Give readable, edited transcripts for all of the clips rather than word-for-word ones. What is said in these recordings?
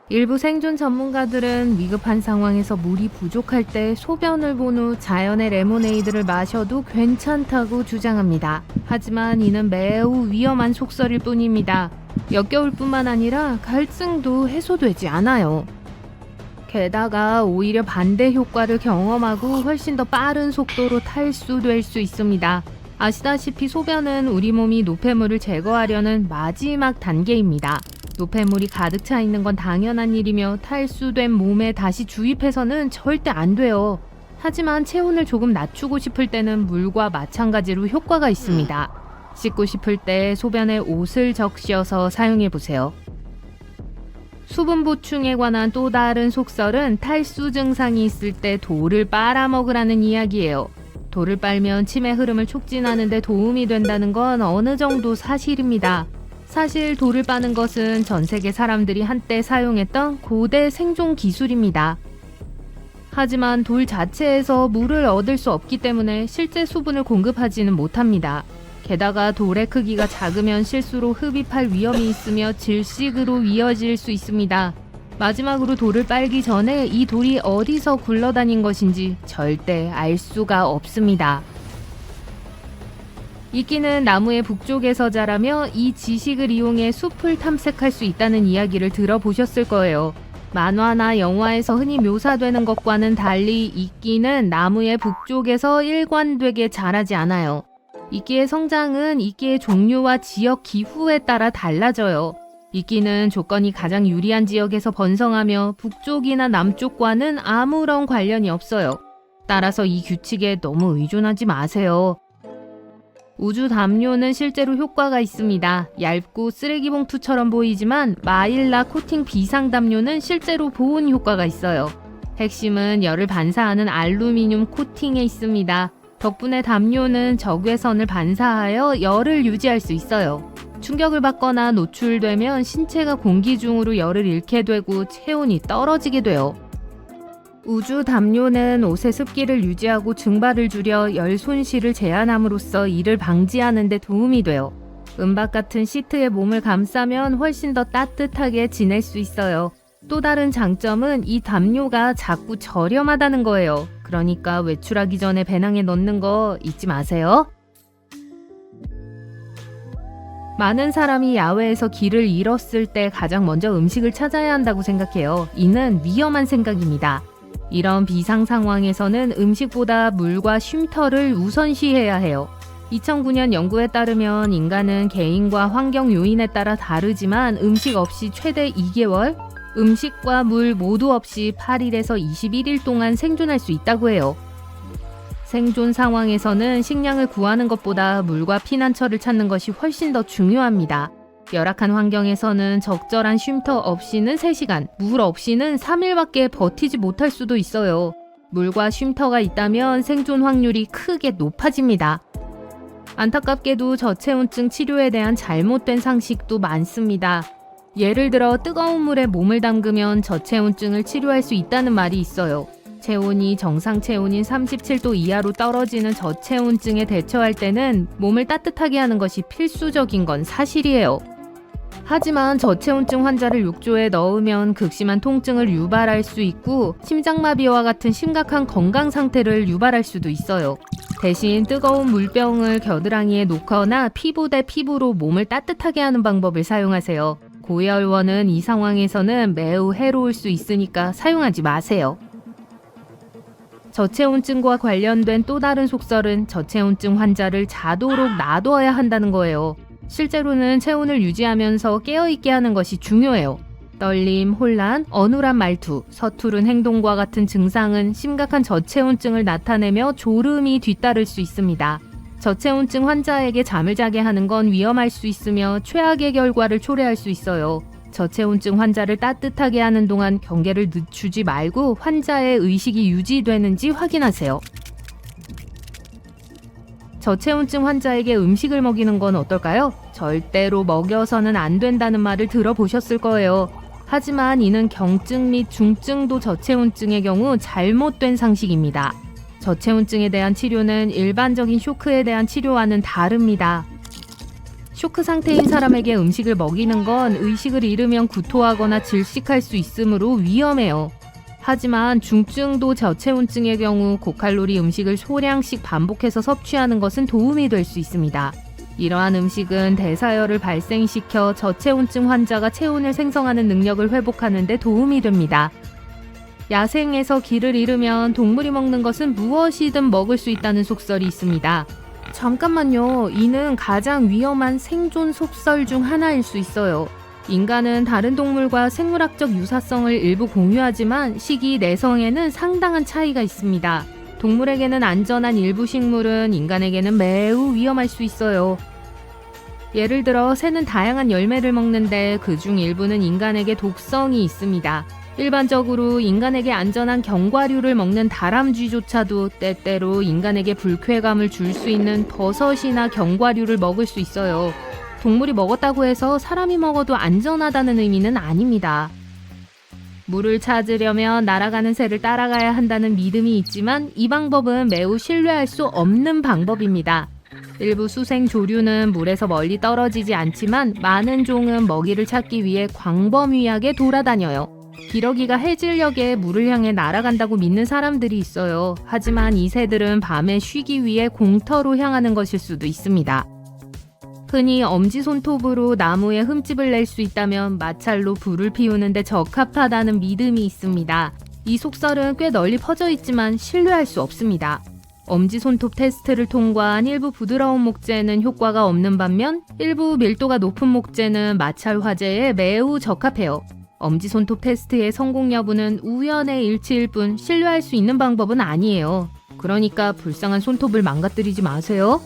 일부 생존 전문가들은 위급한 상황에서 물이 부족할 때 소변을 본 후 자연의 레모네이드를 마셔도 괜찮다고 주장합니다. 하지만 이는 매우 위험한 속설일 뿐입니다. 역겨울뿐만 아니라 갈증도 해소되지 않아요. 게다가 오히려 반대 효과를 경험하고 훨씬 더 빠른 속도로 탈수될 수 있습니다. 아시다시피 소변은 우리 몸이 노폐물을 제거하려는 마지막 단계입니다. 노폐물이 가득 차 있는 건 당연한 일이며 탈수된 몸에 다시 주입해서는 절대 안 돼요. 하지만 체온을 조금 낮추고 싶을 때는 물과 마찬가지로 효과가 있습니다. 씻고 싶을 때 소변에 옷을 적셔서 사용해보세요. 수분 보충에 관한 또 다른 속설은 탈수 증상이 있을 때 돌을 빨아먹으라는 이야기예요. 돌을 빨면 침의 흐름을 촉진하는 데 도움이 된다는 건 어느 정도 사실입니다. 사실 돌을 빠는 것은 전 세계 사람들이 한때 사용했던 고대 생존 기술입니다. 하지만 돌 자체에서 물을 얻을 수 없기 때문에 실제 수분을 공급하지는 못합니다. 게다가 돌의 크기가 작으면 실수로 흡입할 위험이 있으며 질식으로 이어질 수 있습니다. 마지막으로 돌을 빨기 전에 이 돌이 어디서 굴러다닌 것인지 절대 알 수가 없습니다. 이끼는 나무의 북쪽에서 자라며 이 지식을 이용해 숲을 탐색할 수 있다는 이야기를 들어보셨을 거예요. 만화나 영화에서 흔히 묘사되는 것과는 달리 이끼는 나무의 북쪽에서 일관되게 자라지 않아요. 이끼의 성장은 이끼의 종류와 지역 기후에 따라 달라져요. 이끼는 조건이 가장 유리한 지역에서 번성하며 북쪽이나 남쪽과는 아무런 관련이 없어요. 따라서 이 규칙에 너무 의존하지 마세요. 우주 담요는 실제로 효과가 있습니다. 얇고 쓰레기 봉투처럼 보이지만 마일라 코팅 비상 담요는 실제로 보온 효과가 있어요. 핵심은 열을 반사하는 알루미늄 코팅에 있습니다. 덕분에 담요는 적외선을 반사하여 열을 유지할 수 있어요. 충격을 받거나 노출되면 신체가 공기 중으로 열을 잃게 되고 체온이 떨어지게 돼요. 우주 담요는 옷의 습기를 유지하고 증발을 줄여 열 손실을 제한함으로써 이를 방지하는 데 도움이 돼요. 은박 같은 시트에 몸을 감싸면 훨씬 더 따뜻하게 지낼 수 있어요. 또 다른 장점은 이 담요가 작고 저렴하다는 거예요. 그러니까 외출하기 전에 배낭에 넣는 거 잊지 마세요. 많은 사람이 야외에서 길을 잃었을 때 가장 먼저 음식을 찾아야 한다고 생각해요. 이는 위험한 생각입니다. 이런 비상 상황에서는 음식보다 물과 쉼터를 우선시해야 해요. 2009년 연구에 따르면 인간은 개인과 환경 요인에 따라 다르지만 음식 없이 최대 2개월, 음식과 물 모두 없이 8일에서 21일 동안 생존할 수 있다고 해요. 생존 상황에서는 식량을 구하는 것보다 물과 피난처를 찾는 것이 훨씬 더 중요합니다. 열악한 환경에서는 적절한 쉼터 없이는 3시간, 물 없이는 3일밖에 버티지 못할 수도 있어요. 물과 쉼터가 있다면 생존 확률이 크게 높아집니다. 안타깝게도 저체온증 치료에 대한 잘못된 상식도 많습니다. 예를 들어 뜨거운 물에 몸을 담그면 저체온증을 치료할 수 있다는 말이 있어요. 체온이 정상 체온인 37도 이하로 떨어지는 저체온증에 대처할 때는 몸을 따뜻하게 하는 것이 필수적인 건 사실이에요. 하지만 저체온증 환자를 욕조에 넣으면 극심한 통증을 유발할 수 있고 심장마비와 같은 심각한 건강 상태를 유발할 수도 있어요. 대신 뜨거운 물병을 겨드랑이에 놓거나 피부 대 피부로 몸을 따뜻하게 하는 방법을 사용하세요. 고열원은 이 상황에서는 매우 해로울 수 있으니까 사용하지 마세요. 저체온증과 관련된 또 다른 속설은 저체온증 환자를 자도록 놔둬야 한다는 거예요. 실제로는 체온을 유지하면서 깨어있게 하는 것이 중요해요. 떨림, 혼란, 어눌한 말투, 서투른 행동과 같은 증상은 심각한 저체온증을 나타내며 졸음이 뒤따를 수 있습니다. 저체온증 환자에게 잠을 자게 하는 건 위험할 수 있으며 최악의 결과를 초래할 수 있어요. 저체온증 환자를 따뜻하게 하는 동안 경계를 늦추지 말고 환자의 의식이 유지되는지 확인하세요. 저체온증 환자에게 음식을 먹이는 건 어떨까요? 절대로 먹여서는 안 된다는 말을 들어보셨을 거예요. 하지만 이는 경증 및 중증도 저체온증의 경우 잘못된 상식입니다. 저체온증에 대한 치료는 일반적인 쇼크에 대한 치료와는 다릅니다. 쇼크 상태인 사람에게 음식을 먹이는 건 의식을 잃으면 구토하거나 질식할 수 있으므로 위험해요. 하지만 중증도 저체온증의 경우 고칼로리 음식을 소량씩 반복해서 섭취하는 것은 도움이 될 수 있습니다. 이러한 음식은 대사열을 발생시켜 저체온증 환자가 체온을 생성하는 능력을 회복하는 데 도움이 됩니다. 야생에서 기를 잃으면 동물이 먹는 것은 무엇이든 먹을 수 있다는 속설이 있습니다. 잠깐만요. 이는 가장 위험한 생존 속설 중 하나일 수 있어요. 인간은 다른 동물과 생물학적 유사성을 일부 공유하지만 식이 내성에는 상당한 차이가 있습니다. 동물에게는 안전한 일부 식물은 인간에게는 매우 위험할 수 있어요. 예를 들어 새는 다양한 열매를 먹는데 그중 일부는 인간에게 독성이 있습니다. 일반적으로 인간에게 안전한 견과류를 먹는 다람쥐조차도 때때로 인간에게 불쾌감을 줄 수 있는 버섯이나 견과류를 먹을 수 있어요. 동물이 먹었다고 해서 사람이 먹어도 안전하다는 의미는 아닙니다. 물을 찾으려면 날아가는 새를 따라가야 한다는 믿음이 있지만 이 방법은 매우 신뢰할 수 없는 방법입니다. 일부 수생 조류는 물에서 멀리 떨어지지 않지만 많은 종은 먹이를 찾기 위해 광범위하게 돌아다녀요. 기러기가 해질녘에 물을 향해 날아간다고 믿는 사람들이 있어요. 하지만 이 새들은 밤에 쉬기 위해 공터로 향하는 것일 수도 있습니다. 흔히 엄지손톱으로 나무에 흠집을 낼 수 있다면 마찰로 불을 피우는데 적합하다는 믿음이 있습니다. 이 속설은 꽤 널리 퍼져 있지만 신뢰할 수 없습니다. 엄지손톱 테스트를 통과한 일부 부드러운 목재는 효과가 없는 반면 일부 밀도가 높은 목재는 마찰 화재에 매우 적합해요. 엄지손톱 테스트의 성공 여부는 우연의 일치일 뿐 신뢰할 수 있는 방법은 아니에요. 그러니까 불쌍한 손톱을 망가뜨리지 마세요.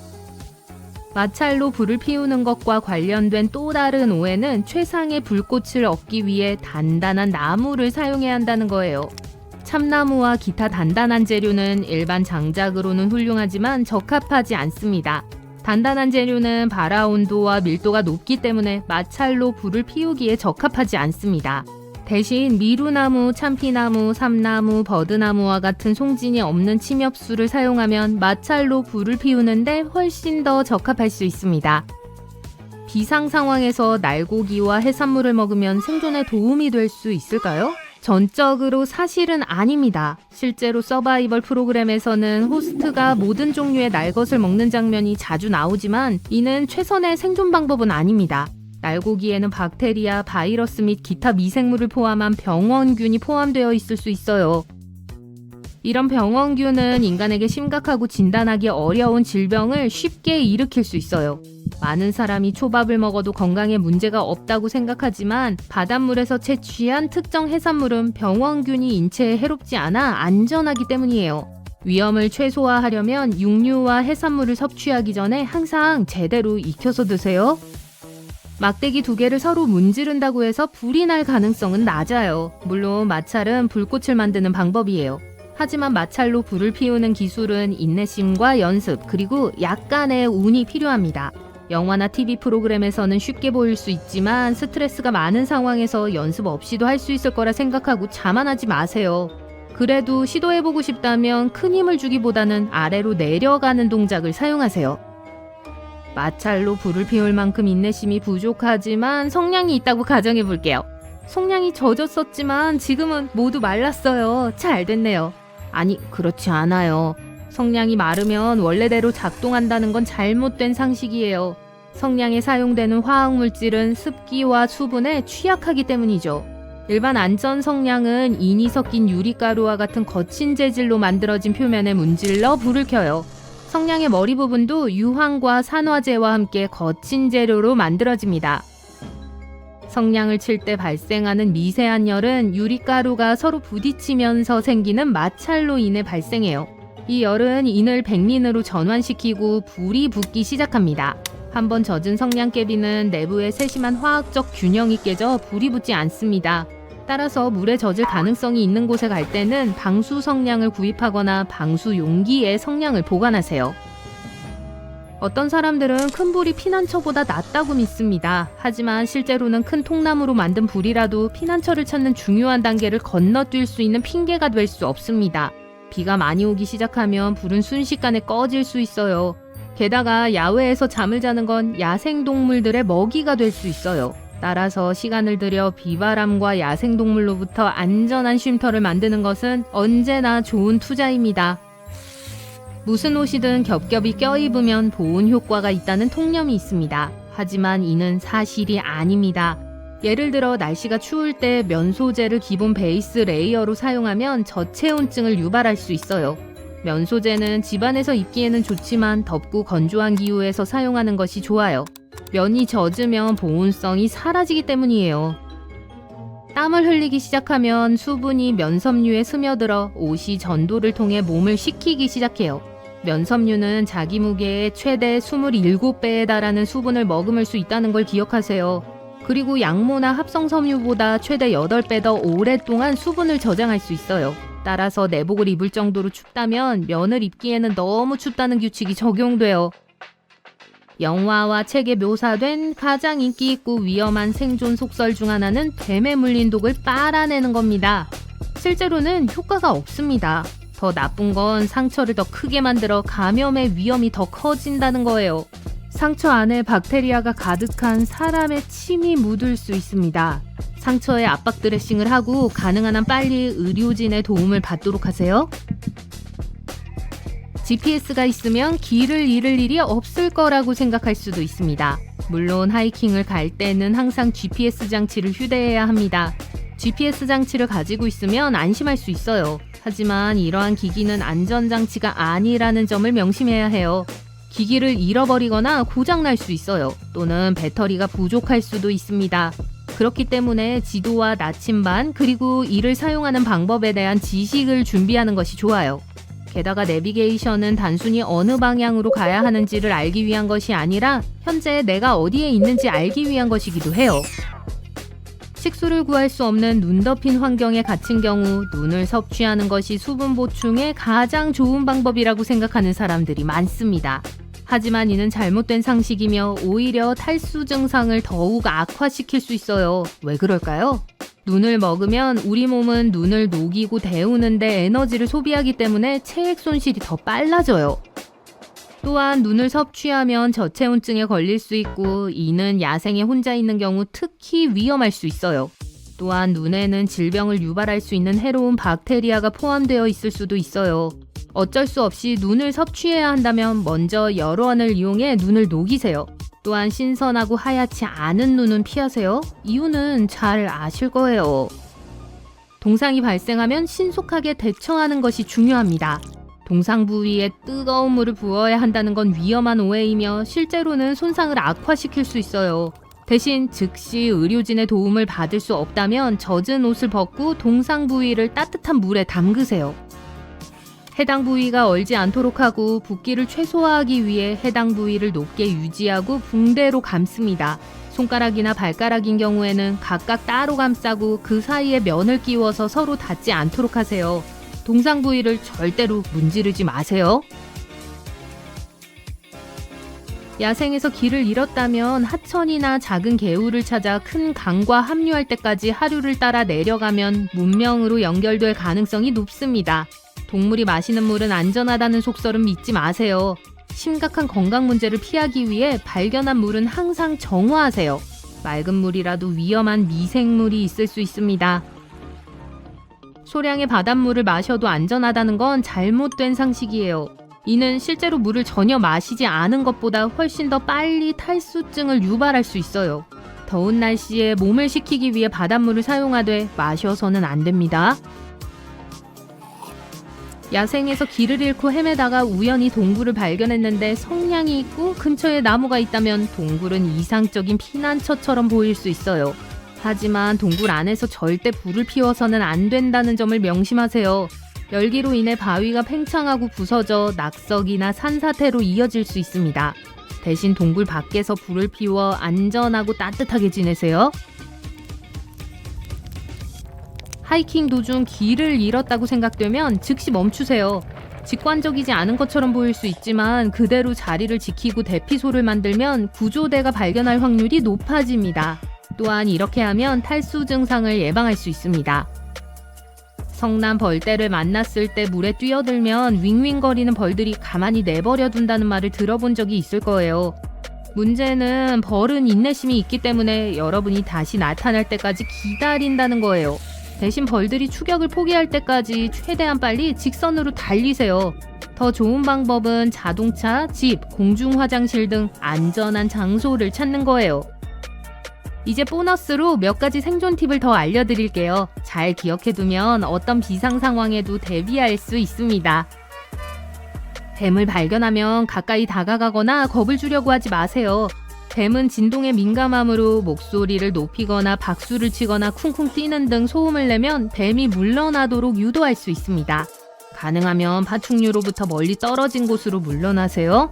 마찰로 불을 피우는 것과 관련된 또 다른 오해는 최상의 불꽃을 얻기 위해 단단한 나무를 사용해야 한다는 거예요. 참나무와 기타 단단한 재료는 일반 장작으로는 훌륭하지만 적합하지 않습니다. 단단한 재료는 발화 온도와 밀도가 높기 때문에 마찰로 불을 피우기에 적합하지 않습니다. 대신 미루나무, 참피나무, 삼나무, 버드나무와 같은 송진이 없는 침엽수를 사용하면 마찰로 불을 피우는데 훨씬 더 적합할 수 있습니다. 비상 상황에서 날고기와 해산물을 먹으면 생존에 도움이 될 수 있을까요? 전적으로 사실은 아닙니다. 실제로 서바이벌 프로그램에서는 호스트가 모든 종류의 날것을 먹는 장면이 자주 나오지만 이는 최선의 생존 방법은 아닙니다. 날고기에는 박테리아, 바이러스 및 기타 미생물을 포함한 병원균이 포함되어 있을 수 있어요. 이런 병원균은 인간에게 심각하고 진단하기 어려운 질병을 쉽게 일으킬 수 있어요. 많은 사람이 초밥을 먹어도 건강에 문제가 없다고 생각하지만 바닷물에서 채취한 특정 해산물은 병원균이 인체에 해롭지 않아 안전하기 때문이에요. 위험을 최소화하려면 육류와 해산물을 섭취하기 전에 항상 제대로 익혀서 드세요. 막대기 2개를 서로 문지른다고 해서 불이 날 가능성은 낮아요. 물론 마찰은 불꽃을 만드는 방법이에요. 하지만 마찰로 불을 피우는 기술은 인내심과 연습, 그리고 약간의 운이 필요합니다. 영화나 TV 프로그램에서는 쉽게 보일 수 있지만 스트레스가 많은 상황에서 연습 없이도 할 수 있을 거라 생각하고 자만하지 마세요. 그래도 시도해보고 싶다면 큰 힘을 주기보다는 아래로 내려가는 동작을 사용하세요. 마찰로 불을 피울 만큼 인내심이 부족하지만 성냥이 있다고 가정해볼게요. 성냥이 젖었었지만 지금은 모두 말랐어요. 잘 됐네요. 아니, 그렇지 않아요. 성냥이 마르면 원래대로 작동한다는 건 잘못된 상식이에요. 성냥에 사용되는 화학물질은 습기와 수분에 취약하기 때문이죠. 일반 안전 성냥은 인이 섞인 유리가루와 같은 거친 재질로 만들어진 표면에 문질러 불을 켜요. 성냥의 머리 부분도 유황과 산화제와 함께 거친 재료로 만들어집니다. 성냥을 칠 때 발생하는 미세한 열은 유리가루가 서로 부딪히면서 생기는 마찰로 인해 발생해요. 이 열은 인을 백린으로 전환시키고 불이 붙기 시작합니다. 한번 젖은 성냥개비는 내부에 세심한 화학적 균형이 깨져 불이 붙지 않습니다. 따라서 물에 젖을 가능성이 있는 곳에 갈 때는 방수 성냥을 구입하거나 방수 용기에 성냥을 보관하세요. 어떤 사람들은 큰 불이 피난처보다 낫다고 믿습니다. 하지만 실제로는 큰 통나무로 만든 불이라도 피난처를 찾는 중요한 단계를 건너뛸 수 있는 핑계가 될 수 없습니다. 비가 많이 오기 시작하면 불은 순식간에 꺼질 수 있어요. 게다가 야외에서 잠을 자는 건 야생동물들의 먹이가 될 수 있어요. 따라서 시간을 들여 비바람과 야생동물로부터 안전한 쉼터를 만드는 것은 언제나 좋은 투자입니다. 무슨 옷이든 겹겹이 껴입으면 보온 효과가 있다는 통념이 있습니다. 하지만 이는 사실이 아닙니다. 예를 들어 날씨가 추울 때 면 소재를 기본 베이스 레이어로 사용하면 저체온증을 유발할 수 있어요. 면 소재는 집안에서 입기에는 좋지만 덥고 건조한 기후에서 사용하는 것이 좋아요. 면이 젖으면 보온성이 사라지기 때문이에요. 땀을 흘리기 시작하면 수분이 면섬유에 스며들어 옷이 전도를 통해 몸을 식히기 시작해요. 면섬유는 자기 무게의 최대 27배에 달하는 수분을 머금을 수 있다는 걸 기억하세요. 그리고 양모나 합성섬유보다 최대 8배 더 오랫동안 수분을 저장할 수 있어요. 따라서 내복을 입을 정도로 춥다면 면을 입기에는 너무 춥다는 규칙이 적용돼요. 영화와 책에 묘사된 가장 인기 있고 위험한 생존 속설 중 하나는 뱀에 물린 독을 빨아내는 겁니다. 실제로는 효과가 없습니다. 더 나쁜 건 상처를 더 크게 만들어 감염의 위험이 더 커진다는 거예요. 상처 안에 박테리아가 가득한 사람의 침이 묻을 수 있습니다. 상처에 압박 드레싱을 하고 가능한 한 빨리 의료진의 도움을 받도록 하세요. GPS가 있으면 길을 잃을 일이 없을 거라고 생각할 수도 있습니다. 물론 하이킹을 갈 때는 항상 GPS 장치를 휴대해야 합니다. GPS 장치를 가지고 있으면 안심할 수 있어요. 하지만 이러한 기기는 안전장치가 아니라는 점을 명심해야 해요. 기기를 잃어버리거나 고장날 수 있어요. 또는 배터리가 부족할 수도 있습니다. 그렇기 때문에 지도와 나침반 그리고 이를 사용하는 방법에 대한 지식을 준비하는 것이 좋아요. 게다가 내비게이션은 단순히 어느 방향으로 가야 하는지를 알기 위한 것이 아니라 현재 내가 어디에 있는지 알기 위한 것이기도 해요. 식수를 구할 수 없는 눈 덮인 환경에 갇힌 경우 눈을 섭취하는 것이 수분 보충에 가장 좋은 방법이라고 생각하는 사람들이 많습니다. 하지만 이는 잘못된 상식이며 오히려 탈수 증상을 더욱 악화시킬 수 있어요. 왜 그럴까요? 눈을 먹으면 우리 몸은 눈을 녹이고 데우는데 에너지를 소비하기 때문에 체액 손실이 더 빨라져요. 또한 눈을 섭취하면 저체온증에 걸릴 수 있고 이는 야생에 혼자 있는 경우 특히 위험할 수 있어요. 또한 눈에는 질병을 유발할 수 있는 해로운 박테리아가 포함되어 있을 수도 있어요. 어쩔 수 없이 눈을 섭취해야 한다면 먼저 열원을 이용해 눈을 녹이세요. 또한 신선하고 하얗지 않은 눈은 피하세요. 이유는 잘 아실 거예요. 동상이 발생하면 신속하게 대처하는 것이 중요합니다. 동상 부위에 뜨거운 물을 부어야 한다는 건 위험한 오해이며 실제로는 손상을 악화시킬 수 있어요. 대신 즉시 의료진의 도움을 받을 수 없다면 젖은 옷을 벗고 동상 부위를 따뜻한 물에 담그세요. 해당 부위가 얼지 않도록 하고 붓기를 최소화하기 위해 해당 부위를 높게 유지하고 붕대로 감습니다. 손가락이나 발가락인 경우에는 각각 따로 감싸고 그 사이에 면을 끼워서 서로 닿지 않도록 하세요. 동상 부위를 절대로 문지르지 마세요. 야생에서 길을 잃었다면 하천이나 작은 개울을 찾아 큰 강과 합류할 때까지 하류를 따라 내려가면 문명으로 연결될 가능성이 높습니다. 동물이 마시는 물은 안전하다는 속설은 믿지 마세요. 심각한 건강 문제를 피하기 위해 발견한 물은 항상 정화하세요. 맑은 물이라도 위험한 미생물이 있을 수 있습니다. 소량의 바닷물을 마셔도 안전하다는 건 잘못된 상식이에요. 이는 실제로 물을 전혀 마시지 않은 것보다 훨씬 더 빨리 탈수증을 유발할 수 있어요. 더운 날씨에 몸을 식히기 위해 바닷물을 사용하되 마셔서는 안 됩니다. 야생에서 길을 잃고 헤매다가 우연히 동굴을 발견했는데 성냥이 있고 근처에 나무가 있다면 동굴은 이상적인 피난처처럼 보일 수 있어요. 하지만 동굴 안에서 절대 불을 피워서는 안 된다는 점을 명심하세요. 열기로 인해 바위가 팽창하고 부서져 낙석이나 산사태로 이어질 수 있습니다. 대신 동굴 밖에서 불을 피워 안전하고 따뜻하게 지내세요. 하이킹 도중 길을 잃었다고 생각되면 즉시 멈추세요. 직관적이지 않은 것처럼 보일 수 있지만 그대로 자리를 지키고 대피소를 만들면 구조대가 발견할 확률이 높아집니다. 또한 이렇게 하면 탈수 증상을 예방할 수 있습니다. 성난 벌떼를 만났을 때 물에 뛰어들면 윙윙거리는 벌들이 가만히 내버려 둔다는 말을 들어본 적이 있을 거예요. 문제는 벌은 인내심이 있기 때문에 여러분이 다시 나타날 때까지 기다린다는 거예요. 대신 벌들이 추격을 포기할 때까지 최대한 빨리 직선으로 달리세요. 더 좋은 방법은 자동차, 집, 공중 화장실 등 안전한 장소를 찾는 거예요. 이제 보너스로 몇 가지 생존 팁을 더 알려드릴게요. 잘 기억해두면 어떤 비상 상황에도 대비할 수 있습니다. 뱀을 발견하면 가까이 다가가거나 겁을 주려고 하지 마세요. 뱀은 진동에 민감하므로 목소리를 높이거나 박수를 치거나 쿵쿵 뛰는 등 소음을 내면 뱀이 물러나도록 유도할 수 있습니다. 가능하면 파충류로부터 멀리 떨어진 곳으로 물러나세요.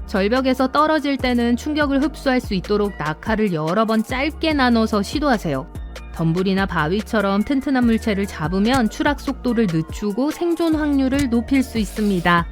절벽에서 떨어질 때는 충격을 흡수할 수 있도록 낙하를 여러 번 짧게 나눠서 시도하세요. 덤불이나 바위처럼 튼튼한 물체를 잡으면 추락 속도를 늦추고 생존 확률을 높일 수 있습니다.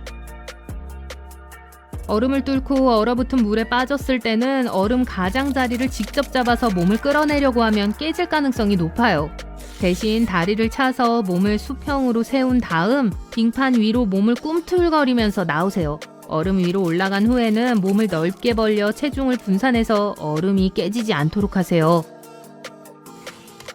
얼음을 뚫고 얼어붙은 물에 빠졌을 때는 얼음 가장자리를 직접 잡아서 몸을 끌어내려고 하면 깨질 가능성이 높아요. 대신 다리를 차서 몸을 수평으로 세운 다음 빙판 위로 몸을 꿈틀거리면서 나오세요. 얼음 위로 올라간 후에는 몸을 넓게 벌려 체중을 분산해서 얼음이 깨지지 않도록 하세요.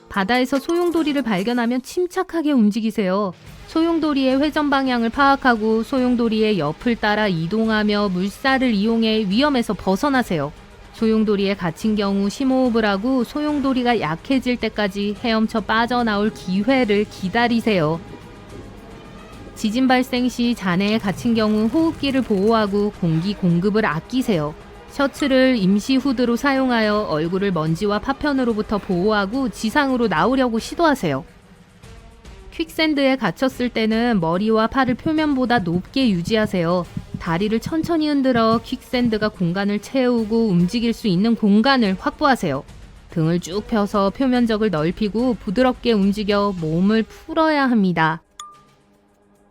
바다에서 소용돌이를 발견하면 침착하게 움직이세요. 소용돌이의 회전 방향을 파악하고 소용돌이의 옆을 따라 이동하며 물살을 이용해 위험에서 벗어나세요. 소용돌이에 갇힌 경우 심호흡을 하고 소용돌이가 약해질 때까지 헤엄쳐 빠져나올 기회를 기다리세요. 지진 발생 시 잔해에 갇힌 경우 호흡기를 보호하고 공기 공급을 아끼세요. 셔츠를 임시 후드로 사용하여 얼굴을 먼지와 파편으로부터 보호하고 지상으로 나오려고 시도하세요. 퀵샌드에 갇혔을 때는 머리와 팔을 표면보다 높게 유지하세요. 다리를 천천히 흔들어 퀵샌드가 공간을 채우고 움직일 수 있는 공간을 확보하세요. 등을 쭉 펴서 표면적을 넓히고 부드럽게 움직여 몸을 풀어야 합니다.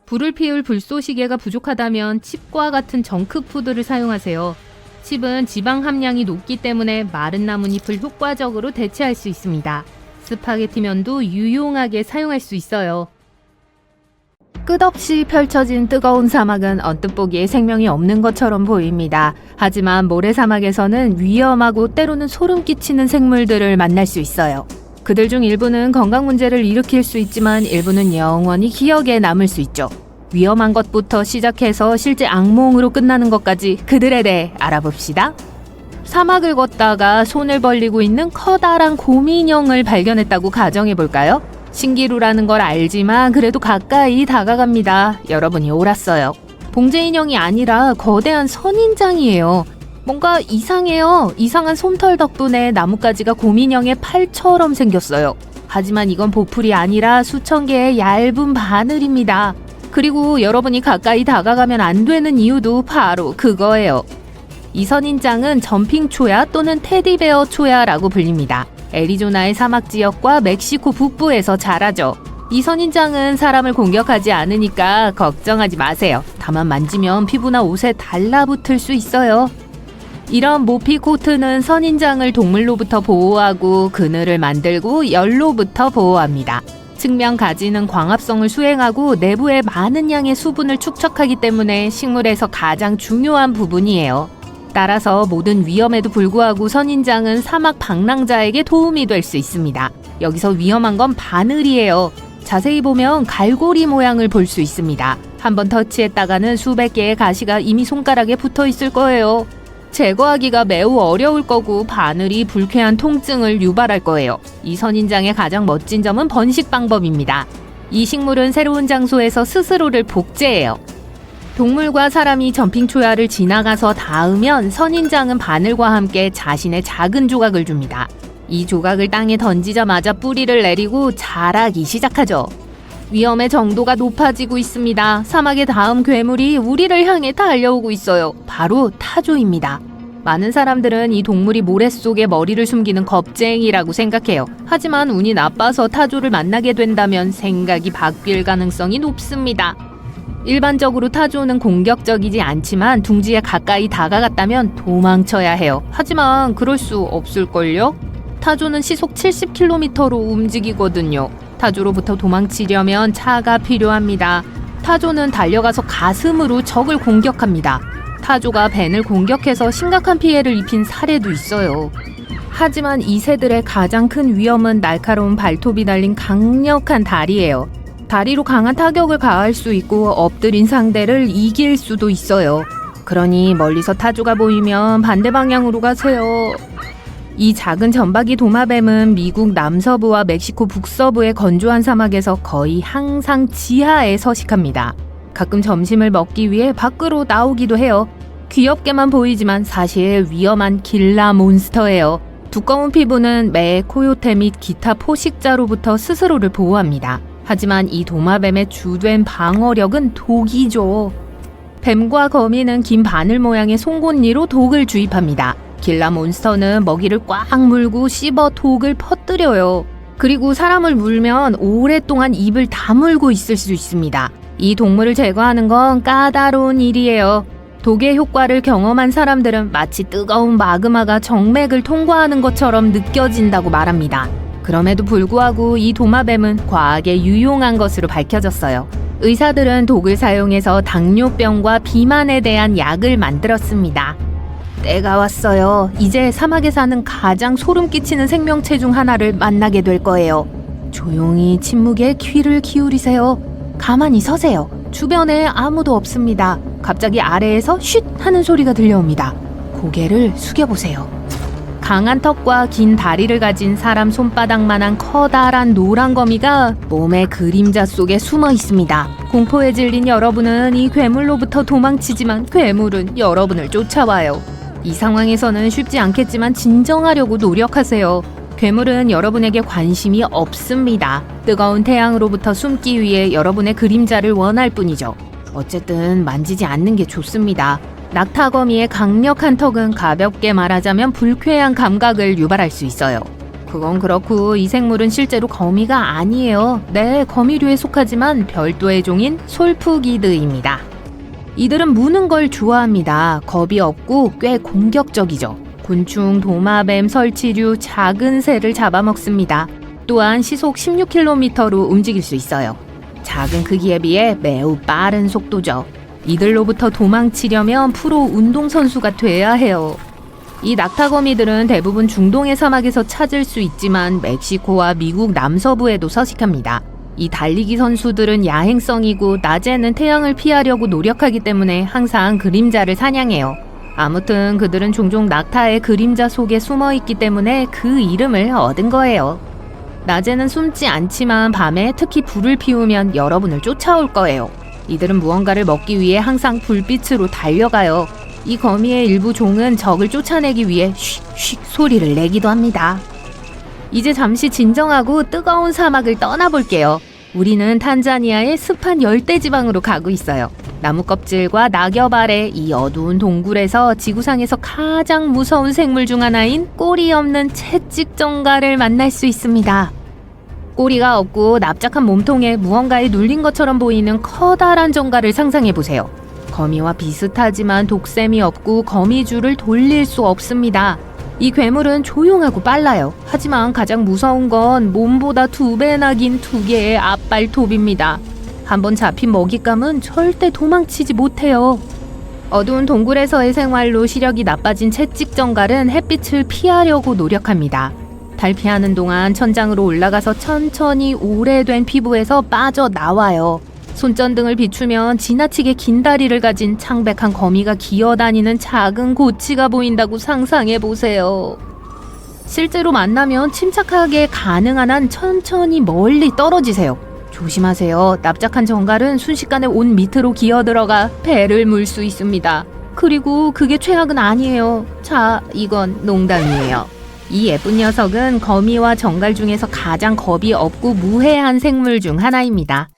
불을 피울 불쏘시개가 부족하다면 칩과 같은 정크푸드를 사용하세요. 칩은 지방 함량이 높기 때문에 마른 나뭇잎을 효과적으로 대체할 수 있습니다. 스파게티면도 유용하게 사용할 수 있어요. 끝없이 펼쳐진 뜨거운 사막은 언뜻 보기에 생명이 없는 것처럼 보입니다. 하지만 모래사막에서는 위험하고 때로는 소름 끼치는 생물들을 만날 수 있어요. 그들 중 일부는 건강 문제를 일으킬 수 있지만 일부는 영원히 기억에 남을 수 있죠. 위험한 것부터 시작해서 실제 악몽으로 끝나는 것까지 그들에 대해 알아봅시다. 사막을 걷다가 손을 벌리고 있는 커다란 곰인형을 발견했다고 가정해볼까요? 신기루라는 걸 알지만 그래도 가까이 다가갑니다. 여러분이 옳았어요. 봉제 인형이 아니라 거대한 선인장이에요. 뭔가 이상해요. 이상한 솜털 덕분에 나뭇가지가 곰인형의 팔처럼 생겼어요. 하지만 이건 보풀이 아니라 수천 개의 얇은 바늘입니다. 그리고 여러분이 가까이 다가가면 안 되는 이유도 바로 그거예요. 이 선인장은 점핑 초야 또는 테디베어 초야라고 불립니다. 애리조나의 사막 지역과 멕시코 북부에서 자라죠. 이 선인장은 사람을 공격하지 않으니까 걱정하지 마세요. 다만 만지면 피부나 옷에 달라붙을 수 있어요. 이런 모피 코트는 선인장을 동물로부터 보호하고 그늘을 만들고 열로부터 보호합니다. 측면 가지는 광합성을 수행하고 내부에 많은 양의 수분을 축적하기 때문에 식물에서 가장 중요한 부분이에요. 따라서 모든 위험에도 불구하고 선인장은 사막 방랑자에게 도움이 될 수 있습니다. 여기서 위험한 건 바늘이에요. 자세히 보면 갈고리 모양을 볼 수 있습니다. 한번 터치했다가는 수백 개의 가시가 이미 손가락에 붙어 있을 거예요. 제거하기가 매우 어려울 거고 바늘이 불쾌한 통증을 유발할 거예요. 이 선인장의 가장 멋진 점은 번식 방법입니다. 이 식물은 새로운 장소에서 스스로를 복제해요. 동물과 사람이 점핑 초야를 지나가서 닿으면 선인장은 바늘과 함께 자신의 작은 조각을 줍니다. 이 조각을 땅에 던지자마자 뿌리를 내리고 자라기 시작하죠. 위험의 정도가 높아지고 있습니다. 사막의 다음 괴물이 우리를 향해 달려오고 있어요. 바로 타조입니다. 많은 사람들은 이 동물이 모래 속에 머리를 숨기는 겁쟁이라고 생각해요. 하지만 운이 나빠서 타조를 만나게 된다면 생각이 바뀔 가능성이 높습니다. 일반적으로 타조는 공격적이지 않지만 둥지에 가까이 다가갔다면 도망쳐야 해요. 하지만 그럴 수 없을걸요? 타조는 시속 70km로 움직이거든요. 타조로부터 도망치려면 차가 필요합니다. 타조는 달려가서 가슴으로 적을 공격합니다. 타조가 벤을 공격해서 심각한 피해를 입힌 사례도 있어요. 하지만 이 새들의 가장 큰 위험은 날카로운 발톱이 달린 강력한 다리예요. 다리로 강한 타격을 가할 수 있고 엎드린 상대를 이길 수도 있어요. 그러니 멀리서 타조가 보이면 반대 방향으로 가세요. 이 작은 점박이 도마뱀은 미국 남서부와 멕시코 북서부의 건조한 사막에서 거의 항상 지하에 서식합니다. 가끔 점심을 먹기 위해 밖으로 나오기도 해요. 귀엽게만 보이지만 사실 위험한 길라 몬스터예요. 두꺼운 피부는 매, 코요테 및 기타 포식자로부터 스스로를 보호합니다. 하지만 이 도마뱀의 주된 방어력은 독이죠. 뱀과 거미는 긴 바늘 모양의 송곳니로 독을 주입합니다. 길라 몬스터는 먹이를 꽉 물고 씹어 독을 퍼뜨려요. 그리고 사람을 물면 오랫동안 입을 다물고 있을 수 있습니다. 이 동물을 제거하는 건 까다로운 일이에요. 독의 효과를 경험한 사람들은 마치 뜨거운 마그마가 정맥을 통과하는 것처럼 느껴진다고 말합니다. 그럼에도 불구하고 이 도마뱀은 과학에 유용한 것으로 밝혀졌어요. 의사들은 독을 사용해서 당뇨병과 비만에 대한 약을 만들었습니다. 때가 왔어요. 이제 사막에 사는 가장 소름 끼치는 생명체 중 하나를 만나게 될 거예요. 조용히 침묵에 귀를 기울이세요. 가만히 서세요. 주변에 아무도 없습니다. 갑자기 아래에서 쉿 하는 소리가 들려옵니다. 고개를 숙여보세요. 강한 턱과 긴 다리를 가진 사람 손바닥만한 커다란 노란 거미가 몸의 그림자 속에 숨어 있습니다. 공포에 질린 여러분은 이 괴물로부터 도망치지만 괴물은 여러분을 쫓아와요. 이 상황에서는 쉽지 않겠지만 진정하려고 노력하세요. 괴물은 여러분에게 관심이 없습니다. 뜨거운 태양으로부터 숨기 위해 여러분의 그림자를 원할 뿐이죠. 어쨌든 만지지 않는 게 좋습니다. 낙타거미의 강력한 턱은 가볍게 말하자면 불쾌한 감각을 유발할 수 있어요. 그건 그렇고 이 생물은 실제로 거미가 아니에요. 네, 거미류에 속하지만 별도의 종인 솔푸기드입니다. 이들은 무는 걸 좋아합니다. 겁이 없고 꽤 공격적이죠. 곤충, 도마뱀, 설치류, 작은 새를 잡아먹습니다. 또한 시속 16km로 움직일 수 있어요. 작은 크기에 비해 매우 빠른 속도죠. 이들로부터 도망치려면 프로 운동선수가 돼야 해요. 이 낙타거미들은 대부분 중동의 사막에서 찾을 수 있지만 멕시코와 미국 남서부에도 서식합니다. 이 달리기 선수들은 야행성이고 낮에는 태양을 피하려고 노력하기 때문에 항상 그림자를 사냥해요. 아무튼 그들은 종종 낙타의 그림자 속에 숨어 있기 때문에 그 이름을 얻은 거예요. 낮에는 숨지 않지만 밤에 특히 불을 피우면 여러분을 쫓아올 거예요. 이들은 무언가를 먹기 위해 항상 불빛으로 달려가요. 이 거미의 일부 종은 적을 쫓아내기 위해 쉿쉿 소리를 내기도 합니다. 이제 잠시 진정하고 뜨거운 사막을 떠나볼게요. 우리는 탄자니아의 습한 열대지방으로 가고 있어요. 나무 껍질과 낙엽 아래 이 어두운 동굴에서 지구상에서 가장 무서운 생물 중 하나인 꼬리 없는 채찍정갈을 만날 수 있습니다. 꼬리가 없고 납작한 몸통에 무언가에 눌린 것처럼 보이는 커다란 정갈을 상상해보세요. 거미와 비슷하지만 독샘이 없고 거미줄을 돌릴 수 없습니다. 이 괴물은 조용하고 빨라요. 하지만 가장 무서운 건 몸보다 2배나 긴 2개의 앞발톱입니다. 한번 잡힌 먹잇감은 절대 도망치지 못해요. 어두운 동굴에서의 생활로 시력이 나빠진 채찍정갈은 햇빛을 피하려고 노력합니다. 달피하는 동안 천장으로 올라가서 천천히 오래된 피부에서 빠져나와요. 손전등을 비추면 지나치게 긴 다리를 가진 창백한 거미가 기어다니는 작은 고치가 보인다고 상상해보세요. 실제로 만나면 침착하게 가능한 한 천천히 멀리 떨어지세요. 조심하세요. 납작한 정갈은 순식간에 옷 밑으로 기어들어가 배를 물 수 있습니다. 그리고 그게 최악은 아니에요. 자, 이건 농담이에요. 이 예쁜 녀석은 거미와 정갈 중에서 가장 겁이 없고 무해한 생물 중 하나입니다.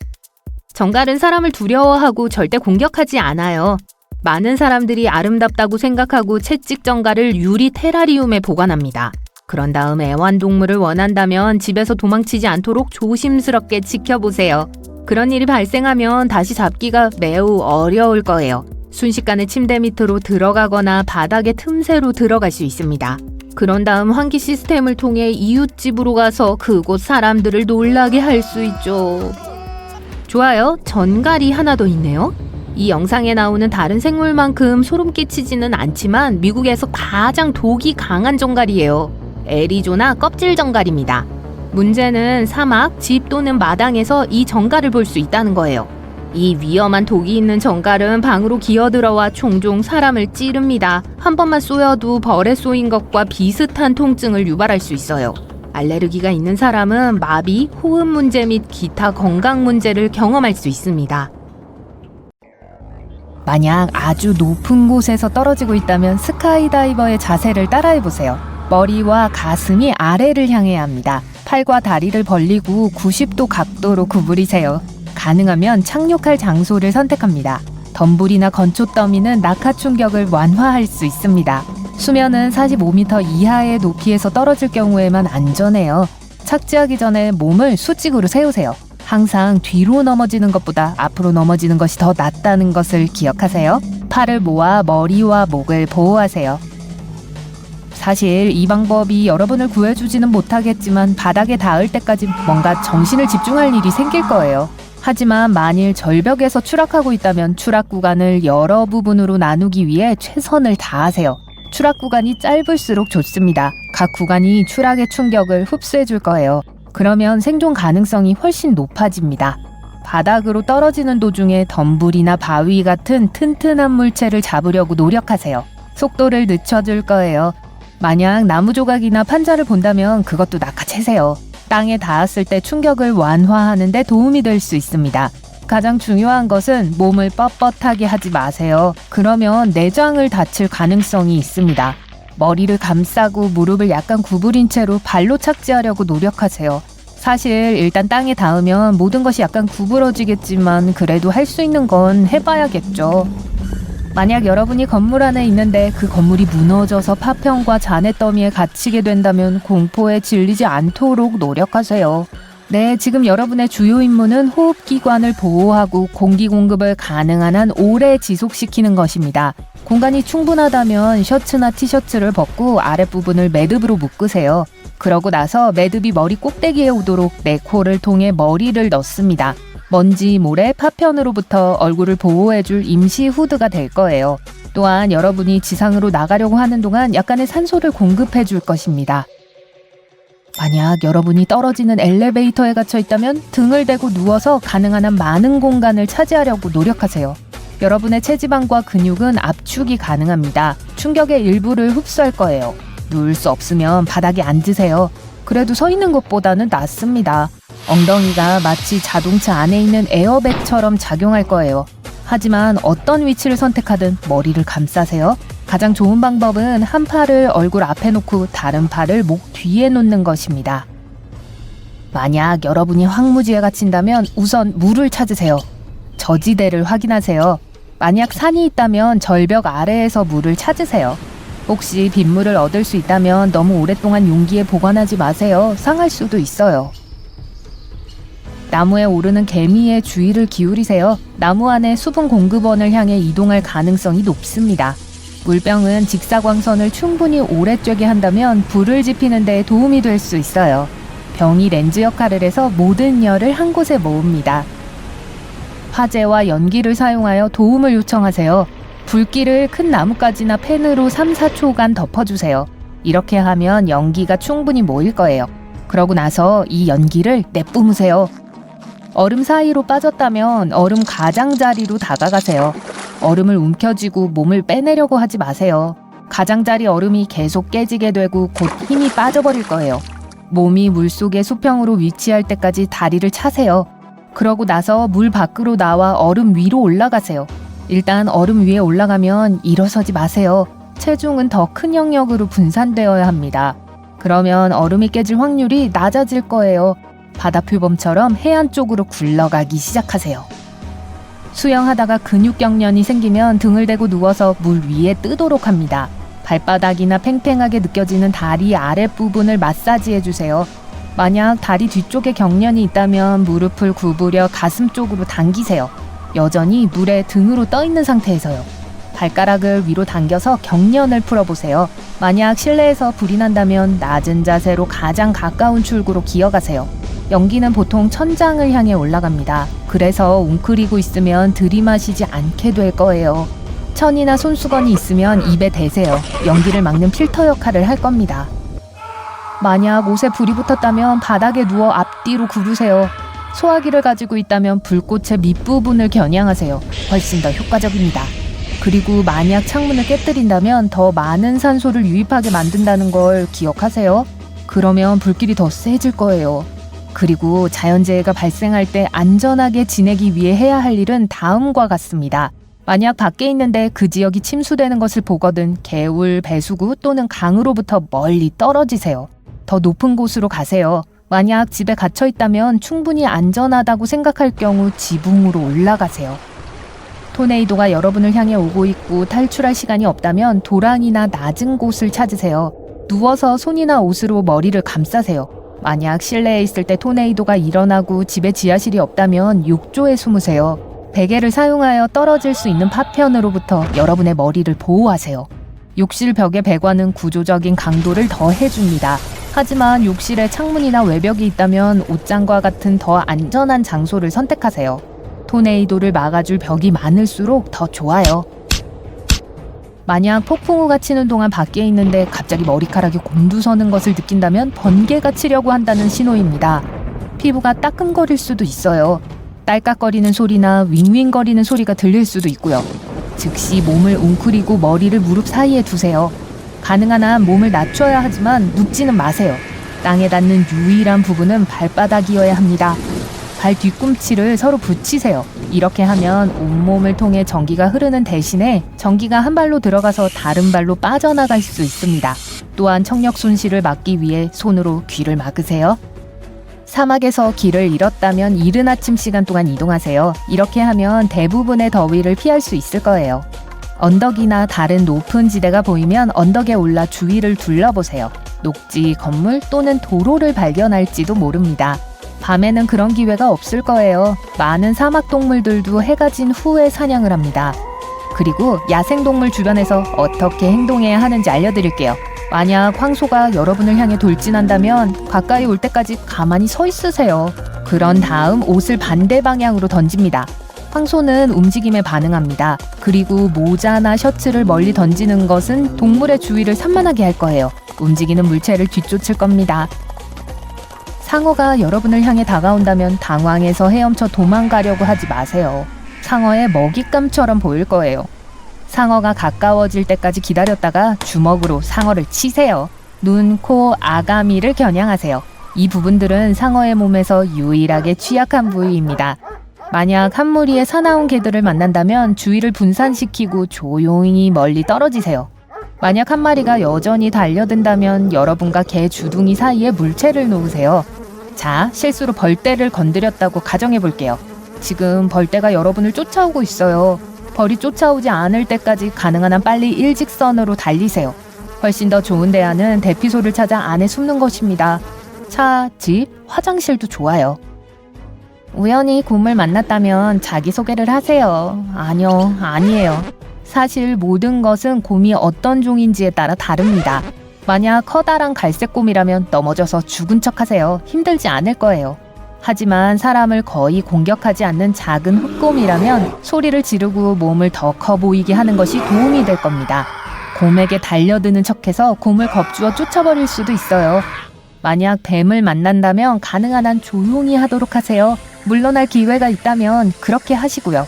정갈은 사람을 두려워하고 절대 공격하지 않아요. 많은 사람들이 아름답다고 생각하고 채찍정갈을 유리 테라리움에 보관합니다. 그런 다음 애완동물을 원한다면 집에서 도망치지 않도록 조심스럽게 지켜보세요. 그런 일이 발생하면 다시 잡기가 매우 어려울 거예요. 순식간에 침대 밑으로 들어가거나 바닥의 틈새로 들어갈 수 있습니다. 그런 다음 환기 시스템을 통해 이웃집으로 가서 그곳 사람들을 놀라게 할 수 있죠. 좋아요. 전갈이 하나 더 있네요. 이 영상에 나오는 다른 생물만큼 소름 끼치지는 않지만 미국에서 가장 독이 강한 전갈이에요. 애리조나 껍질 전갈입니다. 문제는 사막, 집 또는 마당에서 이 전갈을 볼 수 있다는 거예요. 이 위험한 독이 있는 전갈은 방으로 기어들어와 종종 사람을 찌릅니다. 한 번만 쏘여도 벌에 쏘인 것과 비슷한 통증을 유발할 수 있어요. 알레르기가 있는 사람은 마비, 호흡 문제 및 기타 건강 문제를 경험할 수 있습니다. 만약 아주 높은 곳에서 떨어지고 있다면 스카이다이버의 자세를 따라해보세요. 머리와 가슴이 아래를 향해야 합니다. 팔과 다리를 벌리고 90도 각도로 구부리세요. 가능하면 착륙할 장소를 선택합니다. 덤불이나 건초 더미는 낙하 충격을 완화할 수 있습니다. 수면은 45m 이하의 높이에서 떨어질 경우에만 안전해요. 착지하기 전에 몸을 수직으로 세우세요. 항상 뒤로 넘어지는 것보다 앞으로 넘어지는 것이 더 낫다는 것을 기억하세요. 팔을 모아 머리와 목을 보호하세요. 사실 이 방법이 여러분을 구해주지는 못하겠지만 바닥에 닿을 때까지 뭔가 정신을 집중할 일이 생길 거예요. 하지만 만일 절벽에서 추락하고 있다면 추락 구간을 여러 부분으로 나누기 위해 최선을 다하세요. 추락 구간이 짧을수록 좋습니다. 각 구간이 추락의 충격을 흡수해 줄 거예요. 그러면 생존 가능성이 훨씬 높아집니다. 바닥으로 떨어지는 도중에 덤불이나 바위 같은 튼튼한 물체를 잡으려고 노력하세요. 속도를 늦춰줄 거예요. 만약 나무 조각이나 판자를 본다면 그것도 낚아채세요. 땅에 닿았을 때 충격을 완화하는 데 도움이 될 수 있습니다. 가장 중요한 것은 몸을 뻣뻣하게 하지 마세요. 그러면 내장을 다칠 가능성이 있습니다. 머리를 감싸고 무릎을 약간 구부린 채로 발로 착지하려고 노력하세요. 사실 일단 땅에 닿으면 모든 것이 약간 구부러지겠지만 그래도 할 수 있는 건 해봐야겠죠. 만약 여러분이 건물 안에 있는데 그 건물이 무너져서 파편과 잔해 더미에 갇히게 된다면 공포에 질리지 않도록 노력하세요. 네, 지금 여러분의 주요 임무는 호흡기관을 보호하고 공기 공급을 가능한 한 오래 지속시키는 것입니다. 공간이 충분하다면 셔츠나 티셔츠를 벗고 아랫부분을 매듭으로 묶으세요. 그러고 나서 매듭이 머리 꼭대기에 오도록 네코를 통해 머리를 넣습니다. 먼지, 모래, 파편으로부터 얼굴을 보호해줄 임시 후드가 될 거예요. 또한 여러분이 지상으로 나가려고 하는 동안 약간의 산소를 공급해줄 것입니다. 만약 여러분이 떨어지는 엘리베이터에 갇혀 있다면 등을 대고 누워서 가능한 한 많은 공간을 차지하려고 노력하세요. 여러분의 체지방과 근육은 압축이 가능합니다. 충격의 일부를 흡수할 거예요. 누울 수 없으면 바닥에 앉으세요. 그래도 서 있는 것보다는 낫습니다. 엉덩이가 마치 자동차 안에 있는 에어백처럼 작용할 거예요. 하지만 어떤 위치를 선택하든 머리를 감싸세요. 가장 좋은 방법은 한 팔을 얼굴 앞에 놓고 다른 팔을 목 뒤에 놓는 것입니다. 만약 여러분이 황무지에 갇힌다면 우선 물을 찾으세요. 저지대를 확인하세요. 만약 산이 있다면 절벽 아래에서 물을 찾으세요. 혹시 빗물을 얻을 수 있다면 너무 오랫동안 용기에 보관하지 마세요. 상할 수도 있어요. 나무에 오르는 개미의 주의를 기울이세요. 나무 안에 수분 공급원을 향해 이동할 가능성이 높습니다. 물병은 직사광선을 충분히 오래 쬐게 한다면 불을 지피는 데 도움이 될 수 있어요. 병이 렌즈 역할을 해서 모든 열을 한 곳에 모읍니다. 화재와 연기를 사용하여 도움을 요청하세요. 불길을 큰 나뭇가지나 펜으로 3-4초간 덮어주세요. 이렇게 하면 연기가 충분히 모일 거예요. 그러고 나서 이 연기를 내뿜으세요. 얼음 사이로 빠졌다면 얼음 가장자리로 다가가세요. 얼음을 움켜쥐고 몸을 빼내려고 하지 마세요. 가장자리 얼음이 계속 깨지게 되고 곧 힘이 빠져버릴 거예요. 몸이 물속의 수평으로 위치할 때까지 다리를 차세요. 그러고 나서 물 밖으로 나와 얼음 위로 올라가세요. 일단 얼음 위에 올라가면 일어서지 마세요. 체중은 더 큰 영역으로 분산되어야 합니다. 그러면 얼음이 깨질 확률이 낮아질 거예요. 바다 표범처럼 해안 쪽으로 굴러가기 시작하세요. 수영하다가 근육 경련이 생기면 등을 대고 누워서 물 위에 뜨도록 합니다. 발바닥이나 팽팽하게 느껴지는 다리 아랫부분을 마사지해주세요. 만약 다리 뒤쪽에 경련이 있다면 무릎을 구부려 가슴 쪽으로 당기세요. 여전히 물에 등으로 떠 있는 상태에서요. 발가락을 위로 당겨서 경련을 풀어보세요. 만약 실내에서 불이 난다면 낮은 자세로 가장 가까운 출구로 기어가세요. 연기는 보통 천장을 향해 올라갑니다. 그래서 웅크리고 있으면 들이마시지 않게 될 거예요. 천이나 손수건이 있으면 입에 대세요. 연기를 막는 필터 역할을 할 겁니다. 만약 옷에 불이 붙었다면 바닥에 누워 앞뒤로 구르세요. 소화기를 가지고 있다면 불꽃의 밑부분을 겨냥하세요. 훨씬 더 효과적입니다. 그리고 만약 창문을 깨뜨린다면 더 많은 산소를 유입하게 만든다는 걸 기억하세요. 그러면 불길이 더 세질 거예요. 그리고 자연재해가 발생할 때 안전하게 지내기 위해 해야 할 일은 다음과 같습니다. 만약 밖에 있는데 그 지역이 침수되는 것을 보거든 개울, 배수구 또는 강으로부터 멀리 떨어지세요. 더 높은 곳으로 가세요. 만약 집에 갇혀 있다면 충분히 안전하다고 생각할 경우 지붕으로 올라가세요. 토네이도가 여러분을 향해 오고 있고 탈출할 시간이 없다면 도랑이나 낮은 곳을 찾으세요. 누워서 손이나 옷으로 머리를 감싸세요. 만약 실내에 있을 때 토네이도가 일어나고 집에 지하실이 없다면 욕조에 숨으세요. 베개를 사용하여 떨어질 수 있는 파편으로부터 여러분의 머리를 보호하세요. 욕실 벽의 배관은 구조적인 강도를 더해줍니다. 하지만 욕실에 창문이나 외벽이 있다면 옷장과 같은 더 안전한 장소를 선택하세요. 토네이도를 막아줄 벽이 많을수록 더 좋아요. 만약 폭풍우가 치는 동안 밖에 있는데 갑자기 머리카락이 곤두서는 것을 느낀다면 번개가 치려고 한다는 신호입니다. 피부가 따끔거릴 수도 있어요. 딸깍거리는 소리나 윙윙거리는 소리가 들릴 수도 있고요. 즉시 몸을 웅크리고 머리를 무릎 사이에 두세요. 가능한 한 몸을 낮춰야 하지만 눕지는 마세요. 땅에 닿는 유일한 부분은 발바닥이어야 합니다. 발 뒤꿈치를 서로 붙이세요. 이렇게 하면 온몸을 통해 전기가 흐르는 대신에 전기가 한 발로 들어가서 다른 발로 빠져나갈 수 있습니다. 또한 청력 손실을 막기 위해 손으로 귀를 막으세요. 사막에서 길을 잃었다면 이른 아침 시간 동안 이동하세요. 이렇게 하면 대부분의 더위를 피할 수 있을 거예요. 언덕이나 다른 높은 지대가 보이면 언덕에 올라 주위를 둘러보세요. 녹지, 건물 또는 도로를 발견할지도 모릅니다. 밤에는 그런 기회가 없을 거예요. 많은 사막 동물들도 해가 진 후에 사냥을 합니다. 그리고 야생동물 주변에서 어떻게 행동해야 하는지 알려드릴게요. 만약 황소가 여러분을 향해 돌진한다면 가까이 올 때까지 가만히 서 있으세요. 그런 다음 옷을 반대 방향으로 던집니다. 황소는 움직임에 반응합니다. 그리고 모자나 셔츠를 멀리 던지는 것은 동물의 주위를 산만하게 할 거예요. 움직이는 물체를 뒤쫓을 겁니다. 상어가 여러분을 향해 다가온다면 당황해서 헤엄쳐 도망가려고 하지 마세요. 상어의 먹잇감처럼 보일 거예요. 상어가 가까워질 때까지 기다렸다가 주먹으로 상어를 치세요. 눈, 코, 아가미를 겨냥하세요. 이 부분들은 상어의 몸에서 유일하게 취약한 부위입니다. 만약 한 무리의 사나운 개들을 만난다면 주위를 분산시키고 조용히 멀리 떨어지세요. 만약 한 마리가 여전히 달려든다면 여러분과 개 주둥이 사이에 물체를 놓으세요. 자, 실수로 벌떼를 건드렸다고 가정해 볼게요. 지금 벌떼가 여러분을 쫓아오고 있어요. 벌이 쫓아오지 않을 때까지 가능한 한 빨리 일직선으로 달리세요. 훨씬 더 좋은 대안은 대피소를 찾아 안에 숨는 것입니다. 차, 집, 화장실도 좋아요. 우연히 곰을 만났다면 자기소개를 하세요. 아니요, 아니에요. 사실 모든 것은 곰이 어떤 종인지에 따라 다릅니다. 만약 커다란 갈색곰이라면 넘어져서 죽은 척하세요. 힘들지 않을 거예요. 하지만 사람을 거의 공격하지 않는 작은 흑곰이라면 소리를 지르고 몸을 더 커 보이게 하는 것이 도움이 될 겁니다. 곰에게 달려드는 척해서 곰을 겁주어 쫓아버릴 수도 있어요. 만약 뱀을 만난다면 가능한 한 조용히 하도록 하세요. 물러날 기회가 있다면 그렇게 하시고요.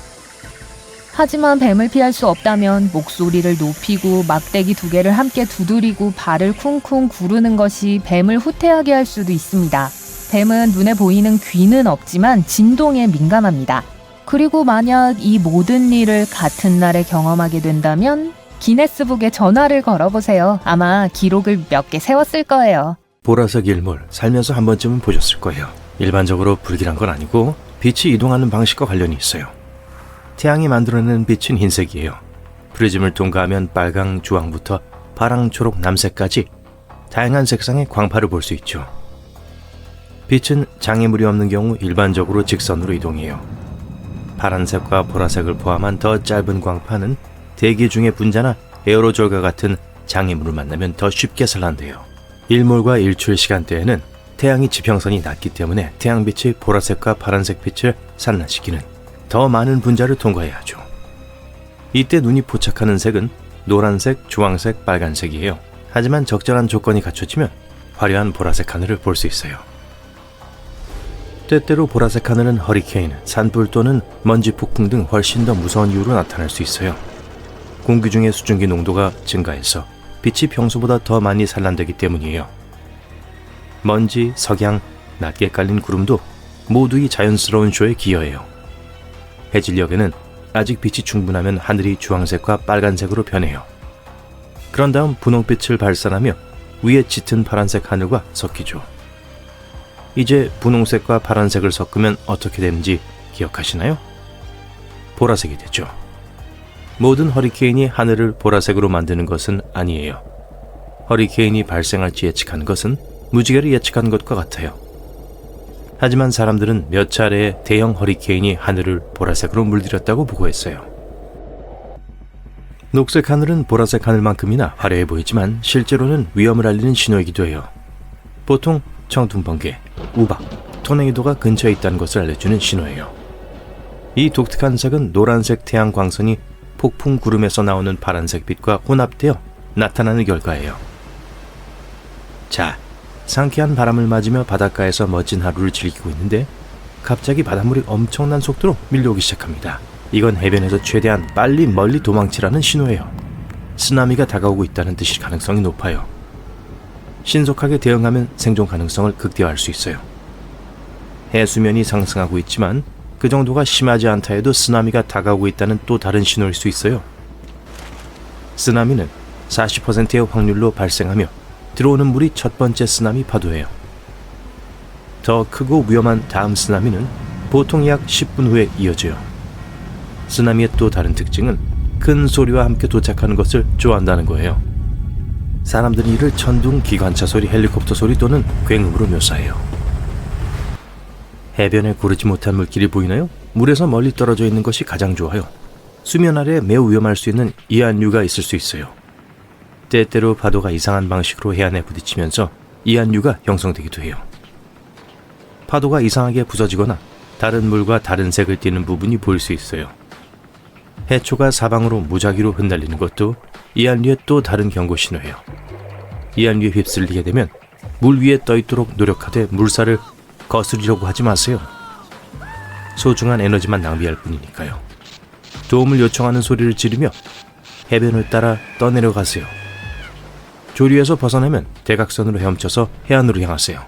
하지만 뱀을 피할 수 없다면 목소리를 높이고 막대기 2개를 함께 두드리고 발을 쿵쿵 구르는 것이 뱀을 후퇴하게 할 수도 있습니다. 뱀은 눈에 보이는 귀는 없지만 진동에 민감합니다. 그리고 만약 이 모든 일을 같은 날에 경험하게 된다면 기네스북에 전화를 걸어보세요. 아마 기록을 몇 개 세웠을 거예요. 보라색 일몰 살면서 한 번쯤은 보셨을 거예요. 일반적으로 불길한 건 아니고 빛이 이동하는 방식과 관련이 있어요. 태양이 만들어내는 빛은 흰색이에요. 프리즘을 통과하면 빨강, 주황부터 파랑, 초록, 남색까지 다양한 색상의 광파를 볼 수 있죠. 빛은 장애물이 없는 경우 일반적으로 직선으로 이동해요. 파란색과 보라색을 포함한 더 짧은 광파는 대기 중의 분자나 에어로졸과 같은 장애물을 만나면 더 쉽게 산란돼요. 일몰과 일출 시간대에는 태양이 지평선이 낮기 때문에 태양빛이 보라색과 파란색 빛을 산란시키는 더 많은 분자를 통과해야 하죠. 이때 눈이 포착하는 색은 노란색, 주황색, 빨간색이에요. 하지만 적절한 조건이 갖춰지면 화려한 보라색 하늘을 볼 수 있어요. 때때로 보라색 하늘은 허리케인, 산불 또는 먼지 폭풍 등 훨씬 더 무서운 이유로 나타날 수 있어요. 공기 중의 수증기 농도가 증가해서 빛이 평소보다 더 많이 산란되기 때문이에요. 먼지, 석양, 낮게 깔린 구름도 모두 이 자연스러운 쇼에 기여해요. 해질녘에는 아직 빛이 충분하면 하늘이 주황색과 빨간색으로 변해요. 그런 다음 분홍빛을 발산하며 위에 짙은 파란색 하늘과 섞이죠. 이제 분홍색과 파란색을 섞으면 어떻게 되는지 기억하시나요? 보라색이 되죠. 모든 허리케인이 하늘을 보라색으로 만드는 것은 아니에요. 허리케인이 발생할지 예측하는 것은 무지개를 예측한 것과 같아요. 하지만 사람들은 몇 차례의 대형 허리케인이 하늘을 보라색으로 물들였다고 보고했어요. 녹색 하늘은 보라색 하늘만큼이나 화려해 보이지만 실제로는 위험을 알리는 신호이기도 해요. 보통 청둥번개, 우박, 토네이도가 근처에 있다는 것을 알려주는 신호예요. 이 독특한 색은 노란색 태양 광선이 폭풍 구름에서 나오는 파란색 빛과 혼합되어 나타나는 결과예요. 자, 상쾌한 바람을 맞으며 바닷가에서 멋진 하루를 즐기고 있는데 갑자기 바닷물이 엄청난 속도로 밀려오기 시작합니다. 이건 해변에서 최대한 빨리 멀리 도망치라는 신호예요. 쓰나미가 다가오고 있다는 뜻일 가능성이 높아요. 신속하게 대응하면 생존 가능성을 극대화할 수 있어요. 해수면이 상승하고 있지만 그 정도가 심하지 않다 해도 쓰나미가 다가오고 있다는 또 다른 신호일 수 있어요. 쓰나미는 40%의 확률로 발생하며 들어오는 물이 첫 번째 쓰나미 파도예요. 더 크고 위험한 다음 쓰나미는 보통 약 10분 후에 이어져요. 쓰나미의 또 다른 특징은 큰 소리와 함께 도착하는 것을 좋아한다는 거예요. 사람들이 이를 천둥, 기관차 소리, 헬리콥터 소리 또는 굉음으로 묘사해요. 해변에 고르지 못한 물길이 보이나요? 물에서 멀리 떨어져 있는 것이 가장 좋아요. 수면 아래에 매우 위험할 수 있는 이한류가 있을 수 있어요. 때때로 파도가 이상한 방식으로 해안에 부딪히면서 이한류가 형성되기도 해요. 파도가 이상하게 부서지거나 다른 물과 다른 색을 띠는 부분이 보일 수 있어요. 해초가 사방으로 무작위로 흩날리는 것도 이한류의 또 다른 경고 신호예요. 이한류에 휩쓸리게 되면 물 위에 떠 있도록 노력하되 물살을 거스르려고 하지 마세요. 소중한 에너지만 낭비할 뿐이니까요. 도움을 요청하는 소리를 지르며 해변을 따라 떠내려가세요. 조류에서 벗어나면 대각선으로 헤엄쳐서 해안으로 향하세요.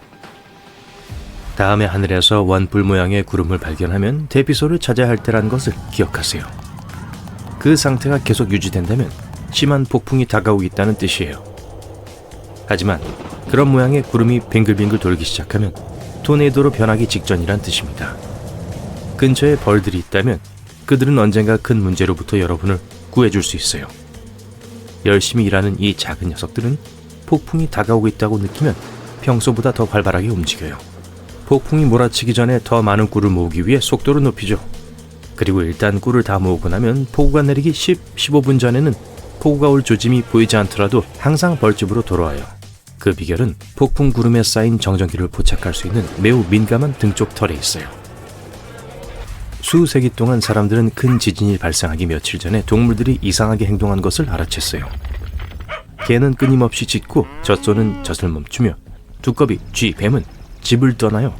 다음에 하늘에서 원뿔 모양의 구름을 발견하면 대피소를 찾아야 할 때라는 것을 기억하세요. 그 상태가 계속 유지된다면 심한 폭풍이 다가오고 있다는 뜻이에요. 하지만 그런 모양의 구름이 빙글빙글 돌기 시작하면 토네이도로 변하기 직전이란 뜻입니다. 근처에 벌들이 있다면 그들은 언젠가 큰 문제로부터 여러분을 구해줄 수 있어요. 열심히 일하는 이 작은 녀석들은 폭풍이 다가오고 있다고 느끼면 평소보다 더 활발하게 움직여요. 폭풍이 몰아치기 전에 더 많은 꿀을 모으기 위해 속도를 높이죠. 그리고 일단 꿀을 다 모으고 나면 폭우가 내리기 15분 전에는 폭우가 올 조짐이 보이지 않더라도 항상 벌집으로 돌아와요. 그 비결은 폭풍 구름에 쌓인 정전기를 포착할 수 있는 매우 민감한 등쪽 털에 있어요. 수세기 동안 사람들은 큰 지진이 발생하기 며칠 전에 동물들이 이상하게 행동한 것을 알아챘어요. 개는 끊임없이 짖고 젖소는 젖을 멈추며 두꺼비, 쥐, 뱀은 집을 떠나요.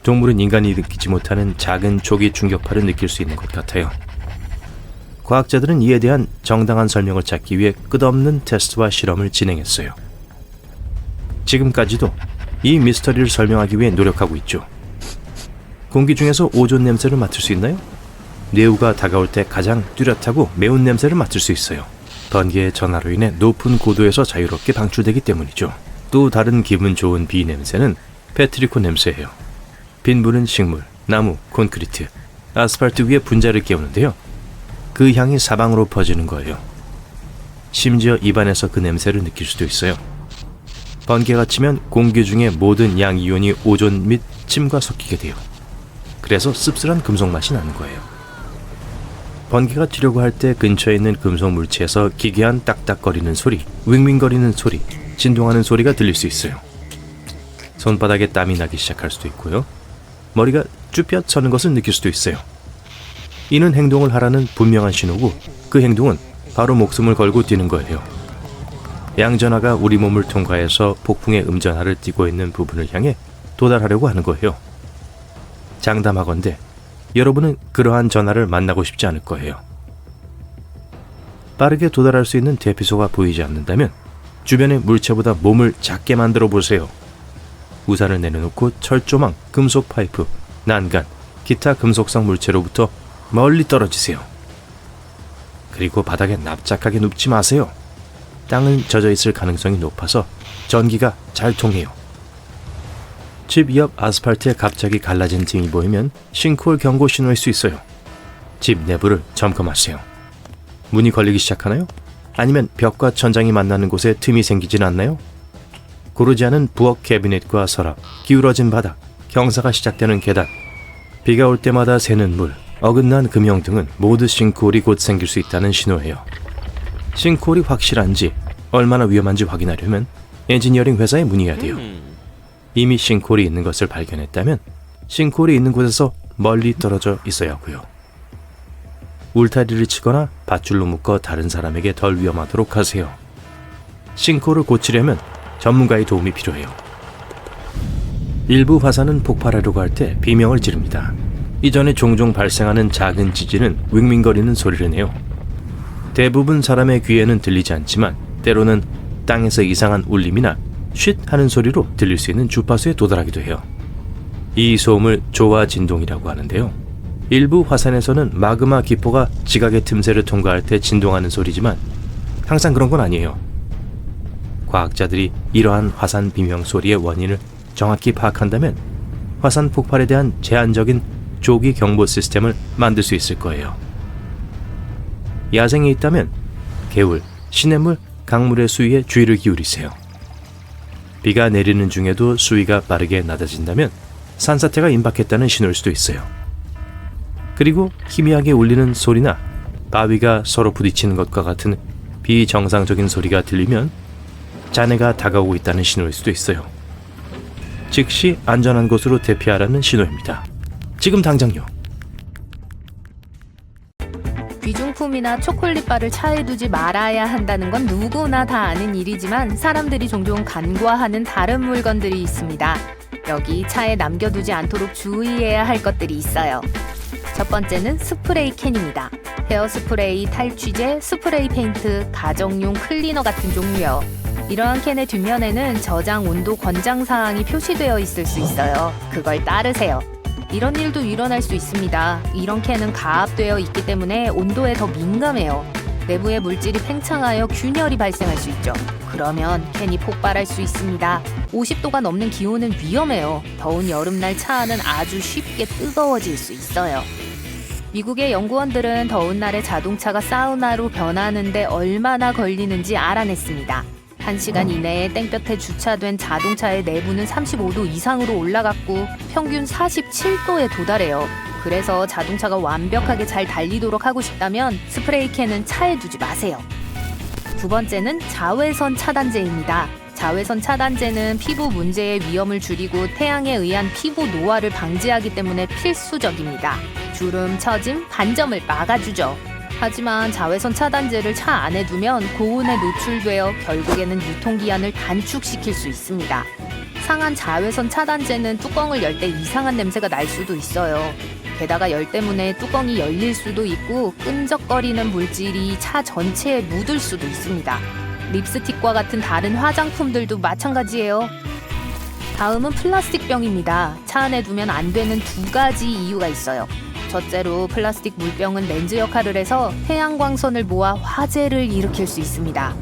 동물은 인간이 느끼지 못하는 작은 초기 충격파를 느낄 수 있는 것 같아요. 과학자들은 이에 대한 정당한 설명을 찾기 위해 끝없는 테스트와 실험을 진행했어요. 지금까지도 이 미스터리를 설명하기 위해 노력하고 있죠. 공기 중에서 오존 냄새를 맡을 수 있나요? 뇌우가 다가올 때 가장 뚜렷하고 매운 냄새를 맡을 수 있어요. 번개의 전하로 인해 높은 고도에서 자유롭게 방출되기 때문이죠. 또 다른 기분 좋은 비 냄새는 페트리코 냄새예요. 빈부는 식물, 나무, 콘크리트, 아스팔트 위에 분자를 깨우는데요. 그 향이 사방으로 퍼지는 거예요. 심지어 입안에서 그 냄새를 느낄 수도 있어요. 번개가 치면 공기 중의 모든 양이온이 오존 및 침과 섞이게 돼요. 그래서 씁쓸한 금속 맛이 나는 거예요. 번개가 튀려고 할 때 근처에 있는 금속 물체에서 기괴한 딱딱거리는 소리, 윙윙거리는 소리, 진동하는 소리가 들릴 수 있어요. 손바닥에 땀이 나기 시작할 수도 있고요. 머리가 쭈뼛 서는 것을 느낄 수도 있어요. 이는 행동을 하라는 분명한 신호고 그 행동은 바로 목숨을 걸고 뛰는 거예요. 양전하가 우리 몸을 통과해서 폭풍의 음전하를 띠고 있는 부분을 향해 도달하려고 하는 거예요. 장담하건대 여러분은 그러한 전하를 만나고 싶지 않을 거예요. 빠르게 도달할 수 있는 대피소가 보이지 않는다면 주변의 물체보다 몸을 작게 만들어 보세요. 우산을 내려놓고 철조망, 금속 파이프, 난간, 기타 금속성 물체로부터 멀리 떨어지세요. 그리고 바닥에 납작하게 눕지 마세요. 땅은 젖어 있을 가능성이 높아서 전기가 잘 통해요. 집 옆 아스팔트에 갑자기 갈라진 틈이 보이면 싱크홀 경고 신호일 수 있어요. 집 내부를 점검하세요. 문이 걸리기 시작하나요? 아니면 벽과 천장이 만나는 곳에 틈이 생기진 않나요? 고르지 않은 부엌 캐비넷과 서랍, 기울어진 바닥, 경사가 시작되는 계단, 비가 올 때마다 새는 물, 어긋난 금형 등은 모두 싱크홀이 곧 생길 수 있다는 신호예요. 싱크홀이 확실한지, 얼마나 위험한지 확인하려면 엔지니어링 회사에 문의해야 돼요. 이미 싱크홀이 있는 것을 발견했다면 싱크홀이 있는 곳에서 멀리 떨어져 있어야 하고요. 울타리를 치거나 밧줄로 묶어 다른 사람에게 덜 위험하도록 하세요. 싱크홀을 고치려면 전문가의 도움이 필요해요. 일부 화산은 폭발하려고 할 때 비명을 지릅니다. 이전에 종종 발생하는 작은 지진은 윙윙거리는 소리를 내요. 대부분 사람의 귀에는 들리지 않지만 때로는 땅에서 이상한 울림이나 쉿 하는 소리로 들릴 수 있는 주파수에 도달하기도 해요. 이 소음을 조화 진동이라고 하는데요. 일부 화산에서는 마그마 기포가 지각의 틈새를 통과할 때 진동하는 소리지만 항상 그런 건 아니에요. 과학자들이 이러한 화산 비명 소리의 원인을 정확히 파악한다면 화산 폭발에 대한 제한적인 조기 경보 시스템을 만들 수 있을 거예요. 야생에 있다면 개울, 시냇물, 강물의 수위에 주의를 기울이세요. 비가 내리는 중에도 수위가 빠르게 낮아진다면 산사태가 임박했다는 신호일 수도 있어요. 그리고 희미하게 울리는 소리나 바위가 서로 부딪히는 것과 같은 비정상적인 소리가 들리면 잔해가 다가오고 있다는 신호일 수도 있어요. 즉시 안전한 곳으로 대피하라는 신호입니다. 지금 당장요. 귀중품이나 초콜릿바를 차에 두지 말아야 한다는 건 누구나 다 아는 일이지만 사람들이 종종 간과하는 다른 물건들이 있습니다. 여기 차에 남겨두지 않도록 주의해야 할 것들이 있어요. 첫 번째는 스프레이 캔입니다. 헤어스프레이, 탈취제, 스프레이 페인트, 가정용 클리너 같은 종류요. 이러한 캔의 뒷면에는 저장 온도 권장 사항이 표시되어 있을 수 있어요. 그걸 따르세요. 이런 일도 일어날 수 있습니다. 이런 캔은 가압되어 있기 때문에 온도에 더 민감해요. 내부의 물질이 팽창하여 균열이 발생할 수 있죠. 그러면 캔이 폭발할 수 있습니다. 50도가 넘는 기온은 위험해요. 더운 여름날 차 안은 아주 쉽게 뜨거워질 수 있어요. 미국의 연구원들은 더운 날에 자동차가 사우나로 변하는데 얼마나 걸리는지 알아냈습니다. 1시간 이내에 땡볕에 주차된 자동차의 내부는 35도 이상으로 올라갔고 평균 47도에 도달해요. 그래서 자동차가 완벽하게 잘 달리도록 하고 싶다면 스프레이 캔은 차에 두지 마세요. 두 번째는 자외선 차단제입니다. 자외선 차단제는 피부 문제의 위험을 줄이고 태양에 의한 피부 노화를 방지하기 때문에 필수적입니다. 주름, 처짐, 반점을 막아주죠. 하지만 자외선 차단제를 차 안에 두면 고온에 노출되어 결국에는 유통기한을 단축시킬 수 있습니다. 상한 자외선 차단제는 뚜껑을 열 때 이상한 냄새가 날 수도 있어요. 게다가 열 때문에 뚜껑이 열릴 수도 있고 끈적거리는 물질이 차 전체에 묻을 수도 있습니다. 립스틱과 같은 다른 화장품들도 마찬가지예요. 다음은 플라스틱 병입니다. 차 안에 두면 안 되는 두 가지 이유가 있어요. 첫째로 플라스틱 물병은 렌즈 역할을 해서 태양광선을 모아 화재를 일으킬 수 있습니다.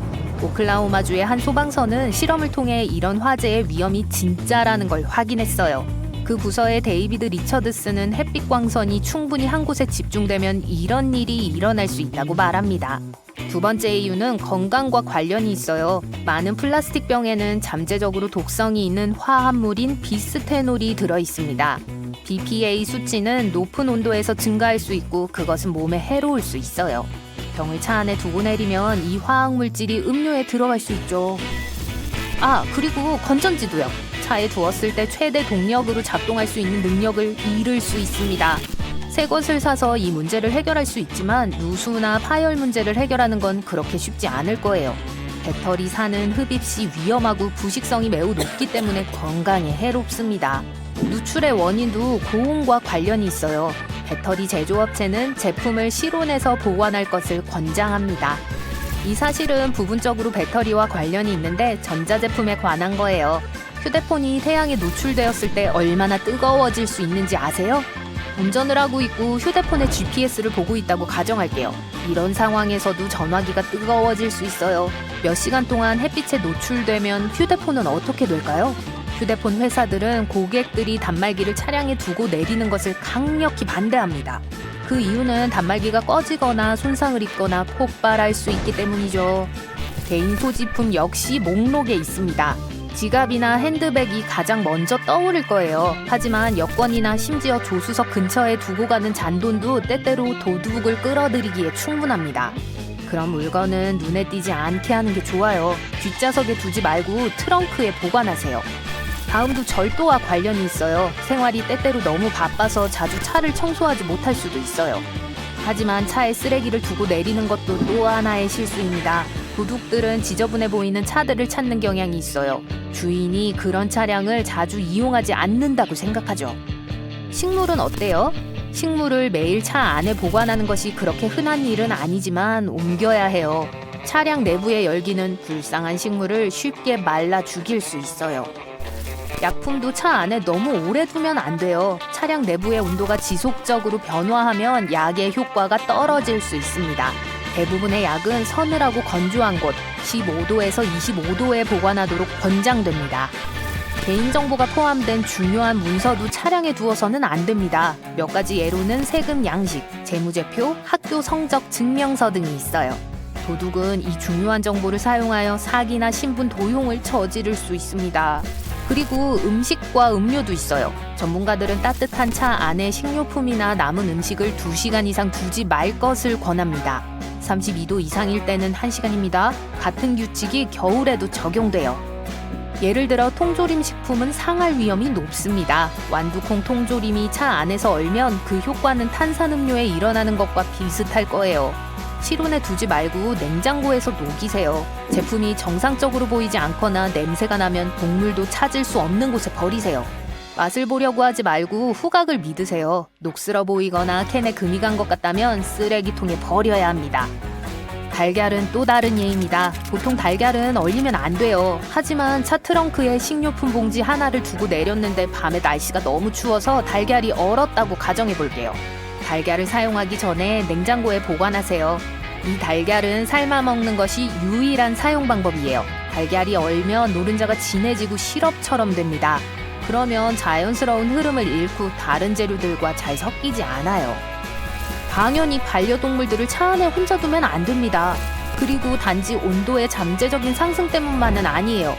오클라호마주의 한 소방서는 실험을 통해 이런 화재의 위험이 진짜라는 걸 확인했어요. 그 부서의 데이비드 리처드스는 햇빛 광선이 충분히 한 곳에 집중되면 이런 일이 일어날 수 있다고 말합니다. 두 번째 이유는 건강과 관련이 있어요. 많은 플라스틱 병에는 잠재적으로 독성이 있는 화합물인 비스테놀이 들어 있습니다. BPA 수치는 높은 온도에서 증가할 수 있고 그것은 몸에 해로울 수 있어요. 병을 차 안에 두고 내리면 이 화학물질이 음료에 들어갈 수 있죠. 그리고 건전지도요. 차에 두었을 때 최대 동력으로 작동할 수 있는 능력을 잃을 수 있습니다. 새 것을 사서 이 문제를 해결할 수 있지만 누수나 파열 문제를 해결하는 건 그렇게 쉽지 않을 거예요. 배터리 사는 흡입 시 위험하고 부식성이 매우 높기 때문에 건강에 해롭습니다. 누출의 원인도 고온과 관련이 있어요. 배터리 제조업체는 제품을 실온에서 보관할 것을 권장합니다. 이 사실은 부분적으로 배터리와 관련이 있는데 전자제품에 관한 거예요. 휴대폰이 태양에 노출되었을 때 얼마나 뜨거워질 수 있는지 아세요? 운전을 하고 있고 휴대폰에 GPS를 보고 있다고 가정할게요. 이런 상황에서도 전화기가 뜨거워질 수 있어요. 몇 시간 동안 햇빛에 노출되면 휴대폰은 어떻게 될까요? 휴대폰 회사들은 고객들이 단말기를 차량에 두고 내리는 것을 강력히 반대합니다. 그 이유는 단말기가 꺼지거나 손상을 입거나 폭발할 수 있기 때문이죠. 개인 소지품 역시 목록에 있습니다. 지갑이나 핸드백이 가장 먼저 떠오를 거예요. 하지만 여권이나 심지어 조수석 근처에 두고 가는 잔돈도 때때로 도둑을 끌어들이기에 충분합니다. 그런 물건은 눈에 띄지 않게 하는 게 좋아요. 뒷좌석에 두지 말고 트렁크에 보관하세요. 다음도 절도와 관련이 있어요. 생활이 때때로 너무 바빠서 자주 차를 청소하지 못할 수도 있어요. 하지만 차에 쓰레기를 두고 내리는 것도 또 하나의 실수입니다. 도둑들은 지저분해 보이는 차들을 찾는 경향이 있어요. 주인이 그런 차량을 자주 이용하지 않는다고 생각하죠. 식물은 어때요? 식물을 매일 차 안에 보관하는 것이 그렇게 흔한 일은 아니지만 옮겨야 해요. 차량 내부의 열기는 불쌍한 식물을 쉽게 말라 죽일 수 있어요. 약품도 차 안에 너무 오래 두면 안 돼요. 차량 내부의 온도가 지속적으로 변화하면 약의 효과가 떨어질 수 있습니다. 대부분의 약은 서늘하고 건조한 곳 15도에서 25도에 보관하도록 권장됩니다. 개인정보가 포함된 중요한 문서도 차량에 두어서는 안 됩니다. 몇 가지 예로는 세금 양식, 재무제표, 학교 성적 증명서 등이 있어요. 도둑은 이 중요한 정보를 사용하여 사기나 신분 도용을 저지를 수 있습니다. 그리고 음식과 음료도 있어요. 전문가들은 따뜻한 차 안에 식료품이나 남은 음식을 2시간 이상 두지 말 것을 권합니다. 32도 이상일 때는 1시간입니다. 같은 규칙이 겨울에도 적용돼요. 예를 들어 통조림 식품은 상할 위험이 높습니다. 완두콩 통조림이 차 안에서 얼면 그 효과는 탄산음료에 일어나는 것과 비슷할 거예요. 실온에 두지 말고 냉장고에서 녹이세요. 제품이 정상적으로 보이지 않거나 냄새가 나면 곡물도 찾을 수 없는 곳에 버리세요. 맛을 보려고 하지 말고 후각을 믿으세요. 녹슬어 보이거나 캔에 금이 간 것 같다면 쓰레기통에 버려야 합니다. 달걀은 또 다른 예입니다. 보통 달걀은 얼리면 안 돼요. 하지만 차 트렁크에 식료품 봉지 하나를 두고 내렸는데 밤에 날씨가 너무 추워서 달걀이 얼었다고 가정해 볼게요. 달걀을 사용하기 전에 냉장고에 보관하세요. 이 달걀은 삶아 먹는 것이 유일한 사용 방법이에요. 달걀이 얼면 노른자가 진해지고 시럽처럼 됩니다. 그러면 자연스러운 흐름을 잃고 다른 재료들과 잘 섞이지 않아요. 당연히 반려동물들을 차 안에 혼자 두면 안 됩니다. 그리고 단지 온도의 잠재적인 상승 때문만은 아니에요.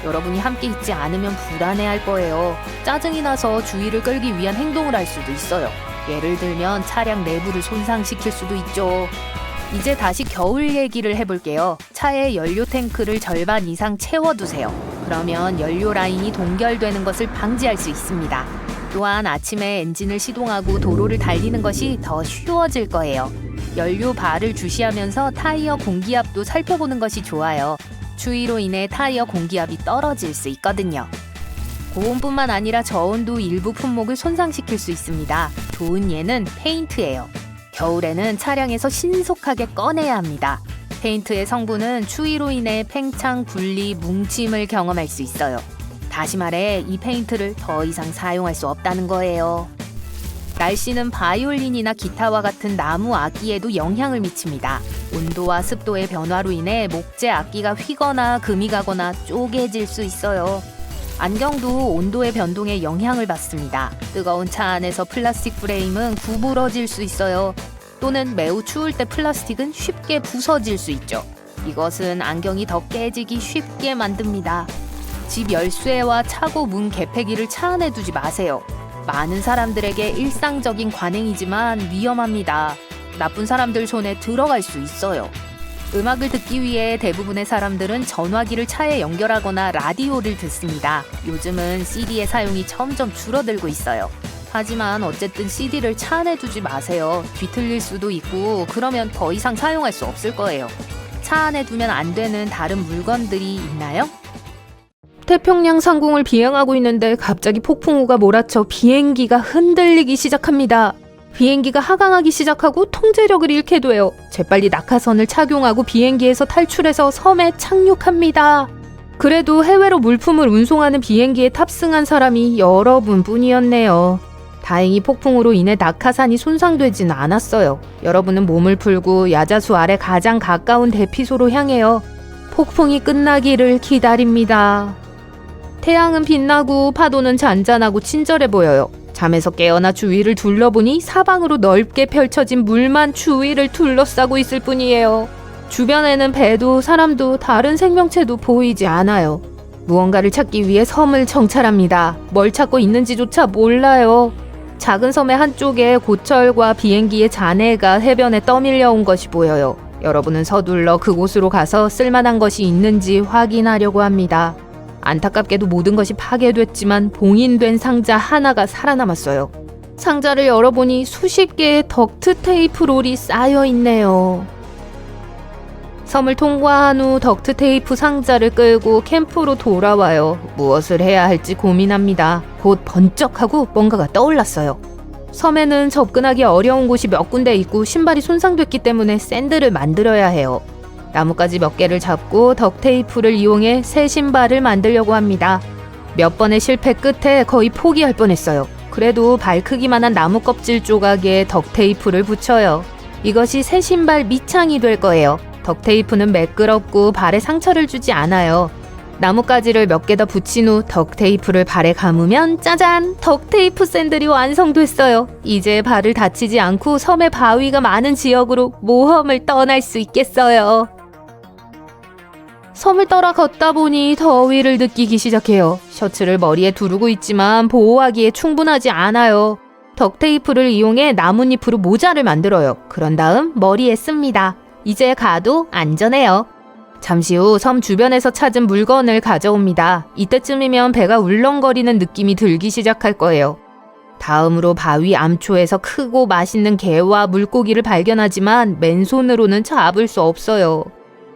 여러분이 함께 있지 않으면 불안해할 거예요. 짜증이 나서 주의를 끌기 위한 행동을 할 수도 있어요. 예를 들면 차량 내부를 손상시킬 수도 있죠. 이제 다시 겨울 얘기를 해볼게요. 차에 연료 탱크를 절반 이상 채워두세요. 그러면 연료 라인이 동결되는 것을 방지할 수 있습니다. 또한 아침에 엔진을 시동하고 도로를 달리는 것이 더 쉬워질 거예요. 연료 바를 주시하면서 타이어 공기압도 살펴보는 것이 좋아요. 추위로 인해 타이어 공기압이 떨어질 수 있거든요. 고온뿐만 아니라 저온도 일부 품목을 손상시킬 수 있습니다. 좋은 예는 페인트예요. 겨울에는 차량에서 신속하게 꺼내야 합니다. 페인트의 성분은 추위로 인해 팽창, 분리, 뭉침을 경험할 수 있어요. 다시 말해 이 페인트를 더 이상 사용할 수 없다는 거예요. 날씨는 바이올린이나 기타와 같은 나무 악기에도 영향을 미칩니다. 온도와 습도의 변화로 인해 목재 악기가 휘거나 금이 가거나 쪼개질 수 있어요. 안경도 온도의 변동에 영향을 받습니다. 뜨거운 차 안에서 플라스틱 프레임은 구부러질 수 있어요. 또는 매우 추울 때 플라스틱은 쉽게 부서질 수 있죠. 이것은 안경이 더 깨지기 쉽게 만듭니다. 집 열쇠와 차고 문 개폐기를 차 안에 두지 마세요. 많은 사람들에게 일상적인 관행이지만 위험합니다. 나쁜 사람들 손에 들어갈 수 있어요. 음악을 듣기 위해 대부분의 사람들은 전화기를 차에 연결하거나 라디오를 듣습니다. 요즘은 CD의 사용이 점점 줄어들고 있어요. 하지만 어쨌든 CD를 차 안에 두지 마세요. 뒤틀릴 수도 있고 그러면 더 이상 사용할 수 없을 거예요. 차 안에 두면 안 되는 다른 물건들이 있나요? 태평양 상공을 비행하고 있는데 갑자기 폭풍우가 몰아쳐 비행기가 흔들리기 시작합니다. 비행기가 하강하기 시작하고 통제력을 잃게 돼요. 재빨리 낙하선을 착용하고 비행기에서 탈출해서 섬에 착륙합니다. 그래도 해외로 물품을 운송하는 비행기에 탑승한 사람이 여러분뿐이었네요. 다행히 폭풍으로 인해 낙하산이 손상되진 않았어요. 여러분은 몸을 풀고 야자수 아래 가장 가까운 대피소로 향해요. 폭풍이 끝나기를 기다립니다. 태양은 빛나고 파도는 잔잔하고 친절해 보여요. 잠에서 깨어나 주위를 둘러보니 사방으로 넓게 펼쳐진 물만 주위를 둘러싸고 있을 뿐이에요. 주변에는 배도 사람도 다른 생명체도 보이지 않아요. 무언가를 찾기 위해 섬을 정찰합니다. 뭘 찾고 있는지조차 몰라요. 작은 섬의 한쪽에 고철과 비행기의 잔해가 해변에 떠밀려 온 것이 보여요. 여러분은 서둘러 그곳으로 가서 쓸만한 것이 있는지 확인하려고 합니다. 안타깝게도 모든 것이 파괴됐지만 봉인된 상자 하나가 살아남았어요. 상자를 열어보니 수십 개의 덕트 테이프 롤이 쌓여 있네요. 섬을 통과한 후 덕트 테이프 상자를 끌고 캠프로 돌아와요. 무엇을 해야 할지 고민합니다. 곧 번쩍하고 뭔가가 떠올랐어요. 섬에는 접근하기 어려운 곳이 몇 군데 있고 신발이 손상됐기 때문에 샌들을 만들어야 해요. 나뭇가지 몇 개를 잡고 덕테이프를 이용해 새 신발을 만들려고 합니다. 몇 번의 실패 끝에 거의 포기할 뻔했어요. 그래도 발 크기만한 나무 껍질 조각에 덕테이프를 붙여요. 이것이 새 신발 밑창이 될 거예요. 덕테이프는 매끄럽고 발에 상처를 주지 않아요. 나뭇가지를 몇 개 더 붙인 후 덕테이프를 발에 감으면 짜잔! 덕테이프 샌들이 완성됐어요. 이제 발을 다치지 않고 섬의 바위가 많은 지역으로 모험을 떠날 수 있겠어요. 섬을 따라 걷다 보니 더위를 느끼기 시작해요. 셔츠를 머리에 두르고 있지만 보호하기에 충분하지 않아요. 덕테이프를 이용해 나뭇잎으로 모자를 만들어요. 그런 다음 머리에 씁니다. 이제 가도 안전해요. 잠시 후 섬 주변에서 찾은 물건을 가져옵니다. 이때쯤이면 배가 울렁거리는 느낌이 들기 시작할 거예요. 다음으로 바위 암초에서 크고 맛있는 게와 물고기를 발견하지만 맨손으로는 잡을 수 없어요.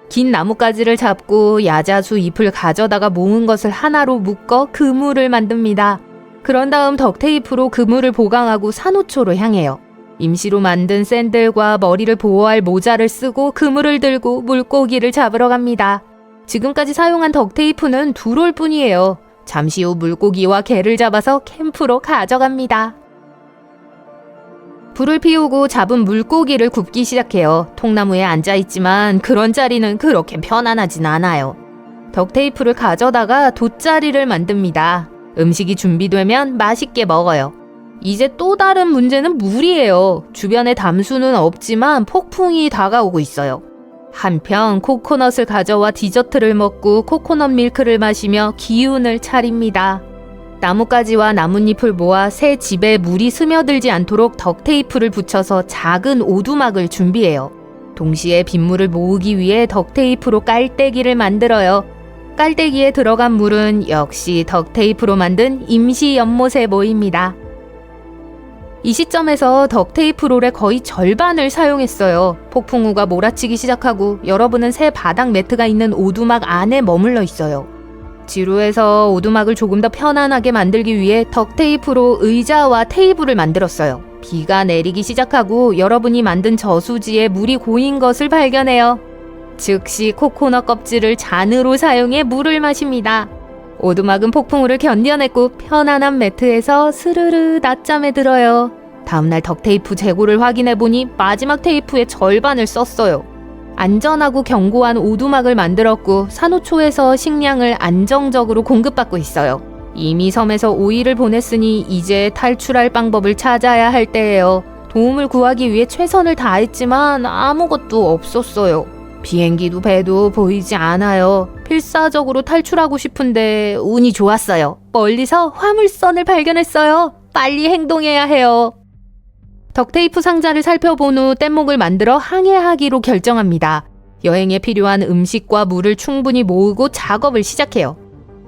긴 나뭇가지를 잡고 야자수 잎을 가져다가 모은 것을 하나로 묶어 그물을 만듭니다. 그런 다음 덕테이프로 그물을 보강하고 산호초로 향해요. 임시로 만든 샌들과 머리를 보호할 모자를 쓰고 그물을 들고 물고기를 잡으러 갑니다. 지금까지 사용한 덕테이프는 2롤 뿐이에요. 잠시 후 물고기와 게를 잡아서 캠프로 가져갑니다. 불을 피우고 잡은 물고기를 굽기 시작해요. 통나무에 앉아있지만 그런 자리는 그렇게 편안하진 않아요. 덕테이프를 가져다가 돗자리를 만듭니다. 음식이 준비되면 맛있게 먹어요. 이제 또 다른 문제는 물이에요. 주변에 담수는 없지만 폭풍이 다가오고 있어요. 한편 코코넛을 가져와 디저트를 먹고 코코넛 밀크를 마시며 기운을 차립니다. 나뭇가지와 나뭇잎을 모아 새 집에 물이 스며들지 않도록 덕테이프를 붙여서 작은 오두막을 준비해요. 동시에 빗물을 모으기 위해 덕테이프로 깔때기를 만들어요. 깔때기에 들어간 물은 역시 덕테이프로 만든 임시 연못에 모입니다. 이 시점에서 덕테이프 롤의 거의 절반을 사용했어요. 폭풍우가 몰아치기 시작하고 여러분은 새 바닥 매트가 있는 오두막 안에 머물러 있어요. 지루해서 오두막을 조금 더 편안하게 만들기 위해 덕테이프로 의자와 테이블을 만들었어요. 비가 내리기 시작하고 여러분이 만든 저수지에 물이 고인 것을 발견해요. 즉시 코코넛 껍질을 잔으로 사용해 물을 마십니다. 오두막은 폭풍우를 견뎌냈고 편안한 매트에서 스르르 낮잠에 들어요. 다음날 덕테이프 재고를 확인해보니 마지막 테이프의 절반을 썼어요. 안전하고 견고한 오두막을 만들었고 산호초에서 식량을 안정적으로 공급받고 있어요. 이미 섬에서 5일을 보냈으니 이제 탈출할 방법을 찾아야 할 때예요. 도움을 구하기 위해 최선을 다했지만 아무것도 없었어요. 비행기도 배도 보이지 않아요. 필사적으로 탈출하고 싶은데 운이 좋았어요. 멀리서 화물선을 발견했어요. 빨리 행동해야 해요. 덕테이프 상자를 살펴본 후 뗏목을 만들어 항해하기로 결정합니다. 여행에 필요한 음식과 물을 충분히 모으고 작업을 시작해요.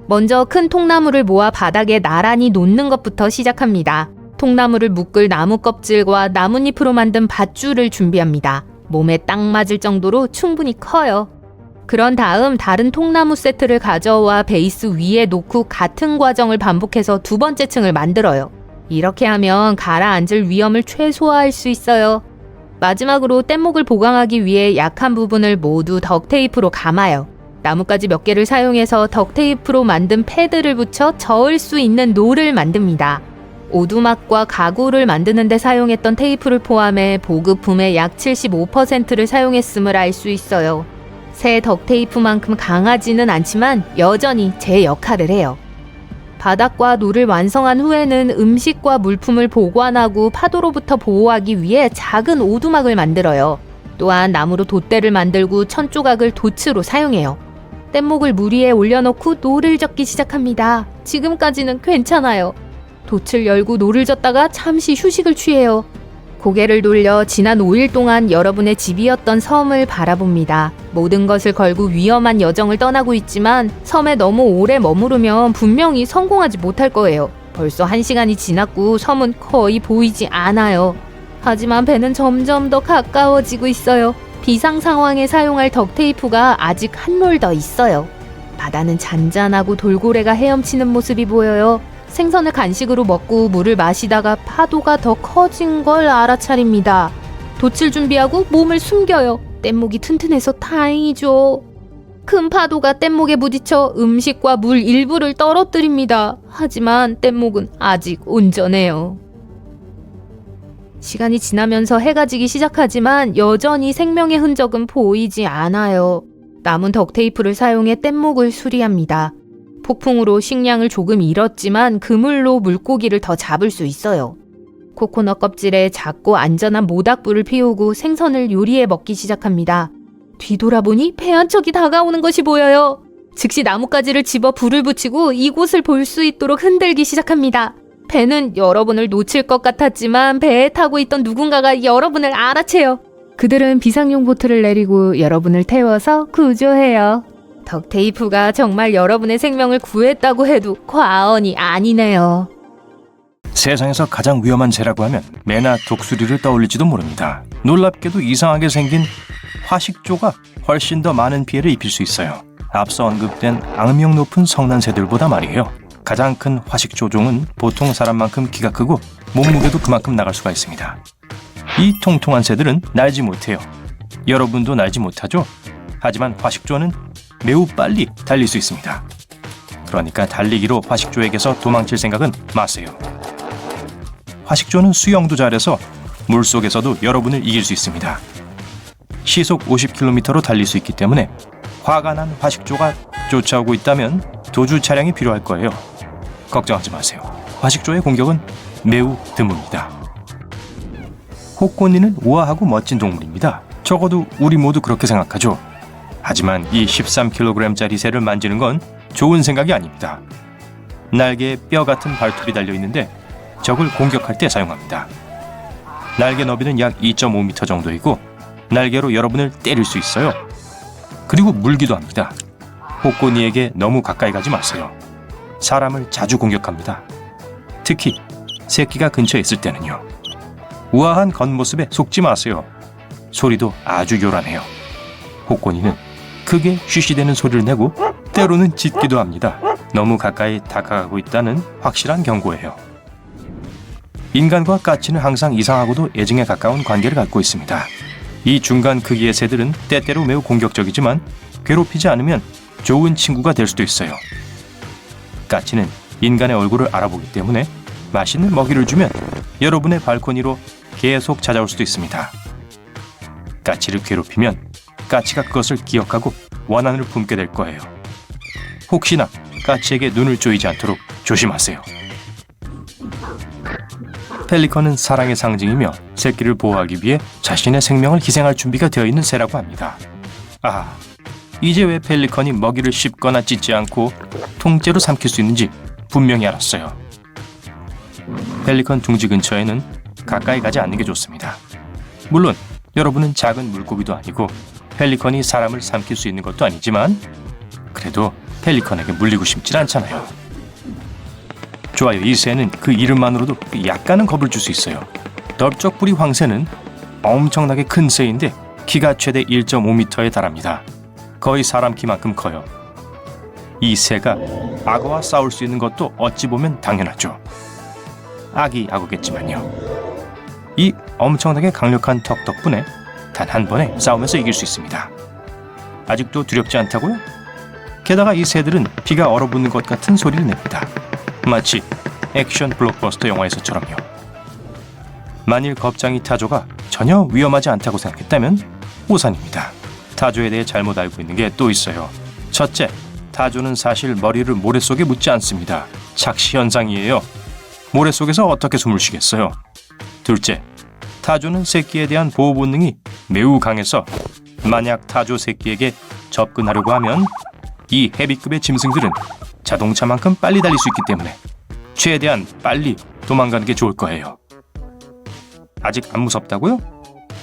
먼저 큰 통나무를 모아 바닥에 나란히 놓는 것부터 시작합니다. 통나무를 묶을 나무 껍질과 나뭇잎으로 만든 밧줄을 준비합니다. 몸에 딱 맞을 정도로 충분히 커요. 그런 다음 다른 통나무 세트를 가져와 베이스 위에 놓고 같은 과정을 반복해서 두 번째 층을 만들어요. 이렇게 하면 가라앉을 위험을 최소화할 수 있어요. 마지막으로 뗏목을 보강하기 위해 약한 부분을 모두 덕테이프로 감아요. 나뭇가지 몇 개를 사용해서 덕테이프로 만든 패드를 붙여 저을 수 있는 노를 만듭니다. 오두막과 가구를 만드는 데 사용했던 테이프를 포함해 보급품의 약 75%를 사용했음을 알 수 있어요. 새 덕테이프만큼 강하지는 않지만 여전히 제 역할을 해요. 바닥과 노를 완성한 후에는 음식과 물품을 보관하고 파도로부터 보호하기 위해 작은 오두막을 만들어요. 또한 나무로 돛대를 만들고 천 조각을 돛으로 사용해요. 뗏목을 물 위에 올려놓고 노를 젓기 시작합니다. 지금까지는 괜찮아요. 돛을 열고 노를 젓다가 잠시 휴식을 취해요. 고개를 돌려 지난 5일 동안 여러분의 집이었던 섬을 바라봅니다. 모든 것을 걸고 위험한 여정을 떠나고 있지만 섬에 너무 오래 머무르면 분명히 성공하지 못할 거예요. 벌써 1시간이 지났고 섬은 거의 보이지 않아요. 하지만 배는 점점 더 가까워지고 있어요. 비상 상황에 사용할 덕테이프가 아직 한 롤 더 있어요. 바다는 잔잔하고 돌고래가 헤엄치는 모습이 보여요. 생선을 간식으로 먹고 물을 마시다가 파도가 더 커진 걸 알아차립니다. 돛을 준비하고 몸을 숨겨요. 뗏목이 튼튼해서 다행이죠. 큰 파도가 뗏목에 부딪혀 음식과 물 일부를 떨어뜨립니다. 하지만 뗏목은 아직 온전해요. 시간이 지나면서 해가 지기 시작하지만 여전히 생명의 흔적은 보이지 않아요. 남은 덕테이프를 사용해 뗏목을 수리합니다. 폭풍으로 식량을 조금 잃었지만 그물로 물고기를 더 잡을 수 있어요. 코코넛 껍질에 작고 안전한 모닥불을 피우고 생선을 요리해 먹기 시작합니다. 뒤돌아보니 배 한 척이 다가오는 것이 보여요. 즉시 나뭇가지를 집어 불을 붙이고 이곳을 볼 수 있도록 흔들기 시작합니다. 배는 여러분을 놓칠 것 같았지만 배에 타고 있던 누군가가 여러분을 알아채요. 그들은 비상용 보트를 내리고 여러분을 태워서 구조해요. 덕테이프가 정말 여러분의 생명을 구했다고 해도 과언이 아니네요. 세상에서 가장 위험한 새라고 하면 매나 독수리를 떠올릴지도 모릅니다. 놀랍게도 이상하게 생긴 화식조가 훨씬 더 많은 피해를 입힐 수 있어요. 앞서 언급된 악명 높은 성난새들보다 말이에요. 가장 큰 화식조종은 보통 사람만큼 키가 크고 몸무게도 그만큼 나갈 수가 있습니다. 이 통통한 새들은 날지 못해요. 여러분도 날지 못하죠? 하지만 화식조는 매우 빨리 달릴 수 있습니다. 그러니까 달리기로 화식조에게서 도망칠 생각은 마세요. 화식조는 수영도 잘해서 물속에서도 여러분을 이길 수 있습니다. 시속 50km로 달릴 수 있기 때문에 화가 난 화식조가 쫓아오고 있다면 도주 차량이 필요할 거예요. 걱정하지 마세요. 화식조의 공격은 매우 드뭅니다. 호꼬니는 우아하고 멋진 동물입니다. 적어도 우리 모두 그렇게 생각하죠. 하지만 이 13kg짜리 새를 만지는 건 좋은 생각이 아닙니다. 날개에 뼈 같은 발톱이 달려있는데 적을 공격할 때 사용합니다. 날개 너비는 약 2.5m 정도이고 날개로 여러분을 때릴 수 있어요. 그리고 물기도 합니다. 호꼬니에게 너무 가까이 가지 마세요. 사람을 자주 공격합니다. 특히 새끼가 근처에 있을 때는요. 우아한 겉모습에 속지 마세요. 소리도 아주 요란해요. 호꼬니는 크게 쉬쉬대는 소리를 내고 때로는 짖기도 합니다. 너무 가까이 다가가고 있다는 확실한 경고예요. 인간과 까치는 항상 이상하고도 애증에 가까운 관계를 갖고 있습니다. 이 중간 크기의 새들은 때때로 매우 공격적이지만 괴롭히지 않으면 좋은 친구가 될 수도 있어요. 까치는 인간의 얼굴을 알아보기 때문에 맛있는 먹이를 주면 여러분의 발코니로 계속 찾아올 수도 있습니다. 까치를 괴롭히면 까치가 그것을 기억하고 원한을 품게 될 거예요. 혹시나 까치에게 눈을 조이지 않도록 조심하세요. 펠리컨은 사랑의 상징이며 새끼를 보호하기 위해 자신의 생명을 희생할 준비가 되어 있는 새라고 합니다. 아, 이제 왜 펠리컨이 먹이를 씹거나 찢지 않고 통째로 삼킬 수 있는지 분명히 알았어요. 펠리컨 둥지 근처에는 가까이 가지 않는 게 좋습니다. 물론 여러분은 작은 물고기도 아니고 펠리컨이 사람을 삼킬 수 있는 것도 아니지만 그래도 펠리컨에게 물리고 싶질 않잖아요. 좋아요. 이 새는 그 이름만으로도 약간은 겁을 줄 수 있어요. 넓적부리 황새는 엄청나게 큰 새인데 키가 최대 1.5m에 달합니다. 거의 사람 키만큼 커요. 이 새가 악어와 싸울 수 있는 것도 어찌 보면 당연하죠. 악이 악어겠지만요. 이 엄청나게 강력한 턱 덕분에 단 한 번에 싸우면서 이길 수 있습니다. 아직도 두렵지 않다고요? 게다가 이 새들은 피가 얼어붙는 것 같은 소리를 냅니다. 마치 액션 블록버스터 영화에서처럼요. 만일 겁쟁이 타조가 전혀 위험하지 않다고 생각했다면 오산입니다. 타조에 대해 잘못 알고 있는 게 또 있어요. 첫째, 타조는 사실 머리를 모래 속에 묻지 않습니다. 착시 현상이에요. 모래 속에서 어떻게 숨을 쉬겠어요? 둘째, 타조는 새끼에 대한 보호 본능이 매우 강해서 만약 타조 새끼에게 접근하려고 하면 이 헤비급의 짐승들은 자동차만큼 빨리 달릴 수 있기 때문에 최대한 빨리 도망가는 게 좋을 거예요. 아직 안 무섭다고요?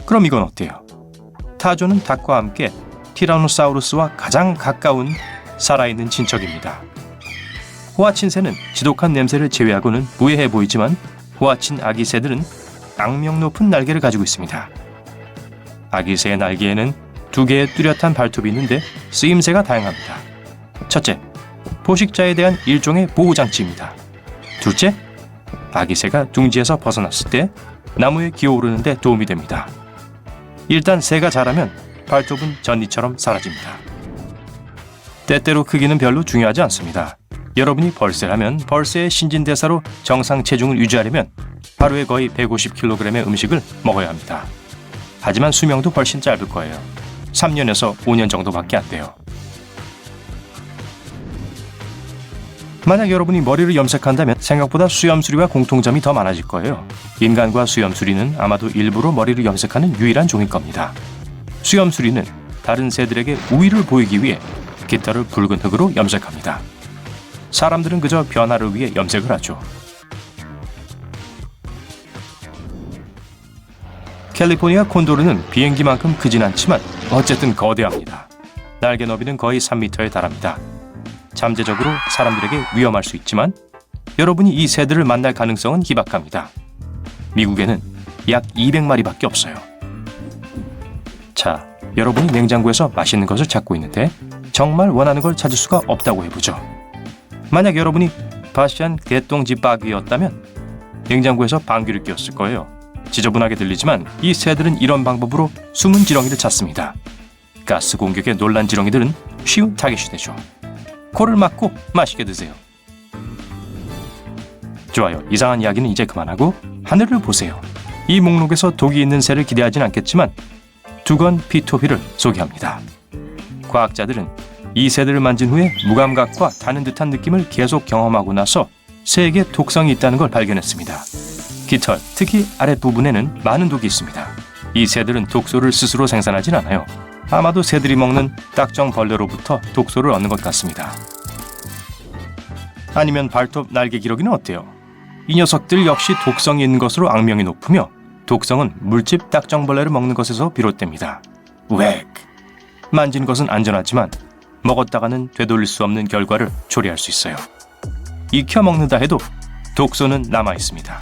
그럼 이건 어때요? 타조는 닭과 함께 티라노사우루스와 가장 가까운 살아있는 친척입니다. 호아친 새는 지독한 냄새를 제외하고는 무해해 보이지만 호아친 아기 새들은 악명 높은 날개를 가지고 있습니다. 아기 새의 날개에는 2개의 뚜렷한 발톱이 있는데 쓰임새가 다양합니다. 첫째, 포식자에 대한 일종의 보호장치입니다. 둘째, 아기 새가 둥지에서 벗어났을 때 나무에 기어오르는 데 도움이 됩니다. 일단 새가 자라면 발톱은 전이처럼 사라집니다. 때때로 크기는 별로 중요하지 않습니다. 여러분이 벌새라면 벌새의 신진대사로 정상 체중을 유지하려면 하루에 거의 150kg의 음식을 먹어야 합니다. 하지만 수명도 훨씬 짧을 거예요. 3년에서 5년 정도밖에 안 돼요. 만약 여러분이 머리를 염색한다면 생각보다 수염수리와 공통점이 더 많아질 거예요. 인간과 수염수리는 아마도 일부러 머리를 염색하는 유일한 종일 겁니다. 수염수리는 다른 새들에게 우위를 보이기 위해 깃털을 붉은 흙으로 염색합니다. 사람들은 그저 변화를 위해 염색을 하죠. 캘리포니아 콘도르는 비행기만큼 크진 않지만 어쨌든 거대합니다. 날개 너비는 거의 3m에 달합니다. 잠재적으로 사람들에게 위험할 수 있지만 여러분이 이 새들을 만날 가능성은 희박합니다. 미국에는 약 200마리밖에 없어요. 자, 여러분이 냉장고에서 맛있는 것을 찾고 있는데 정말 원하는 걸 찾을 수가 없다고 해보죠. 만약 여러분이 바시안 개똥집박이었다면 냉장고에서 방귀를 뀌었을 거예요. 지저분하게 들리지만 이 새들은 이런 방법으로 숨은 지렁이를 찾습니다. 가스 공격에 놀란 지렁이들은 쉬운 타깃이 되죠. 코를 막고 맛있게 드세요. 좋아요. 이상한 이야기는 이제 그만하고 하늘을 보세요. 이 목록에서 독이 있는 새를 기대하진 않겠지만 두건 피토피를 소개합니다. 과학자들은 이 새들을 만진 후에 무감각과 다는 듯한 느낌을 계속 경험하고 나서 새에게 독성이 있다는 걸 발견했습니다. 깃털, 특히 아랫부분에는 많은 독이 있습니다. 이 새들은 독소를 스스로 생산하진 않아요. 아마도 새들이 먹는 딱정벌레로부터 독소를 얻는 것 같습니다. 아니면 발톱 날개 기러기는 어때요? 이 녀석들 역시 독성이 있는 것으로 악명이 높으며 독성은 물집 딱정벌레를 먹는 것에서 비롯됩니다. 웩! 만진 것은 안전하지만 먹었다가는 되돌릴 수 없는 결과를 초래할 수 있어요. 익혀 먹는다 해도 독소는 남아 있습니다.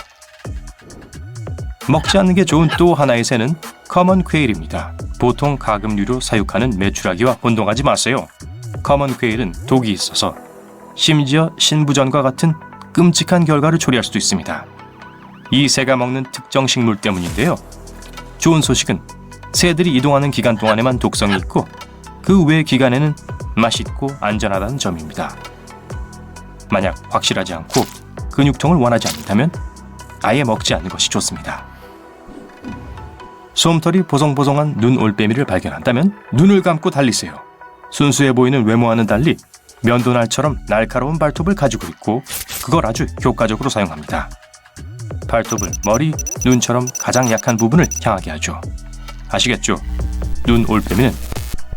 먹지 않는 게 좋은 또 하나의 새는 커먼 퀘일입니다. 보통 가금류로 사육하는 메추라기와 혼동하지 마세요. 커먼 퀘일은 독이 있어서 심지어 신부전과 같은 끔찍한 결과를 초래할 수도 있습니다. 이 새가 먹는 특정 식물 때문인데요. 좋은 소식은 새들이 이동하는 기간 동안에만 독성이 있고 그 외 기간에는 맛있고 안전하다는 점입니다. 만약 확실하지 않고 근육통을 원하지 않는다면 아예 먹지 않는 것이 좋습니다. 솜털이 보송보송한 눈 올빼미를 발견한다면 눈을 감고 달리세요. 순수해 보이는 외모와는 달리 면도날처럼 날카로운 발톱을 가지고 있고 그걸 아주 효과적으로 사용합니다. 발톱을 머리, 눈처럼 가장 약한 부분을 향하게 하죠. 아시겠죠? 눈 올빼미는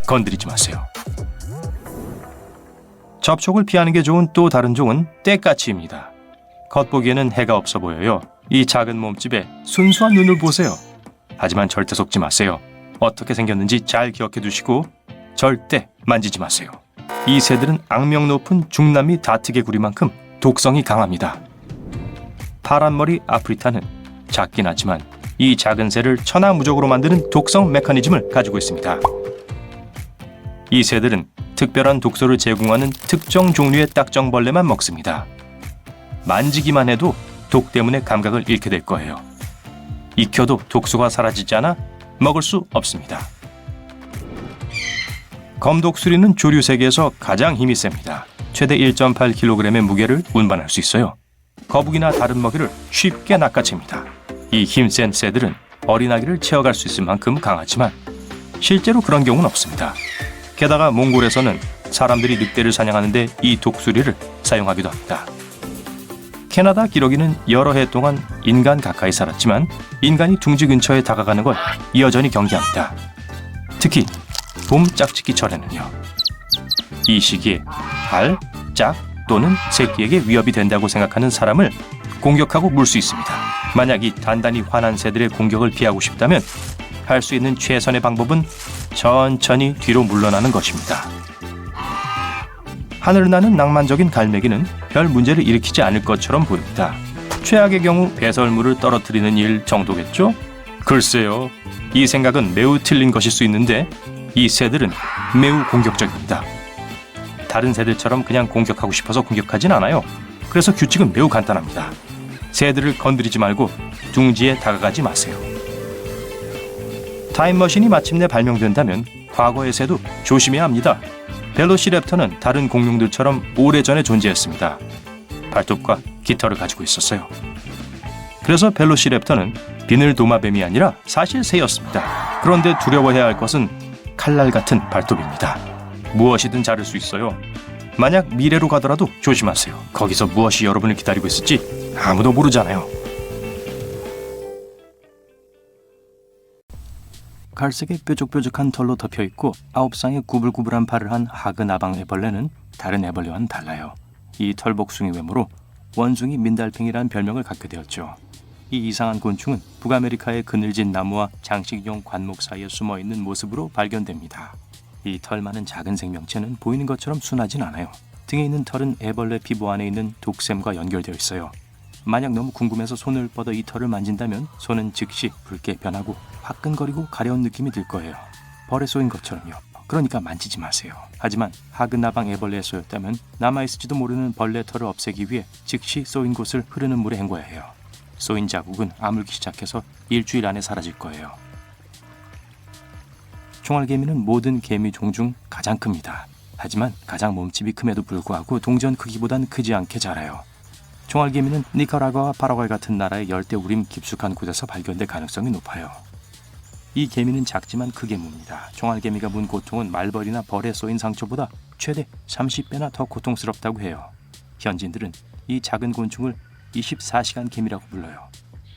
건드리지 마세요. 접촉을 피하는 게 좋은 또 다른 종은 떼까치입니다. 겉보기에는 해가 없어 보여요. 이 작은 몸집에 순수한 눈을 보세요. 하지만 절대 속지 마세요. 어떻게 생겼는지 잘 기억해 두시고 절대 만지지 마세요. 이 새들은 악명 높은 중남미 다트개구리만큼 독성이 강합니다. 파란머리 아프리타는 작긴 하지만 이 작은 새를 천하무적으로 만드는 독성 메커니즘을 가지고 있습니다. 이 새들은 특별한 독소를 제공하는 특정 종류의 딱정벌레만 먹습니다. 만지기만 해도 독 때문에 감각을 잃게 될 거예요. 익혀도 독소가 사라지지 않아 먹을 수 없습니다. 검독수리는 조류 세계에서 가장 힘이 셉니다. 최대 1.8kg의 무게를 운반할 수 있어요. 거북이나 다른 먹이를 쉽게 낚아챕니다. 이 힘센 새들은 어린아기를 채워갈 수 있을 만큼 강하지만 실제로 그런 경우는 없습니다. 게다가 몽골에서는 사람들이 늑대를 사냥하는데 이 독수리를 사용하기도 합니다. 캐나다 기러기는 여러 해 동안 인간 가까이 살았지만 인간이 둥지 근처에 다가가는 걸 여전히 경계합니다. 특히 봄 짝짓기철에는요. 이 시기에 알, 짝 또는 새끼에게 위협이 된다고 생각하는 사람을 공격하고 물 수 있습니다. 만약 이 단단히 화난 새들의 공격을 피하고 싶다면 할 수 있는 최선의 방법은 천천히 뒤로 물러나는 것입니다. 하늘을 나는 낭만적인 갈매기는 별 문제를 일으키지 않을 것처럼 보입니다. 최악의 경우 배설물을 떨어뜨리는 일 정도겠죠? 글쎄요. 이 생각은 매우 틀린 것일 수 있는데 이 새들은 매우 공격적입니다. 다른 새들처럼 그냥 공격하고 싶어서 공격하진 않아요. 그래서 규칙은 매우 간단합니다. 새들을 건드리지 말고 둥지에 다가가지 마세요. 타임머신이 마침내 발명된다면 과거의 새도 조심해야 합니다. 벨로시랩터는 다른 공룡들처럼 오래전에 존재했습니다. 발톱과 깃털을 가지고 있었어요. 그래서 벨로시랩터는 비늘 도마뱀이 아니라 사실 새였습니다. 그런데 두려워해야 할 것은 칼날 같은 발톱입니다. 무엇이든 자를 수 있어요. 만약 미래로 가더라도 조심하세요. 거기서 무엇이 여러분을 기다리고 있을지 아무도 모르잖아요. 갈색의 뾰족뾰족한 털로 덮여있고 9쌍의 구불구불한 팔을 한 하그나방 애벌레는 다른 애벌레와는 달라요. 이 털복숭이 외모로 원숭이 민달팽이라는 별명을 갖게 되었죠. 이 이상한 곤충은 북아메리카의 그늘진 나무와 장식용 관목 사이에 숨어있는 모습으로 발견됩니다. 이 털 많은 작은 생명체는 보이는 것처럼 순하진 않아요. 등에 있는 털은 애벌레 피부 안에 있는 독샘과 연결되어 있어요. 만약 너무 궁금해서 손을 뻗어 이 털을 만진다면 손은 즉시 붉게 변하고 화끈거리고 가려운 느낌이 들 거예요. 벌에 쏘인 것처럼요. 그러니까 만지지 마세요. 하지만 하그나방 애벌레에 쏘였다면 남아있을지도 모르는 벌레 털을 없애기 위해 즉시 쏘인 곳을 흐르는 물에 헹궈야 해요. 쏘인 자국은 아물기 시작해서 일주일 안에 사라질 거예요. 총알개미는 모든 개미 종 중 가장 큽니다. 하지만 가장 몸집이 큼에도 불구하고 동전 크기보단 크지 않게 자라요. 총알개미는 니카라과와 파라과이 같은 나라의 열대 우림 깊숙한 곳에서 발견될 가능성이 높아요. 이 개미는 작지만 크게 뭅니다. 총알개미가 문 고통은 말벌이나 벌에 쏘인 상처보다 최대 30배나 더 고통스럽다고 해요. 현지인들은 이 작은 곤충을 24시간 개미라고 불러요.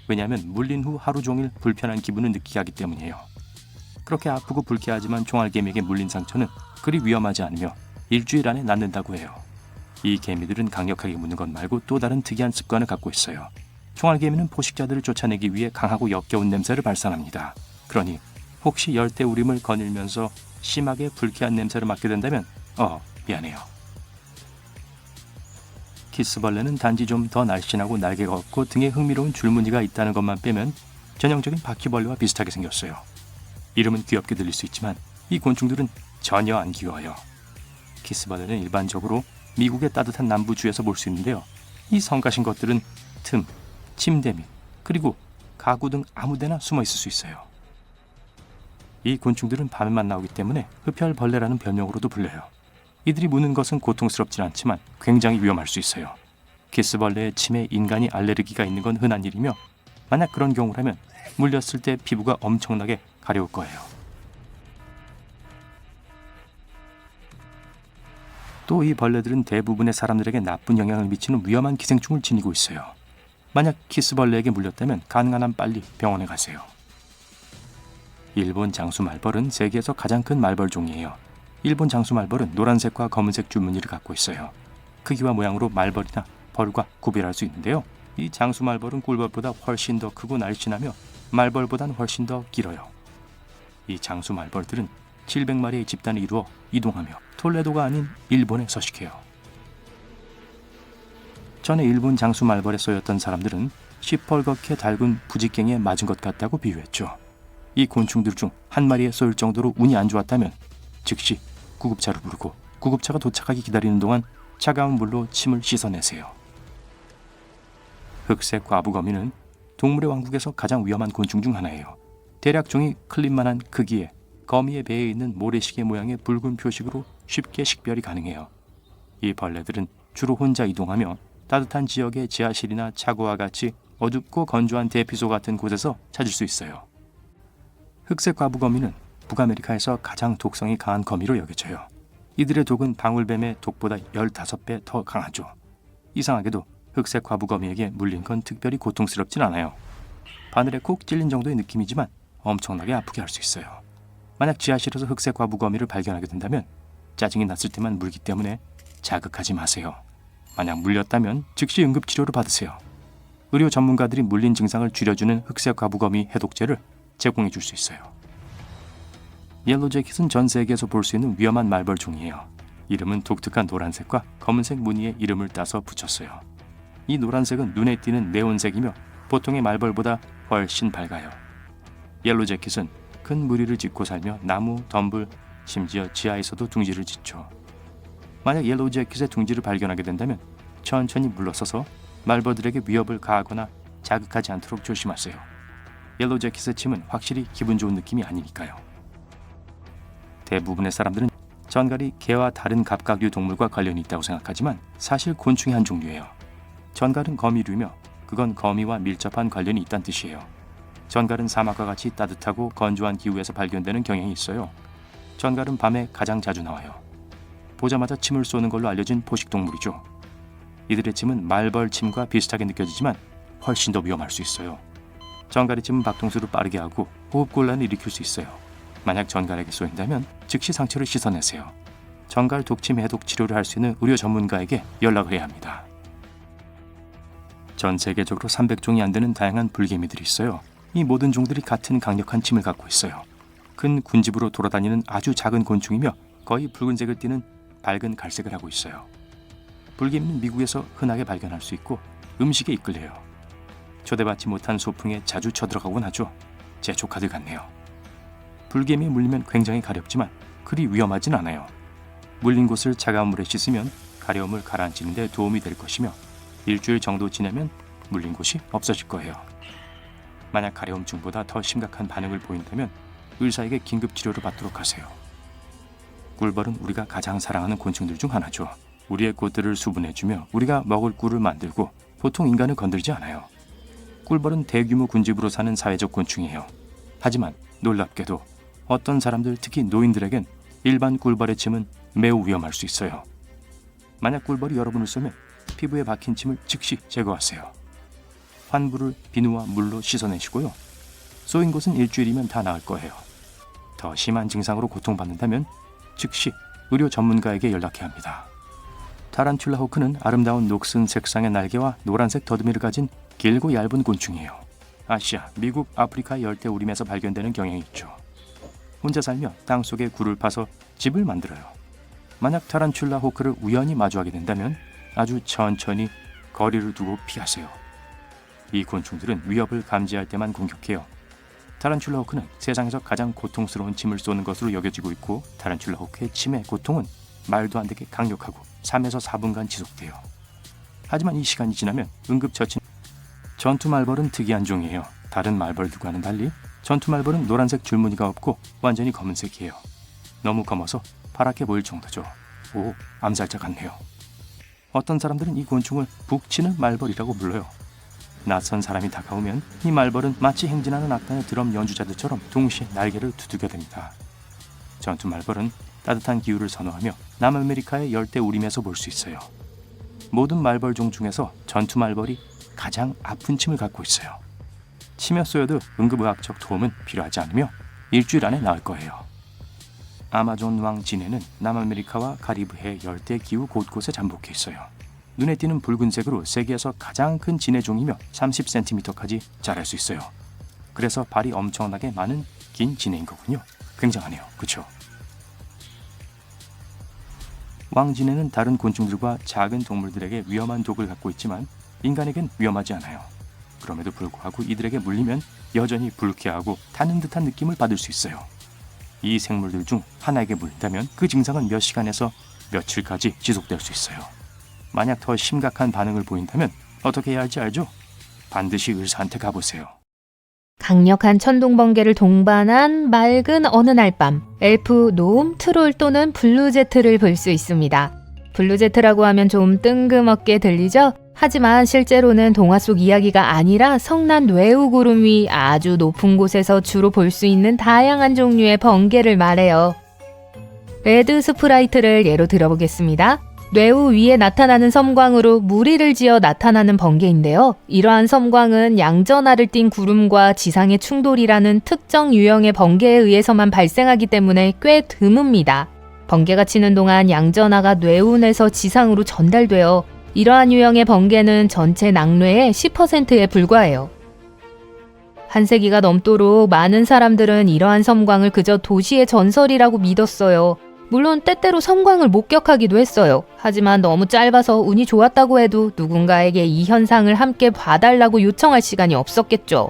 왜냐하면 물린 후 하루 종일 불편한 기분을 느끼게 하기 때문이에요. 그렇게 아프고 불쾌하지만 총알개미에게 물린 상처는 그리 위험하지 않으며 일주일 안에 낫는다고 해요. 이 개미들은 강력하게 무는 것 말고 또 다른 특이한 습관을 갖고 있어요. 총알개미는 포식자들을 쫓아내기 위해 강하고 역겨운 냄새를 발산합니다. 그러니 혹시 열대우림을 거닐면서 심하게 불쾌한 냄새를 맡게 된다면 미안해요. 키스벌레는 단지 좀 더 날씬하고 날개가 없고 등에 흥미로운 줄무늬가 있다는 것만 빼면 전형적인 바퀴벌레와 비슷하게 생겼어요. 이름은 귀엽게 들릴 수 있지만 이 곤충들은 전혀 안 귀여워요. 키스벌레는 일반적으로 미국의 따뜻한 남부주에서 볼 수 있는데요. 이 성가신 것들은 틈, 침대 밑, 그리고 가구 등 아무데나 숨어 있을 수 있어요. 이 곤충들은 밤에만 나오기 때문에 흡혈벌레라는 별명으로도 불려요. 이들이 무는 것은 고통스럽진 않지만 굉장히 위험할 수 있어요. 키스벌레의 침에 인간이 알레르기가 있는 건 흔한 일이며 만약 그런 경우라면 물렸을 때 피부가 엄청나게 가려울 거예요. 또 이 벌레들은 대부분의 사람들에게 나쁜 영향을 미치는 위험한 기생충을 지니고 있어요. 만약 키스벌레에게 물렸다면 가능한 한 빨리 병원에 가세요. 일본 장수말벌은 세계에서 가장 큰 말벌 종이에요. 일본 장수말벌은 노란색과 검은색 줄무늬를 갖고 있어요. 크기와 모양으로 말벌이나 벌과 구별할 수 있는데요. 이 장수 말벌은 꿀벌보다 훨씬 더 크고 날씬하며 말벌보단 훨씬 더 길어요. 이 장수 말벌들은 700마리의 집단을 이루어 이동하며 톨레도가 아닌 일본에 서식해요. 전에 일본 장수 말벌에 쏘였던 사람들은 시뻘겋게 달군 부직갱이에 맞은 것 같다고 비유했죠. 이 곤충들 중 한 마리에 쏘일 정도로 운이 안 좋았다면 즉시 구급차를 부르고 구급차가 도착하기 기다리는 동안 차가운 물로 침을 씻어내세요. 흑색 과부거미는 동물의 왕국에서 가장 위험한 곤충 중 하나예요. 대략 종이 클립만한 크기에 거미의 배에 있는 모래시계 모양의 붉은 표식으로 쉽게 식별이 가능해요. 이 벌레들은 주로 혼자 이동하며 따뜻한 지역의 지하실이나 차고와 같이 어둡고 건조한 대피소 같은 곳에서 찾을 수 있어요. 흑색 과부거미는 북아메리카에서 가장 독성이 강한 거미로 여겨져요. 이들의 독은 방울뱀의 독보다 15배 더 강하죠. 이상하게도 흑색 과부거미에게 물린 건 특별히 고통스럽진 않아요. 바늘에 콕 찔린 정도의 느낌이지만 엄청나게 아프게 할 수 있어요. 만약 지하실에서 흑색 과부거미를 발견하게 된다면 짜증이 났을 때만 물기 때문에 자극하지 마세요. 만약 물렸다면 즉시 응급치료를 받으세요. 의료 전문가들이 물린 증상을 줄여주는 흑색 과부거미 해독제를 제공해 줄 수 있어요. 옐로우재킷은 전 세계에서 볼 수 있는 위험한 말벌 종이에요. 이름은 독특한 노란색과 검은색 무늬에 이름을 따서 붙였어요. 이 노란색은 눈에 띄는 네온색이며 보통의 말벌보다 훨씬 밝아요. 옐로우재킷은 큰 무리를 짓고 살며 나무, 덤불, 심지어 지하에서도 둥지를 짓죠. 만약 옐로우재킷의 둥지를 발견하게 된다면 천천히 물러서서 말벌들에게 위협을 가하거나 자극하지 않도록 조심하세요. 옐로우재킷의 침은 확실히 기분 좋은 느낌이 아니니까요. 대부분의 사람들은 전갈이 개와 다른 갑각류 동물과 관련이 있다고 생각하지만 사실 곤충의 한 종류예요. 전갈은 거미류며 그건 거미와 밀접한 관련이 있다는 뜻이에요. 전갈은 사막과 같이 따뜻하고 건조한 기후에서 발견되는 경향이 있어요. 전갈은 밤에 가장 자주 나와요. 보자마자 침을 쏘는 걸로 알려진 포식동물이죠. 이들의 침은 말벌 침과 비슷하게 느껴지지만 훨씬 더 위험할 수 있어요. 전갈의 침은 박동수를 빠르게 하고 호흡곤란을 일으킬 수 있어요. 만약 전갈에게 쏘인다면 즉시 상처를 씻어내세요. 전갈 독침 해독 치료를 할 수 있는 의료 전문가에게 연락을 해야 합니다. 전 세계적으로 300종이 안 되는 다양한 불개미들이 있어요. 이 모든 종들이 같은 강력한 침을 갖고 있어요. 큰 군집으로 돌아다니는 아주 작은 곤충이며 거의 붉은색을 띠는 밝은 갈색을 하고 있어요. 불개미는 미국에서 흔하게 발견할 수 있고 음식에 이끌려요. 초대받지 못한 소풍에 자주 쳐들어가곤 하죠. 제 조카들 같네요. 불개미에 물리면 굉장히 가렵지만 그리 위험하진 않아요. 물린 곳을 차가운 물에 씻으면 가려움을 가라앉히는 데 도움이 될 것이며 일주일 정도 지나면 물린 곳이 없어질 거예요. 만약 가려움증보다 더 심각한 반응을 보인다면 의사에게 긴급 치료를 받도록 하세요. 꿀벌은 우리가 가장 사랑하는 곤충들 중 하나죠. 우리의 꽃들을 수분해주며 우리가 먹을 꿀을 만들고 보통 인간을 건들지 않아요. 꿀벌은 대규모 군집으로 사는 사회적 곤충이에요. 하지만 놀랍게도 어떤 사람들, 특히 노인들에겐 일반 꿀벌의 침은 매우 위험할 수 있어요. 만약 꿀벌이 여러분을 쏘면 피부에 박힌 침을 즉시 제거하세요. 환부를 비누와 물로 씻어내시고요. 쏘인 곳은 일주일이면 다 나을 거예요. 더 심한 증상으로 고통받는다면 즉시 의료 전문가에게 연락해야 합니다. 타란툴라 호크는 아름다운 녹슨 색상의 날개와 노란색 더듬이를 가진 길고 얇은 곤충이에요. 아시아, 미국, 아프리카 열대우림에서 발견되는 경향이 있죠. 혼자 살며 땅속에 굴을 파서 집을 만들어요. 만약 타란툴라 호크를 우연히 마주하게 된다면 아주 천천히 거리를 두고 피하세요. 이 곤충들은 위협을 감지할 때만 공격해요. 타란툴라 호크는 세상에서 가장 고통스러운 침을 쏘는 것으로 여겨지고 있고 타란툴라 호크의 침의 고통은 말도 안 되게 강력하고 3에서 4분간 지속돼요. 하지만 이 시간이 지나면 응급처치. 전투 말벌은 특이한 종이에요. 다른 말벌들과는 달리 전투 말벌은 노란색 줄무늬가 없고 완전히 검은색이에요. 너무 검어서 파랗게 보일 정도죠. 오, 암살자 같네요. 어떤 사람들은 이 곤충을 북치는 말벌이라고 불러요. 낯선 사람이 다가오면 이 말벌은 마치 행진하는 악단의 드럼 연주자들처럼 동시에 날개를 두들겨댑니다. 전투 말벌은 따뜻한 기후를 선호하며 남아메리카의 열대우림에서 볼 수 있어요. 모든 말벌종 중에서 전투 말벌이 가장 아픈 침을 갖고 있어요. 침에 쏘여도 응급의학적 도움은 필요하지 않으며 일주일 안에 나을 거예요. 아마존 왕 진해는 남아메리카와 카리브해 열대 기후 곳곳에 잠복해 있어요. 눈에 띄는 붉은색으로 세계에서 가장 큰 진해종이며 30cm까지 자랄 수 있어요. 그래서 발이 엄청나게 많은 긴 진해인 거군요. 굉장하네요. 그쵸? 왕진해는 다른 곤충들과 작은 동물들에게 위험한 독을 갖고 있지만 인간에겐 위험하지 않아요. 그럼에도 불구하고 이들에게 물리면 여전히 불쾌하고 타는 듯한 느낌을 받을 수 있어요. 이 생물들 중 하나에게 물린다면 그 증상은 몇 시간에서 며칠까지 지속될 수 있어요. 만약 더 심각한 반응을 보인다면 어떻게 해야 할지 알죠? 반드시 의사한테 가보세요. 강력한 천둥번개를 동반한 맑은 어느 날 밤, 엘프, 놈, 트롤 또는 블루제트를 볼 수 있습니다. 블루제트라고 하면 좀 뜬금없게 들리죠? 하지만 실제로는 동화 속 이야기가 아니라 성난 뇌우 구름 위 아주 높은 곳에서 주로 볼 수 있는 다양한 종류의 번개를 말해요. 레드 스프라이트를 예로 들어보겠습니다. 뇌우 위에 나타나는 섬광으로 무리를 지어 나타나는 번개인데요. 이러한 섬광은 양전하를 띤 구름과 지상의 충돌이라는 특정 유형의 번개에 의해서만 발생하기 때문에 꽤 드뭅니다. 번개가 치는 동안 양전하가 뇌운에서 지상으로 전달되어 이러한 유형의 번개는 전체 낙뢰의 10%에 불과해요. 한 세기가 넘도록 많은 사람들은 이러한 섬광을 그저 도시의 전설이라고 믿었어요. 물론 때때로 섬광을 목격하기도 했어요. 하지만 너무 짧아서 운이 좋았다고 해도 누군가에게 이 현상을 함께 봐달라고 요청할 시간이 없었겠죠.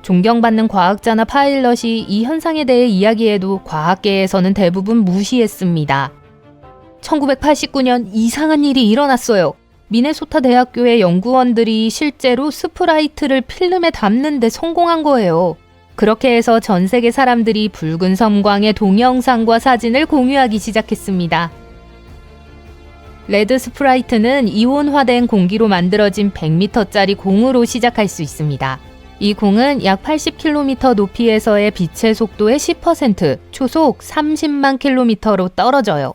존경받는 과학자나 파일럿이 이 현상에 대해 이야기해도 과학계에서는 대부분 무시했습니다. 1989년 이상한 일이 일어났어요. 미네소타 대학교의 연구원들이 실제로 스프라이트를 필름에 담는 데 성공한 거예요. 그렇게 해서 전 세계 사람들이 붉은 섬광의 동영상과 사진을 공유하기 시작했습니다. 레드 스프라이트는 이온화된 공기로 만들어진 100m짜리 공으로 시작할 수 있습니다. 이 공은 약 80km 높이에서의 빛의 속도의 10%, 초속 30만 km로 떨어져요.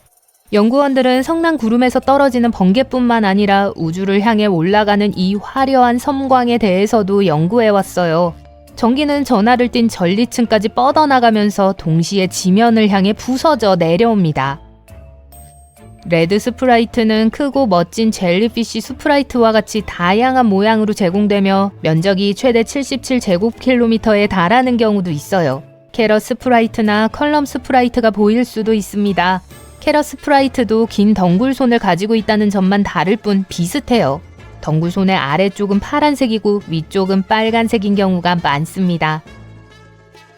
연구원들은 성난 구름에서 떨어지는 번개뿐만 아니라 우주를 향해 올라가는 이 화려한 섬광에 대해서도 연구해왔어요. 전기는 전하를 띤 전리층까지 뻗어나가면서 동시에 지면을 향해 부서져 내려옵니다. 레드 스프라이트는 크고 멋진 젤리피쉬 스프라이트와 같이 다양한 모양으로 제공되며 면적이 최대 77제곱킬로미터에 달하는 경우도 있어요. 캐럿 스프라이트나 컬럼 스프라이트가 보일 수도 있습니다. 캐럿 스프라이트도 긴 덩굴손을 가지고 있다는 점만 다를 뿐 비슷해요. 덩굴손의 아래쪽은 파란색이고 위쪽은 빨간색인 경우가 많습니다.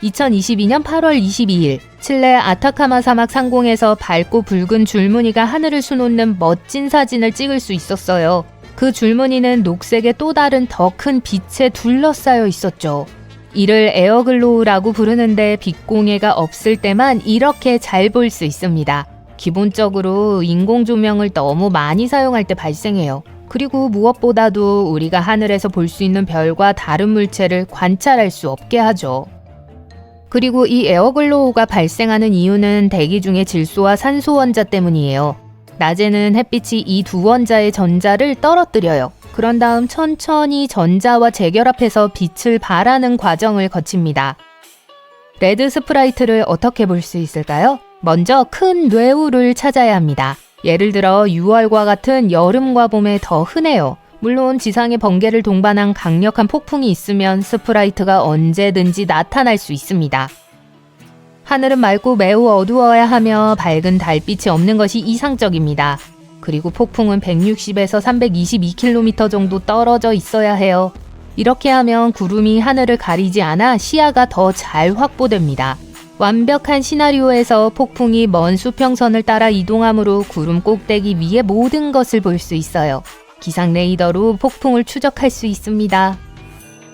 2022년 8월 22일 칠레 아타카마 사막 상공에서 밝고 붉은 줄무늬가 하늘을 수놓는 멋진 사진을 찍을 수 있었어요. 그 줄무늬는 녹색의 또 다른 더 큰 빛에 둘러싸여 있었죠. 이를 에어글로우라고 부르는데 빛공해가 없을 때만 이렇게 잘 볼 수 있습니다. 기본적으로 인공 조명을 너무 많이 사용할 때 발생해요. 그리고 무엇보다도 우리가 하늘에서 볼 수 있는 별과 다른 물체를 관찰할 수 없게 하죠. 그리고 이 에어글로우가 발생하는 이유는 대기 중의 질소와 산소 원자 때문이에요. 낮에는 햇빛이 이 두 원자의 전자를 떨어뜨려요. 그런 다음 천천히 전자와 재결합해서 빛을 발하는 과정을 거칩니다. 레드 스프라이트를 어떻게 볼 수 있을까요? 먼저 큰 뇌우를 찾아야 합니다. 예를 들어 6월과 같은 여름과 봄에 더 흔해요. 물론 지상에 번개를 동반한 강력한 폭풍이 있으면 스프라이트가 언제든지 나타날 수 있습니다. 하늘은 맑고 매우 어두워야 하며 밝은 달빛이 없는 것이 이상적입니다. 그리고 폭풍은 160에서 322km 정도 떨어져 있어야 해요. 이렇게 하면 구름이 하늘을 가리지 않아 시야가 더 잘 확보됩니다. 완벽한 시나리오에서 폭풍이 먼 수평선을 따라 이동하므로 구름 꼭대기 위에 모든 것을 볼 수 있어요. 기상 레이더로 폭풍을 추적할 수 있습니다.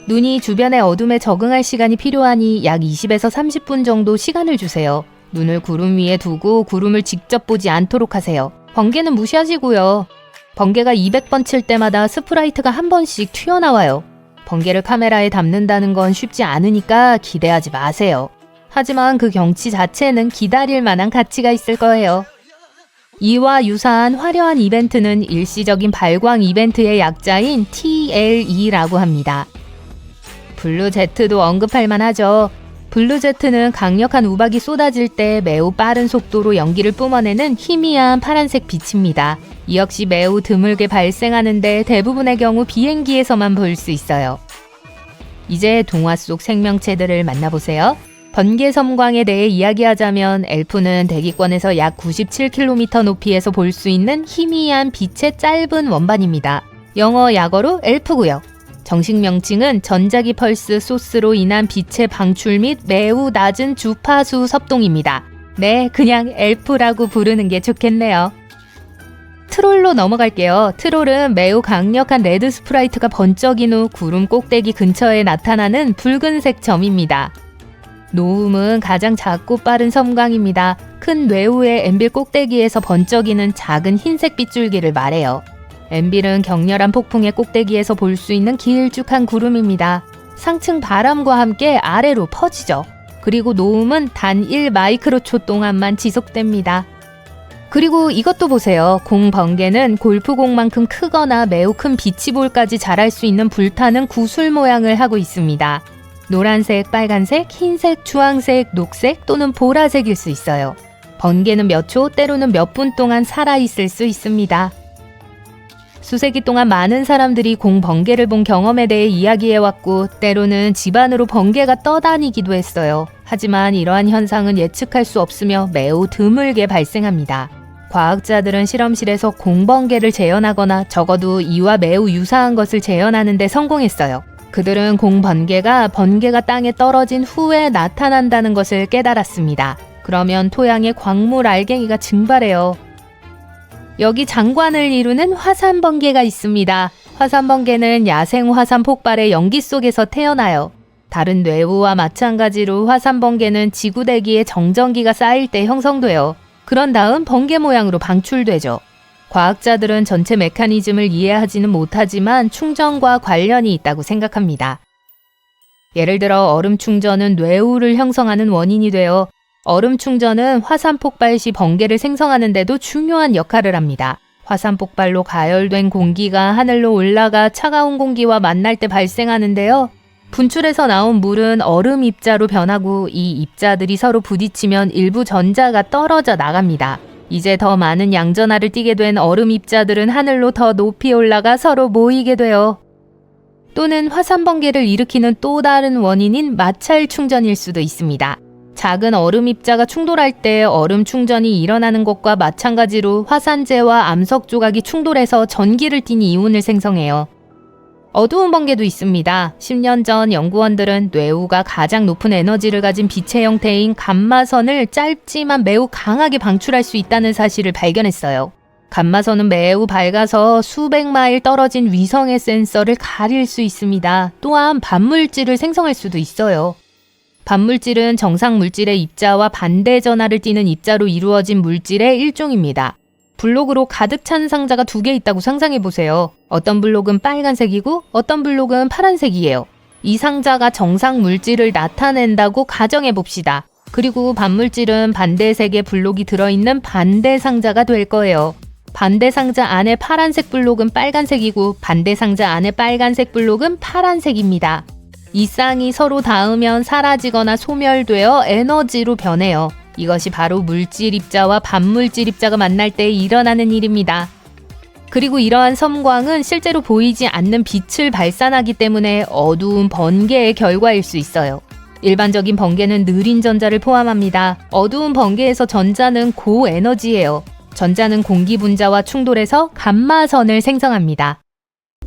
눈이 주변의 어둠에 적응할 시간이 필요하니 약 20에서 30분 정도 시간을 주세요. 눈을 구름 위에 두고 구름을 직접 보지 않도록 하세요. 번개는 무시하시고요. 번개가 200번 칠 때마다 스프라이트가 한 번씩 튀어나와요. 번개를 카메라에 담는다는 건 쉽지 않으니까 기대하지 마세요. 하지만 그 경치 자체는 기다릴 만한 가치가 있을 거예요. 이와 유사한 화려한 이벤트는 일시적인 발광 이벤트의 약자인 TLE라고 합니다. 블루제트도 언급할 만하죠. 블루제트는 강력한 우박이 쏟아질 때 매우 빠른 속도로 연기를 뿜어내는 희미한 파란색 빛입니다. 이 역시 매우 드물게 발생하는데 대부분의 경우 비행기에서만 볼 수 있어요. 이제 동화 속 생명체들을 만나보세요. 번개 섬광에 대해 이야기하자면 엘프는 대기권에서 약 97km 높이에서 볼 수 있는 희미한 빛의 짧은 원반입니다. 영어 약어로 엘프고요. 정식 명칭은 전자기 펄스 소스로 인한 빛의 방출 및 매우 낮은 주파수 섭동입니다. 네, 그냥 엘프라고 부르는 게 좋겠네요. 트롤로 넘어갈게요. 트롤은 매우 강력한 레드 스프라이트가 번쩍인 후 구름 꼭대기 근처에 나타나는 붉은색 점입니다. 노움은 가장 작고 빠른 섬광입니다. 큰 뇌우의 엠빌 꼭대기에서 번쩍이는 작은 흰색 빗줄기를 말해요. 엠빌은 격렬한 폭풍의 꼭대기에서 볼 수 있는 길쭉한 구름입니다. 상층 바람과 함께 아래로 퍼지죠. 그리고 노움은 단 1마이크로초 동안만 지속됩니다. 그리고 이것도 보세요. 공 번개는 골프공만큼 크거나 매우 큰 비치볼까지 자랄 수 있는 불타는 구슬 모양을 하고 있습니다. 노란색, 빨간색, 흰색, 주황색, 녹색 또는 보라색일 수 있어요. 번개는 몇 초, 때로는 몇 분 동안 살아있을 수 있습니다. 수세기 동안 많은 사람들이 공 번개를 본 경험에 대해 이야기해왔고 때로는 집안으로 번개가 떠다니기도 했어요. 하지만 이러한 현상은 예측할 수 없으며 매우 드물게 발생합니다. 과학자들은 실험실에서 공번개를 재현하거나 적어도 이와 매우 유사한 것을 재현하는 데 성공했어요. 그들은 공번개가 땅에 떨어진 후에 나타난다는 것을 깨달았습니다. 그러면 토양에 광물 알갱이가 증발해요. 여기 장관을 이루는 화산번개가 있습니다. 화산번개는 야생 화산 폭발의 연기 속에서 태어나요. 다른 뇌우와 마찬가지로 화산번개는 지구대기에 정전기가 쌓일 때 형성돼요. 그런 다음 번개 모양으로 방출되죠. 과학자들은 전체 메커니즘을 이해하지는 못하지만 충전과 관련이 있다고 생각합니다. 예를 들어 얼음 충전은 뇌우를 형성하는 원인이 되어 얼음 충전은 화산 폭발 시 번개를 생성하는 데도 중요한 역할을 합니다. 화산 폭발로 가열된 공기가 하늘로 올라가 차가운 공기와 만날 때 발생하는데요. 분출에서 나온 물은 얼음 입자로 변하고 이 입자들이 서로 부딪히면 일부 전자가 떨어져 나갑니다. 이제 더 많은 양전하를 띠게 된 얼음 입자들은 하늘로 더 높이 올라가 서로 모이게 돼요. 또는 화산 번개를 일으키는 또 다른 원인인 마찰 충전일 수도 있습니다. 작은 얼음 입자가 충돌할 때 얼음 충전이 일어나는 것과 마찬가지로 화산재와 암석 조각이 충돌해서 전기를 띤 이온을 생성해요. 어두운 번개도 있습니다. 10년 전 연구원들은 뇌우가 가장 높은 에너지를 가진 빛의 형태인 감마선을 짧지만 매우 강하게 방출할 수 있다는 사실을 발견했어요. 감마선은 매우 밝아서 수백 마일 떨어진 위성의 센서를 가릴 수 있습니다. 또한 반물질을 생성할 수도 있어요. 반물질은 정상 물질의 입자와 반대 전하를 띠는 입자로 이루어진 물질의 일종입니다. 블록으로 가득 찬 상자가 2개 있다고 상상해보세요. 어떤 블록은 빨간색이고 어떤 블록은 파란색이에요. 이 상자가 정상 물질을 나타낸다고 가정해봅시다. 그리고 반물질은 반대색의 블록이 들어있는 반대 상자가 될 거예요. 반대 상자 안에 파란색 블록은 빨간색이고 반대 상자 안에 빨간색 블록은 파란색입니다. 이 쌍이 서로 닿으면 사라지거나 소멸되어 에너지로 변해요. 이것이 바로 물질 입자와 반물질 입자가 만날 때 일어나는 일입니다. 그리고 이러한 섬광은 실제로 보이지 않는 빛을 발산하기 때문에 어두운 번개의 결과일 수 있어요. 일반적인 번개는 느린 전자를 포함합니다. 어두운 번개에서 전자는 고에너지예요. 전자는 공기 분자와 충돌해서 감마선을 생성합니다.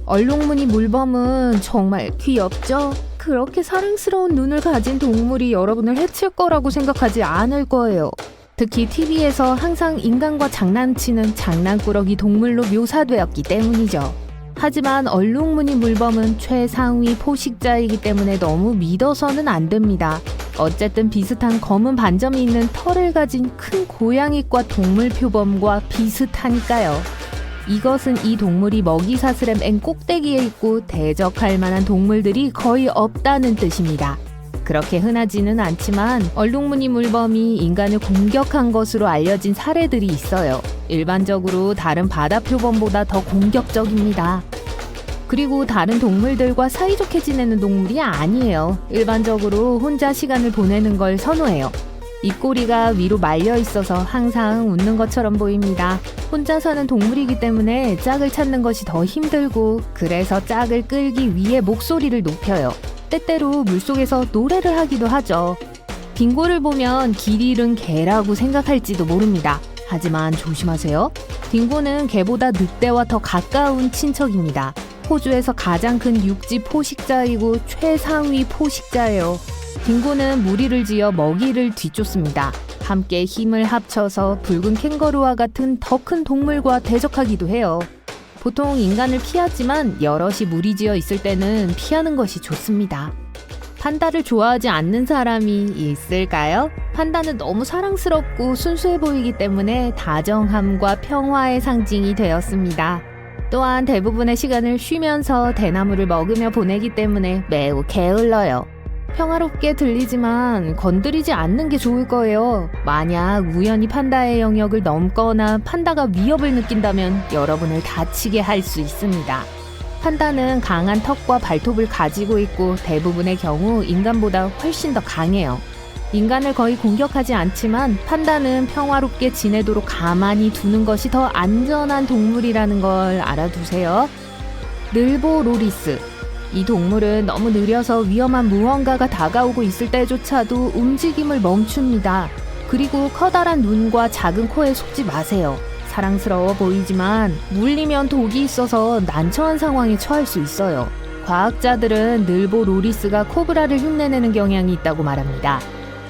얼룩무늬 물범은 정말 귀엽죠? 그렇게 사랑스러운 눈을 가진 동물이 여러분을 해칠 거라고 생각하지 않을 거예요. 특히 TV에서 항상 인간과 장난치는 장난꾸러기 동물로 묘사되었기 때문이죠. 하지만 얼룩무늬 물범은 최상위 포식자이기 때문에 너무 믿어서는 안 됩니다. 어쨌든 비슷한 검은 반점이 있는 털을 가진 큰 고양이과 동물 표범과 비슷하니까요. 이것은 이 동물이 먹이사슬의 맨 꼭대기에 있고 대적할 만한 동물들이 거의 없다는 뜻입니다. 그렇게 흔하지는 않지만 얼룩무늬 물범이 인간을 공격한 것으로 알려진 사례들이 있어요. 일반적으로 다른 바다 표범보다 더 공격적입니다. 그리고 다른 동물들과 사이좋게 지내는 동물이 아니에요. 일반적으로 혼자 시간을 보내는 걸 선호해요. 입꼬리가 위로 말려 있어서 항상 웃는 것처럼 보입니다. 혼자 사는 동물이기 때문에 짝을 찾는 것이 더 힘들고, 그래서 짝을 끌기 위해 목소리를 높여요. 때때로 물속에서 노래를 하기도 하죠. 딩고를 보면 길 잃은 개라고 생각할지도 모릅니다. 하지만 조심하세요. 딩고는 개보다 늑대와 더 가까운 친척입니다. 호주에서 가장 큰 육지 포식자이고 최상위 포식자예요. 딩고는 무리를 지어 먹이를 뒤쫓습니다. 함께 힘을 합쳐서 붉은 캥거루와 같은 더 큰 동물과 대적하기도 해요. 보통 인간을 피하지만 여럿이 무리지어 있을 때는 피하는 것이 좋습니다. 판다를 좋아하지 않는 사람이 있을까요? 판다는 너무 사랑스럽고 순수해 보이기 때문에 다정함과 평화의 상징이 되었습니다. 또한 대부분의 시간을 쉬면서 대나무를 먹으며 보내기 때문에 매우 게을러요. 평화롭게 들리지만 건드리지 않는 게 좋을 거예요. 만약 우연히 판다의 영역을 넘거나 판다가 위협을 느낀다면 여러분을 다치게 할 수 있습니다. 판다는 강한 턱과 발톱을 가지고 있고 대부분의 경우 인간보다 훨씬 더 강해요. 인간을 거의 공격하지 않지만 판다는 평화롭게 지내도록 가만히 두는 것이 더 안전한 동물이라는 걸 알아두세요. 늘보로리스. 이 동물은 너무 느려서 위험한 무언가가 다가오고 있을 때조차도 움직임을 멈춥니다. 그리고 커다란 눈과 작은 코에 속지 마세요. 사랑스러워 보이지만 물리면 독이 있어서 난처한 상황에 처할 수 있어요. 과학자들은 늘보로리스가 코브라를 흉내내는 경향이 있다고 말합니다.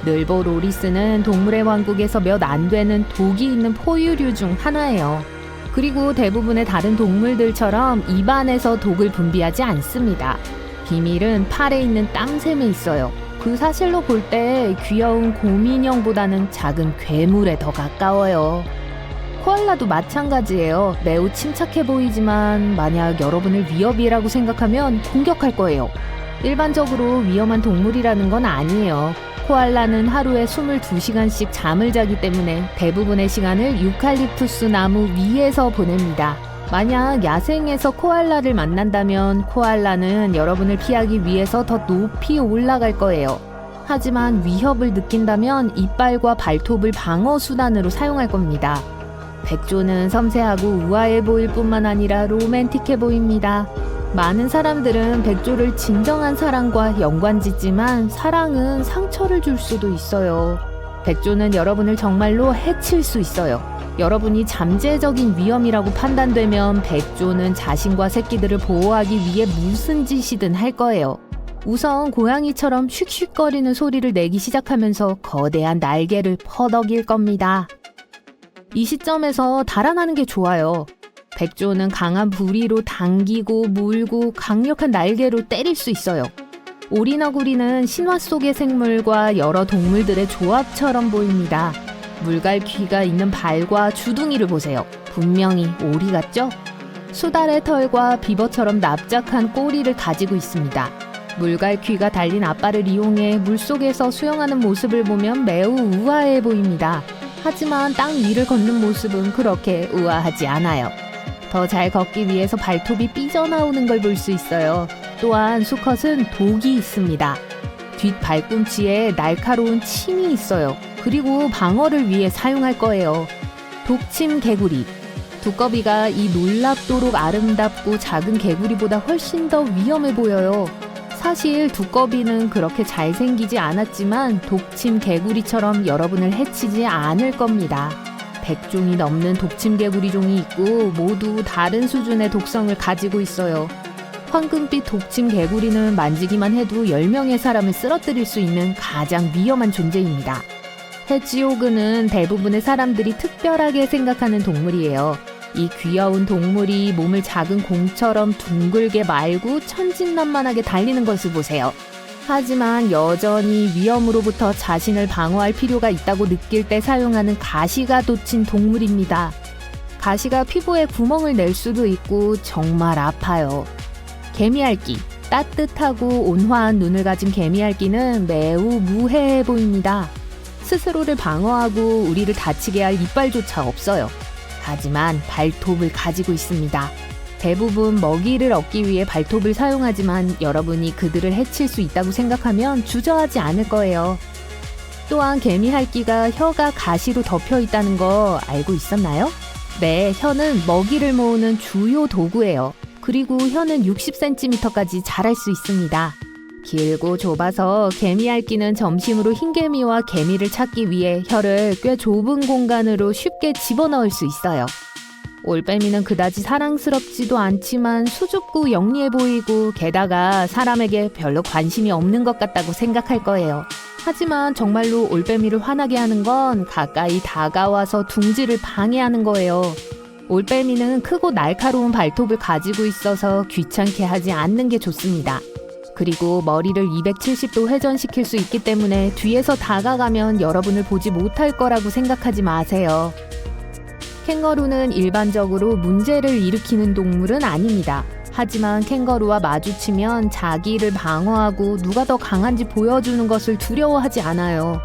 늘보로리스는 동물의 왕국에서 몇 안 되는 독이 있는 포유류 중 하나예요. 그리고 대부분의 다른 동물들처럼 입안에서 독을 분비하지 않습니다. 비밀은 팔에 있는 땀샘에 있어요. 그 사실로 볼 때 귀여운 곰인형보다는 작은 괴물에 더 가까워요. 코알라도 마찬가지예요. 매우 침착해 보이지만 만약 여러분을 위협이라고 생각하면 공격할 거예요. 일반적으로 위험한 동물이라는 건 아니에요. 코알라는 하루에 22시간씩 잠을 자기 때문에 대부분의 시간을 유칼립투스 나무 위에서 보냅니다. 만약 야생에서 코알라를 만난다면 코알라는 여러분을 피하기 위해서 더 높이 올라갈 거예요. 하지만 위협을 느낀다면 이빨과 발톱을 방어 수단으로 사용할 겁니다. 백조는 섬세하고 우아해 보일 뿐만 아니라 로맨틱해 보입니다. 많은 사람들은 백조를 진정한 사랑과 연관짓지만 사랑은 상처를 줄 수도 있어요. 백조는 여러분을 정말로 해칠 수 있어요. 여러분이 잠재적인 위험이라고 판단되면 백조는 자신과 새끼들을 보호하기 위해 무슨 짓이든 할 거예요. 우선 고양이처럼 슉슉거리는 소리를 내기 시작하면서 거대한 날개를 퍼덕일 겁니다. 이 시점에서 달아나는 게 좋아요. 백조는 강한 부리로 당기고 물고 강력한 날개로 때릴 수 있어요. 오리너구리는 신화 속의 생물과 여러 동물들의 조합처럼 보입니다. 물갈퀴가 있는 발과 주둥이를 보세요. 분명히 오리 같죠? 수달의 털과 비버처럼 납작한 꼬리를 가지고 있습니다. 물갈퀴가 달린 앞발을 이용해 물속에서 수영하는 모습을 보면 매우 우아해 보입니다. 하지만 땅 위를 걷는 모습은 그렇게 우아하지 않아요. 더 잘 걷기 위해서 발톱이 삐져나오는 걸 볼 수 있어요. 또한 수컷은 독이 있습니다. 뒷 발꿈치에 날카로운 침이 있어요. 그리고 방어를 위해 사용할 거예요. 독침 개구리. 두꺼비가 이 놀랍도록 아름답고 작은 개구리보다 훨씬 더 위험해 보여요. 사실 두꺼비는 그렇게 잘생기지 않았지만 독침 개구리처럼 여러분을 해치지 않을 겁니다. 100종이 넘는 독침 개구리 종이 있고 모두 다른 수준의 독성을 가지고 있어요. 황금빛 독침 개구리는 만지기만 해도 10명의 사람을 쓰러뜨릴 수 있는 가장 위험한 존재입니다. 해지호그는 대부분의 사람들이 특별하게 생각하는 동물이에요. 이 귀여운 동물이 몸을 작은 공처럼 둥글게 말고 천진난만하게 달리는 것을 보세요. 하지만 여전히 위험으로부터 자신을 방어할 필요가 있다고 느낄 때 사용하는 가시가 돋친 동물입니다. 가시가 피부에 구멍을 낼 수도 있고 정말 아파요. 개미알기. 따뜻하고 온화한 눈을 가진 개미알기는 매우 무해해 보입니다. 스스로를 방어하고 우리를 다치게 할 이빨조차 없어요. 하지만 발톱을 가지고 있습니다. 대부분 먹이를 얻기 위해 발톱을 사용하지만 여러분이 그들을 해칠 수 있다고 생각하면 주저하지 않을 거예요. 또한 개미핥기가 혀가 가시로 덮여 있다는 거 알고 있었나요? 네, 혀는 먹이를 모으는 주요 도구예요. 그리고 혀는 60cm까지 자랄 수 있습니다. 길고 좁아서 개미핥기는 점심으로 흰개미와 개미를 찾기 위해 혀를 꽤 좁은 공간으로 쉽게 집어넣을 수 있어요. 올빼미는 그다지 사랑스럽지도 않지만 수줍고 영리해 보이고 게다가 사람에게 별로 관심이 없는 것 같다고 생각할 거예요. 하지만 정말로 올빼미를 화나게 하는 건 가까이 다가와서 둥지를 방해하는 거예요. 올빼미는 크고 날카로운 발톱을 가지고 있어서 귀찮게 하지 않는 게 좋습니다. 그리고 머리를 270도 회전시킬 수 있기 때문에 뒤에서 다가가면 여러분을 보지 못할 거라고 생각하지 마세요. 캥거루는 일반적으로 문제를 일으키는 동물은 아닙니다. 하지만 캥거루와 마주치면 자기를 방어하고 누가 더 강한지 보여주는 것을 두려워하지 않아요.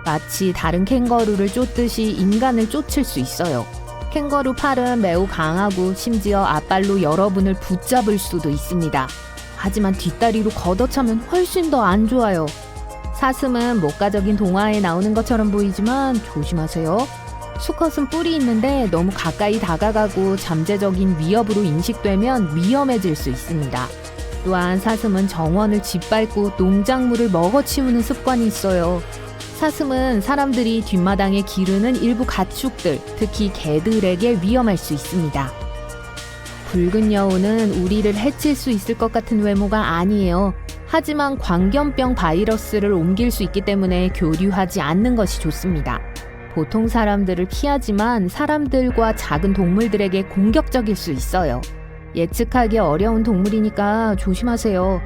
마치 다른 캥거루를 쫓듯이 인간을 쫓을 수 있어요. 캥거루 팔은 매우 강하고 심지어 앞발로 여러분을 붙잡을 수도 있습니다. 하지만 뒷다리로 걷어차면 훨씬 더 안 좋아요. 사슴은 목가적인 동화에 나오는 것처럼 보이지만 조심하세요. 수컷은 뿔이 있는데 너무 가까이 다가가고 잠재적인 위협으로 인식되면 위험해질 수 있습니다. 또한 사슴은 정원을 짓밟고 농작물을 먹어치우는 습관이 있어요. 사슴은 사람들이 뒷마당에 기르는 일부 가축들, 특히 개들에게 위험할 수 있습니다. 붉은 여우는 우리를 해칠 수 있을 것 같은 외모가 아니에요. 하지만 광견병 바이러스를 옮길 수 있기 때문에 교류하지 않는 것이 좋습니다. 보통 사람들을 피하지만 사람들과 작은 동물들에게 공격적일 수 있어요. 예측하기 어려운 동물이니까 조심하세요.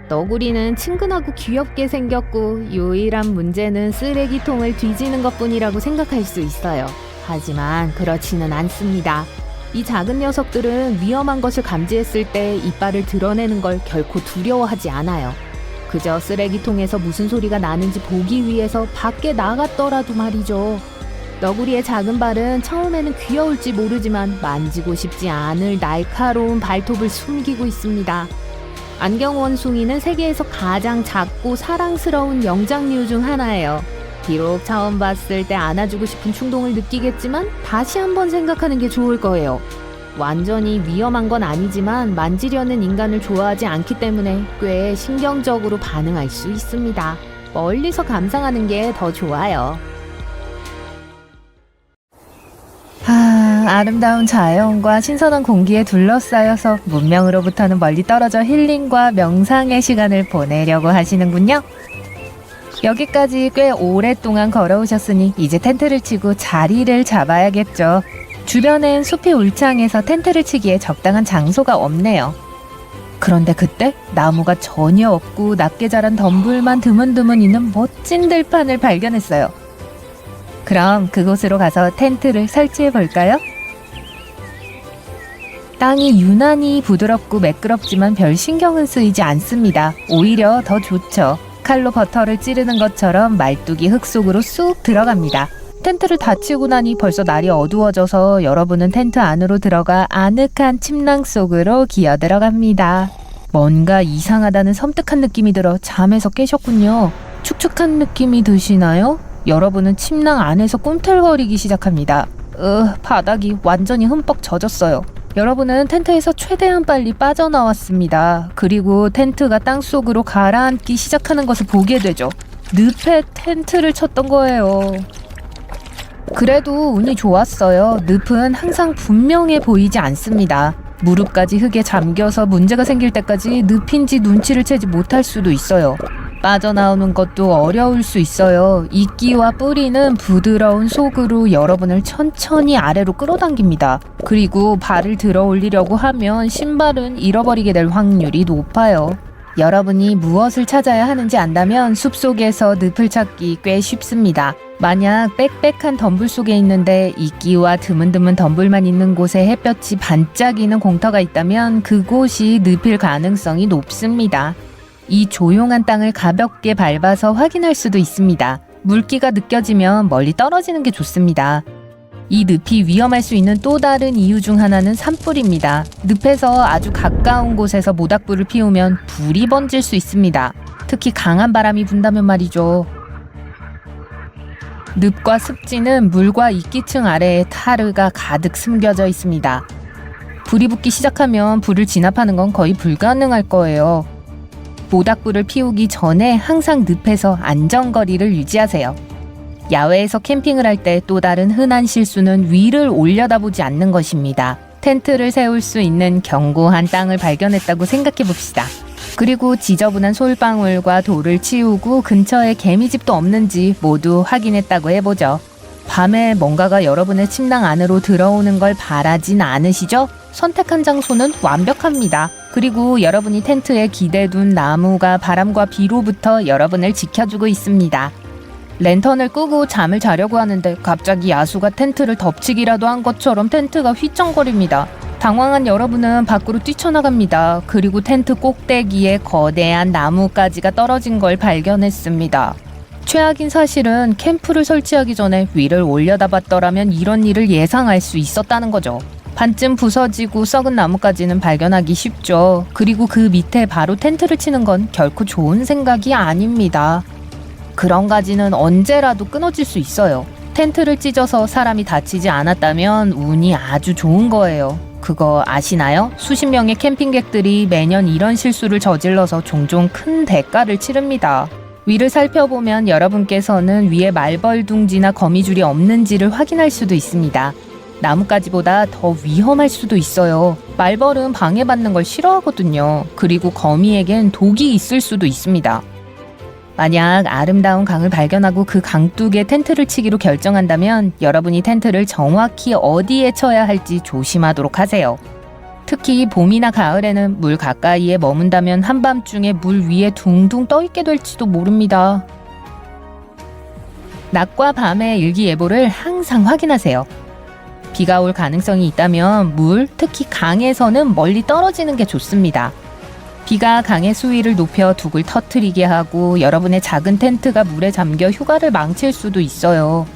너구리는 친근하고 귀엽게 생겼고 유일한 문제는 쓰레기통을 뒤지는 것뿐이라고 생각할 수 있어요. 하지만 그렇지는 않습니다. 이 작은 녀석들은 위험한 것을 감지했을 때 이빨을 드러내는 걸 결코 두려워하지 않아요. 그저 쓰레기통에서 무슨 소리가 나는지 보기 위해서 밖에 나갔더라도 말이죠. 너구리의 작은 발은 처음에는 귀여울지 모르지만 만지고 싶지 않을 날카로운 발톱을 숨기고 있습니다. 안경원숭이는 세계에서 가장 작고 사랑스러운 영장류 중 하나예요. 비록 처음 봤을 때 안아주고 싶은 충동을 느끼겠지만 다시 한번 생각하는 게 좋을 거예요. 완전히 위험한 건 아니지만 만지려는 인간을 좋아하지 않기 때문에 꽤 신경적으로 반응할 수 있습니다. 멀리서 감상하는 게 더 좋아요. 아름다운 자연과 신선한 공기에 둘러싸여서 문명으로부터는 멀리 떨어져 힐링과 명상의 시간을 보내려고 하시는군요. 여기까지 꽤 오랫동안 걸어오셨으니 이제 텐트를 치고 자리를 잡아야겠죠. 주변엔 숲이 울창해서 텐트를 치기에 적당한 장소가 없네요. 그런데 그때 나무가 전혀 없고 낮게 자란 덤불만 드문드문 있는 멋진 들판을 발견했어요. 그럼 그곳으로 가서 텐트를 설치해 볼까요? 땅이 유난히 부드럽고 매끄럽지만 별 신경은 쓰이지 않습니다. 오히려 더 좋죠. 칼로 버터를 찌르는 것처럼 말뚝이 흙 속으로 쑥 들어갑니다. 텐트를 다 치고 나니 벌써 날이 어두워져서 여러분은 텐트 안으로 들어가 아늑한 침낭 속으로 기어 들어갑니다. 뭔가 이상하다는 섬뜩한 느낌이 들어 잠에서 깨셨군요. 축축한 느낌이 드시나요? 여러분은 침낭 안에서 꿈틀거리기 시작합니다. 바닥이 완전히 흠뻑 젖었어요. 여러분은 텐트에서 최대한 빨리 빠져나왔습니다. 그리고 텐트가 땅속으로 가라앉기 시작하는 것을 보게 되죠. 늪에 텐트를 쳤던 거예요. 그래도 운이 좋았어요. 늪은 항상 분명해 보이지 않습니다. 무릎까지 흙에 잠겨서 문제가 생길 때까지 늪인지 눈치를 채지 못할 수도 있어요. 빠져나오는 것도 어려울 수 있어요. 이끼와 뿌리는 부드러운 속으로 여러분을 천천히 아래로 끌어당깁니다. 그리고 발을 들어 올리려고 하면 신발은 잃어버리게 될 확률이 높아요. 여러분이 무엇을 찾아야 하는지 안다면 숲속에서 늪을 찾기 꽤 쉽습니다. 만약 빽빽한 덤불 속에 있는데 이끼와 드문드문 덤불만 있는 곳에 햇볕이 반짝이는 공터가 있다면 그곳이 늪일 가능성이 높습니다. 이 조용한 땅을 가볍게 밟아서 확인할 수도 있습니다. 물기가 느껴지면 멀리 떨어지는 게 좋습니다. 이 늪이 위험할 수 있는 또 다른 이유 중 하나는 산불입니다. 늪에서 아주 가까운 곳에서 모닥불을 피우면 불이 번질 수 있습니다. 특히 강한 바람이 분다면 말이죠. 늪과 습지는 물과 이끼층 아래에 타르가 가득 숨겨져 있습니다. 불이 붙기 시작하면 불을 진압하는 건 거의 불가능할 거예요. 모닥불을 피우기 전에 항상 늪에서 안전거리를 유지하세요. 야외에서 캠핑을 할 때 또 다른 흔한 실수는 위를 올려다보지 않는 것입니다. 텐트를 세울 수 있는 견고한 땅을 발견했다고 생각해 봅시다. 그리고 지저분한 솔방울과 돌을 치우고 근처에 개미집도 없는지 모두 확인했다고 해보죠. 밤에 뭔가가 여러분의 침낭 안으로 들어오는 걸 바라진 않으시죠? 선택한 장소는 완벽합니다. 그리고 여러분이 텐트에 기대둔 나무가 바람과 비로부터 여러분을 지켜주고 있습니다. 랜턴을 끄고 잠을 자려고 하는데 갑자기 야수가 텐트를 덮치기라도 한 것처럼 텐트가 휘청거립니다. 당황한 여러분은 밖으로 뛰쳐나갑니다. 그리고 텐트 꼭대기에 거대한 나뭇가지가 떨어진 걸 발견했습니다. 최악인 사실은 캠프를 설치하기 전에 위를 올려다봤더라면 이런 일을 예상할 수 있었다는 거죠. 반쯤 부서지고 썩은 나뭇가지는 발견하기 쉽죠. 그리고 그 밑에 바로 텐트를 치는 건 결코 좋은 생각이 아닙니다. 그런 가지는 언제라도 끊어질 수 있어요. 텐트를 찢어서 사람이 다치지 않았다면 운이 아주 좋은 거예요. 그거 아시나요? 수십 명의 캠핑객들이 매년 이런 실수를 저질러서 종종 큰 대가를 치릅니다. 위를 살펴보면 여러분께서는 위에 말벌둥지나 거미줄이 없는지를 확인할 수도 있습니다. 나뭇가지보다 더 위험할 수도 있어요. 말벌은 방해받는 걸 싫어하거든요. 그리고 거미에겐 독이 있을 수도 있습니다. 만약 아름다운 강을 발견하고 그 강둑에 텐트를 치기로 결정한다면 여러분이 텐트를 정확히 어디에 쳐야 할지 조심하도록 하세요. 특히 봄이나 가을에는 물 가까이에 머문다면 한밤중에 물 위에 둥둥 떠있게 될지도 모릅니다. 낮과 밤의 일기예보를 항상 확인하세요. 비가 올 가능성이 있다면 물, 특히 강에서는 멀리 떨어지는 게 좋습니다. 비가 강의 수위를 높여 둑을 터트리게 하고 여러분의 작은 텐트가 물에 잠겨 휴가를 망칠 수도 있어요.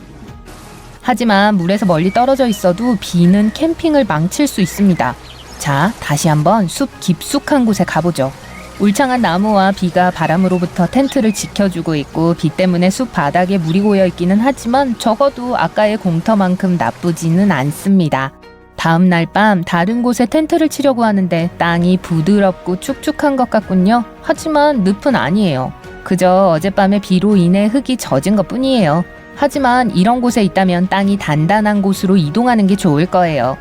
하지만 물에서 멀리 떨어져 있어도 비는 캠핑을 망칠 수 있습니다. 자, 다시 한번 숲 깊숙한 곳에 가보죠. 울창한 나무와 비가 바람으로부터 텐트를 지켜주고 있고 비 때문에 숲 바닥에 물이 고여 있기는 하지만 적어도 아까의 공터만큼 나쁘지는 않습니다. 다음 날 밤 다른 곳에 텐트를 치려고 하는데 땅이 부드럽고 축축한 것 같군요. 하지만 늪은 아니에요. 그저 어젯밤에 비로 인해 흙이 젖은 것 뿐이에요. 하지만 이런 곳에 있다면 땅이 단단한 곳으로 이동하는 게 좋을 거예요.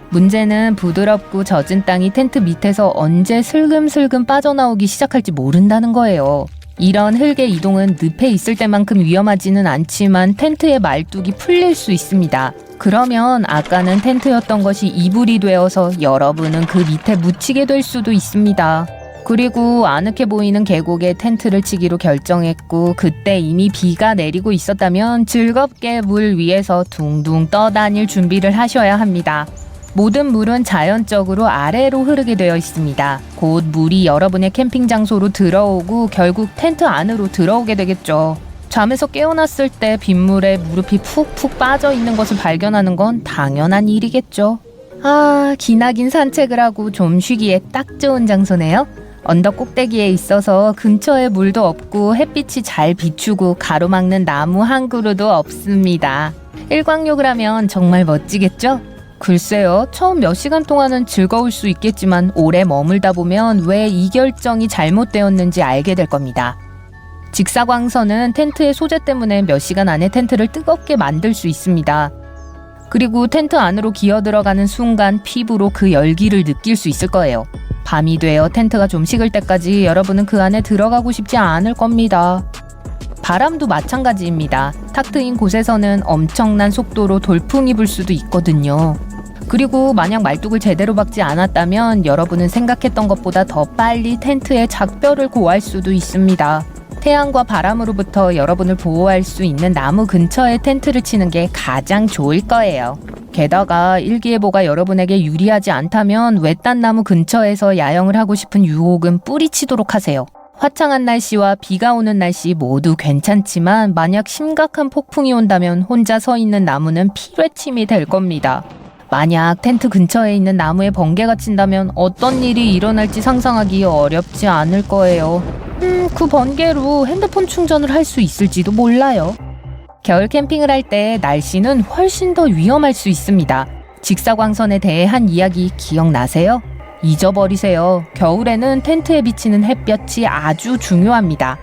문제는 부드럽고 젖은 땅이 텐트 밑에서 언제 슬금슬금 빠져나오기 시작할지 모른다는 거예요. 이런 흙의 이동은 늪에 있을 때만큼 위험하지는 않지만 텐트의 말뚝이 풀릴 수 있습니다. 그러면 아까는 텐트였던 것이 이불이 되어서 여러분은 그 밑에 묻히게 될 수도 있습니다. 그리고 아늑해 보이는 계곡에 텐트를 치기로 결정했고 그때 이미 비가 내리고 있었다면 즐겁게 물 위에서 둥둥 떠다닐 준비를 하셔야 합니다. 모든 물은 자연적으로 아래로 흐르게 되어 있습니다. 곧 물이 여러분의 캠핑 장소로 들어오고 결국 텐트 안으로 들어오게 되겠죠. 잠에서 깨어났을 때 빗물에 무릎이 푹푹 빠져 있는 것을 발견하는 건 당연한 일이겠죠. 아, 기나긴 산책을 하고 좀 쉬기에 딱 좋은 장소네요. 언덕 꼭대기에 있어서 근처에 물도 없고 햇빛이 잘 비추고 가로막는 나무 한 그루도 없습니다. 일광욕을 하면 정말 멋지겠죠? 글쎄요, 처음 몇 시간 동안은 즐거울 수 있겠지만 오래 머물다 보면 왜 이 결정이 잘못되었는지 알게 될 겁니다. 직사광선은 텐트의 소재 때문에 몇 시간 안에 텐트를 뜨겁게 만들 수 있습니다. 그리고 텐트 안으로 기어 들어가는 순간 피부로 그 열기를 느낄 수 있을 거예요. 밤이 되어 텐트가 좀 식을 때까지 여러분은 그 안에 들어가고 싶지 않을 겁니다. 바람도 마찬가지입니다. 탁 트인 곳에서는 엄청난 속도로 돌풍이 불 수도 있거든요. 그리고 만약 말뚝을 제대로 박지 않았다면 여러분은 생각했던 것보다 더 빨리 텐트에 작별을 고할 수도 있습니다. 태양과 바람으로부터 여러분을 보호할 수 있는 나무 근처에 텐트를 치는 게 가장 좋을 거예요. 게다가 일기예보가 여러분에게 유리하지 않다면 외딴 나무 근처에서 야영을 하고 싶은 유혹은 뿌리치도록 하세요. 화창한 날씨와 비가 오는 날씨 모두 괜찮지만 만약 심각한 폭풍이 온다면 혼자 서 있는 나무는 피뢰침이 될 겁니다. 만약 텐트 근처에 있는 나무에 번개가 친다면 어떤 일이 일어날지 상상하기 어렵지 않을 거예요. 그 번개로 핸드폰 충전을 할 수 있을지도 몰라요. 겨울 캠핑을 할 때 날씨는 훨씬 더 위험할 수 있습니다. 직사광선에 대해 한 이야기 기억나세요? 잊어버리세요. 겨울에는 텐트에 비치는 햇볕이 아주 중요합니다.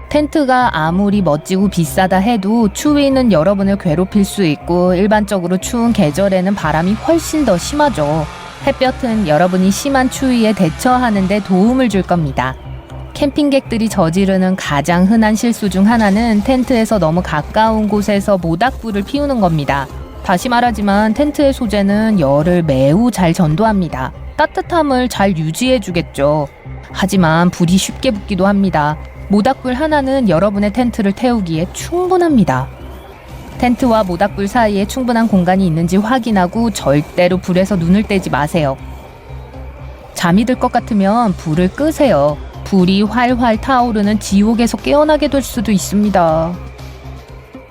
텐트가 아무리 멋지고 비싸다 해도 추위는 여러분을 괴롭힐 수 있고 일반적으로 추운 계절에는 바람이 훨씬 더 심하죠. 햇볕은 여러분이 심한 추위에 대처하는 데 도움을 줄 겁니다. 캠핑객들이 저지르는 가장 흔한 실수 중 하나는 텐트에서 너무 가까운 곳에서 모닥불을 피우는 겁니다. 다시 말하지만 텐트의 소재는 열을 매우 잘 전도합니다. 따뜻함을 잘 유지해주겠죠. 하지만 불이 쉽게 붙기도 합니다. 모닥불 하나는 여러분의 텐트를 태우기에 충분합니다. 텐트와 모닥불 사이에 충분한 공간이 있는지 확인하고 절대로 불에서 눈을 떼지 마세요. 잠이 들 것 같으면 불을 끄세요. 불이 활활 타오르는 지옥에서 깨어나게 될 수도 있습니다.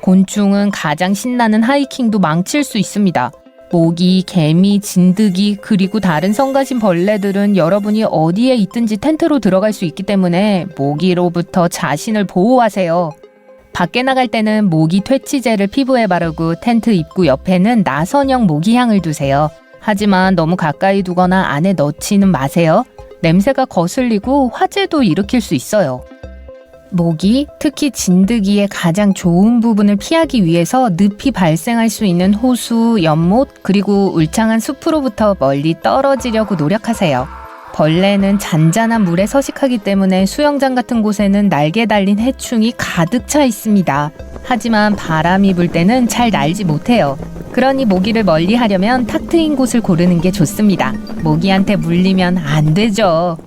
곤충은 가장 신나는 하이킹도 망칠 수 있습니다. 모기, 개미, 진드기, 그리고 다른 성가신 벌레들은 여러분이 어디에 있든지 텐트로 들어갈 수 있기 때문에 모기로부터 자신을 보호하세요. 밖에 나갈 때는 모기 퇴치제를 피부에 바르고 텐트 입구 옆에는 나선형 모기향을 두세요. 하지만 너무 가까이 두거나 안에 넣지는 마세요. 냄새가 거슬리고 화재도 일으킬 수 있어요. 모기, 특히 진드기의 가장 좋은 부분을 피하기 위해서 늪이 발생할 수 있는 호수, 연못, 그리고 울창한 숲으로부터 멀리 떨어지려고 노력하세요. 벌레는 잔잔한 물에 서식하기 때문에 수영장 같은 곳에는 날개 달린 해충이 가득 차 있습니다. 하지만 바람이 불 때는 잘 날지 못해요. 그러니 모기를 멀리 하려면 탁 트인 곳을 고르는 게 좋습니다. 모기한테 물리면 안 되죠.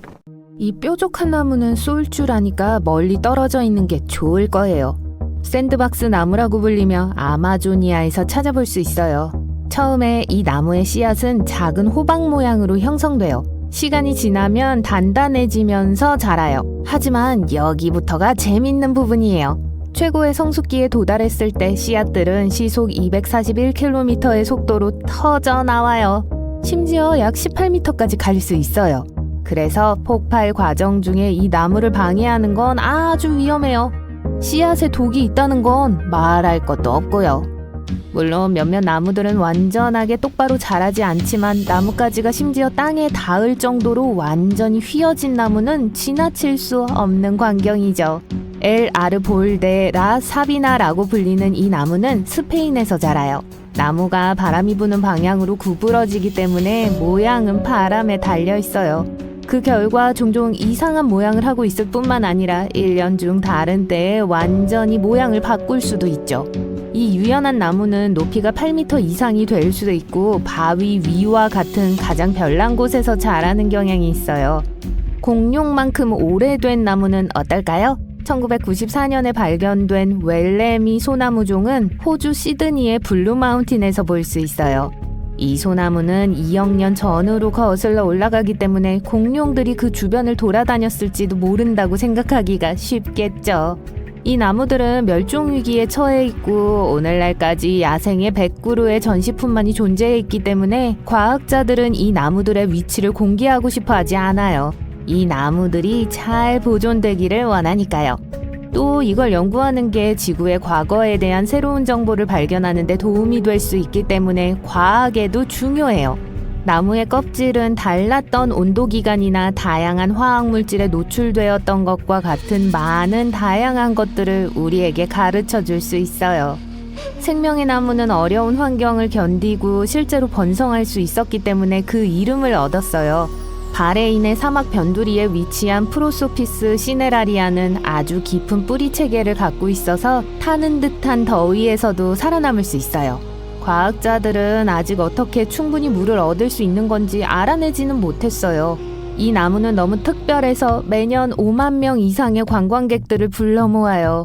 이 뾰족한 나무는 쏠 줄 아니까 멀리 떨어져 있는 게 좋을 거예요. 샌드박스 나무라고 불리며 아마조니아에서 찾아볼 수 있어요. 처음에 이 나무의 씨앗은 작은 호박 모양으로 형성돼요. 시간이 지나면 단단해지면서 자라요. 하지만 여기부터가 재밌는 부분이에요. 최고의 성숙기에 도달했을 때 씨앗들은 시속 241km의 속도로 터져 나와요. 심지어 약 18m까지 갈 수 있어요. 그래서 폭발 과정 중에 이 나무를 방해하는 건 아주 위험해요. 씨앗에 독이 있다는 건 말할 것도 없고요. 물론 몇몇 나무들은 완전하게 똑바로 자라지 않지만 나뭇가지가 심지어 땅에 닿을 정도로 완전히 휘어진 나무는 지나칠 수 없는 광경이죠. 엘 아르볼데 라 사비나라고 불리는 이 나무는 스페인에서 자라요. 나무가 바람이 부는 방향으로 구부러지기 때문에 모양은 바람에 달려 있어요. 그 결과 종종 이상한 모양을 하고 있을 뿐만 아니라 1년 중 다른 때에 완전히 모양을 바꿀 수도 있죠. 이 유연한 나무는 높이가 8m 이상이 될 수도 있고 바위 위와 같은 가장 별난 곳에서 자라는 경향이 있어요. 공룡만큼 오래된 나무는 어떨까요? 1994년에 발견된 웰레미 소나무종은 호주 시드니의 블루마운틴에서 볼 수 있어요. 이 소나무는 2억 년 전으로 거슬러 올라가기 때문에 공룡들이 그 주변을 돌아다녔을지도 모른다고 생각하기가 쉽겠죠. 이 나무들은 멸종위기에 처해 있고 오늘날까지 야생의 100그루의 전시품만이 존재해 있기 때문에 과학자들은 이 나무들의 위치를 공개하고 싶어 하지 않아요. 이 나무들이 잘 보존되기를 원하니까요. 또 이걸 연구하는 게 지구의 과거에 대한 새로운 정보를 발견하는 데 도움이 될 수 있기 때문에 과학에도 중요해요. 나무의 껍질은 달랐던 온도기간이나 다양한 화학물질에 노출되었던 것과 같은 많은 다양한 것들을 우리에게 가르쳐 줄 수 있어요. 생명의 나무는 어려운 환경을 견디고 실제로 번성할 수 있었기 때문에 그 이름을 얻었어요. 바레인의 사막 변두리에 위치한 프로소피스 시네라리아는 아주 깊은 뿌리 체계를 갖고 있어서 타는 듯한 더위에서도 살아남을 수 있어요. 과학자들은 아직 어떻게 충분히 물을 얻을 수 있는 건지 알아내지는 못했어요. 이 나무는 너무 특별해서 매년 5만 명 이상의 관광객들을 불러 모아요.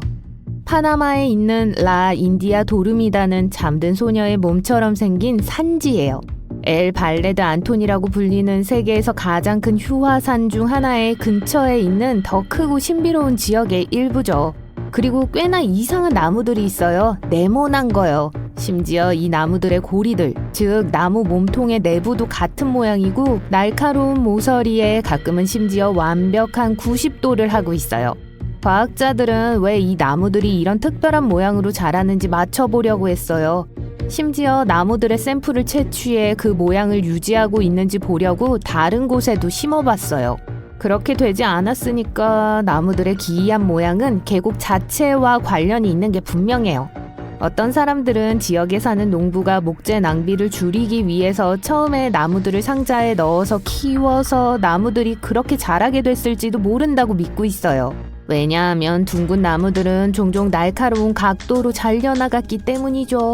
파나마에 있는 라 인디아 도르미다는 잠든 소녀의 몸처럼 생긴 산지예요. 엘 발레드 안톤이라고 불리는 세계에서 가장 큰 휴화산 중 하나의 근처에 있는 더 크고 신비로운 지역의 일부죠. 그리고 꽤나 이상한 나무들이 있어요. 네모난 거요. 심지어 이 나무들의 고리들, 즉 나무 몸통의 내부도 같은 모양이고 날카로운 모서리에 가끔은 심지어 완벽한 90도를 하고 있어요. 과학자들은 왜 이 나무들이 이런 특별한 모양으로 자라는지 맞춰보려고 했어요. 심지어 나무들의 샘플을 채취해 그 모양을 유지하고 있는지 보려고 다른 곳에도 심어봤어요. 그렇게 되지 않았으니까 나무들의 기이한 모양은 계곡 자체와 관련이 있는 게 분명해요. 어떤 사람들은 지역에 사는 농부가 목재 낭비를 줄이기 위해서 처음에 나무들을 상자에 넣어서 키워서 나무들이 그렇게 자라게 됐을지도 모른다고 믿고 있어요. 왜냐하면 둥근 나무들은 종종 날카로운 각도로 잘려나갔기 때문이죠.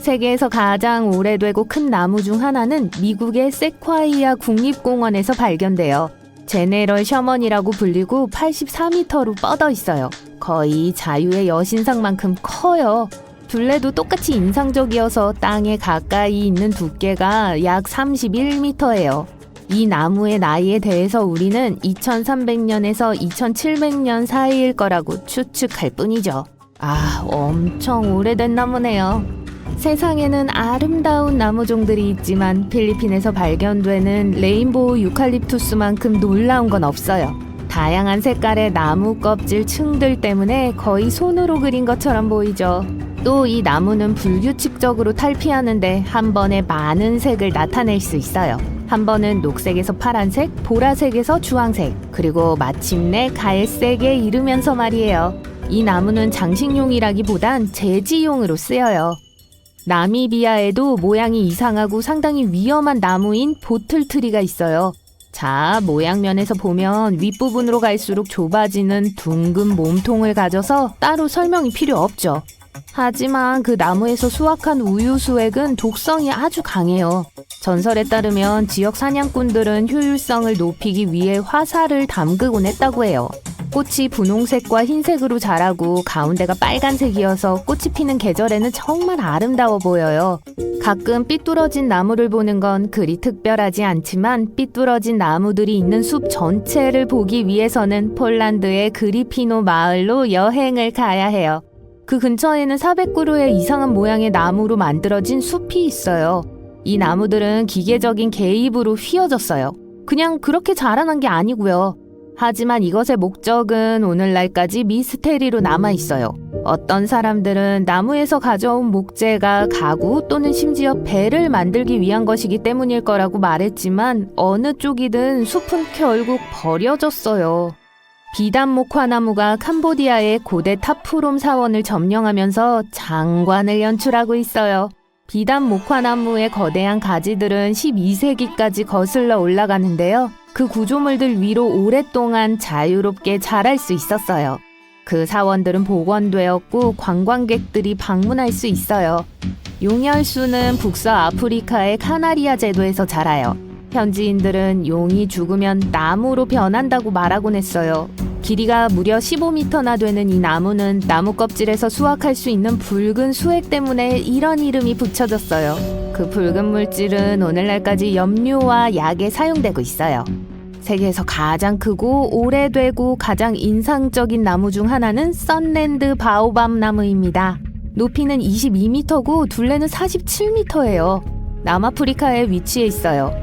세계에서 가장 오래되고 큰 나무 중 하나는 미국의 세콰이아 국립공원에서 발견돼요. 제네럴 셔먼이라고 불리고 84m로 뻗어 있어요. 거의 자유의 여신상만큼 커요. 둘레도 똑같이 인상적이어서 땅에 가까이 있는 두께가 약 31m예요. 이 나무의 나이에 대해서 우리는 2300년에서 2700년 사이일 거라고 추측할 뿐이죠. 아, 엄청 오래된 나무네요. 세상에는 아름다운 나무종들이 있지만 필리핀에서 발견되는 레인보우 유칼립투스만큼 놀라운 건 없어요. 다양한 색깔의 나무 껍질 층들 때문에 거의 손으로 그린 것처럼 보이죠. 또 이 나무는 불규칙적으로 탈피하는데 한 번에 많은 색을 나타낼 수 있어요. 한 번은 녹색에서 파란색, 보라색에서 주황색, 그리고 마침내 갈색에 이르면서 말이에요. 이 나무는 장식용이라기보단 제지용으로 쓰여요. 나미비아에도 모양이 이상하고 상당히 위험한 나무인 보틀트리가 있어요. 자, 모양면에서 보면 윗부분으로 갈수록 좁아지는 둥근 몸통을 가져서 따로 설명이 필요 없죠. 하지만 그 나무에서 수확한 우유 수액은 독성이 아주 강해요. 전설에 따르면 지역 사냥꾼들은 효율성을 높이기 위해 화살을 담그곤 했다고 해요. 꽃이 분홍색과 흰색으로 자라고 가운데가 빨간색이어서 꽃이 피는 계절에는 정말 아름다워 보여요. 가끔 삐뚤어진 나무를 보는 건 그리 특별하지 않지만 삐뚤어진 나무들이 있는 숲 전체를 보기 위해서는 폴란드의 그리피노 마을로 여행을 가야 해요. 그 근처에는 400그루의 이상한 모양의 나무로 만들어진 숲이 있어요. 이 나무들은 기계적인 개입으로 휘어졌어요. 그냥 그렇게 자라난 게 아니고요. 하지만 이것의 목적은 오늘날까지 미스테리로 남아있어요. 어떤 사람들은 나무에서 가져온 목재가 가구 또는 심지어 배를 만들기 위한 것이기 때문일 거라고 말했지만 어느 쪽이든 숲은 결국 버려졌어요. 비단목화나무가 캄보디아의 고대 타프롬 사원을 점령하면서 장관을 연출하고 있어요. 비단목화나무의 거대한 가지들은 12세기까지 거슬러 올라가는데요. 그 구조물들 위로 오랫동안 자유롭게 자랄 수 있었어요. 그 사원들은 복원되었고 관광객들이 방문할 수 있어요. 용혈수는 북서아프리카의 카나리아 제도에서 자라요. 현지인들은 용이 죽으면 나무로 변한다고 말하곤 했어요. 길이가 무려 15m나 되는 이 나무는 나무 껍질에서 수확할 수 있는 붉은 수액 때문에 이런 이름이 붙여졌어요. 그 붉은 물질은 오늘날까지 염료와 약에 사용되고 있어요. 세계에서 가장 크고 오래되고 가장 인상적인 나무 중 하나는 썬랜드 바오밤 나무입니다. 높이는 22m고 둘레는 47m예요. 남아프리카에 위치해 있어요.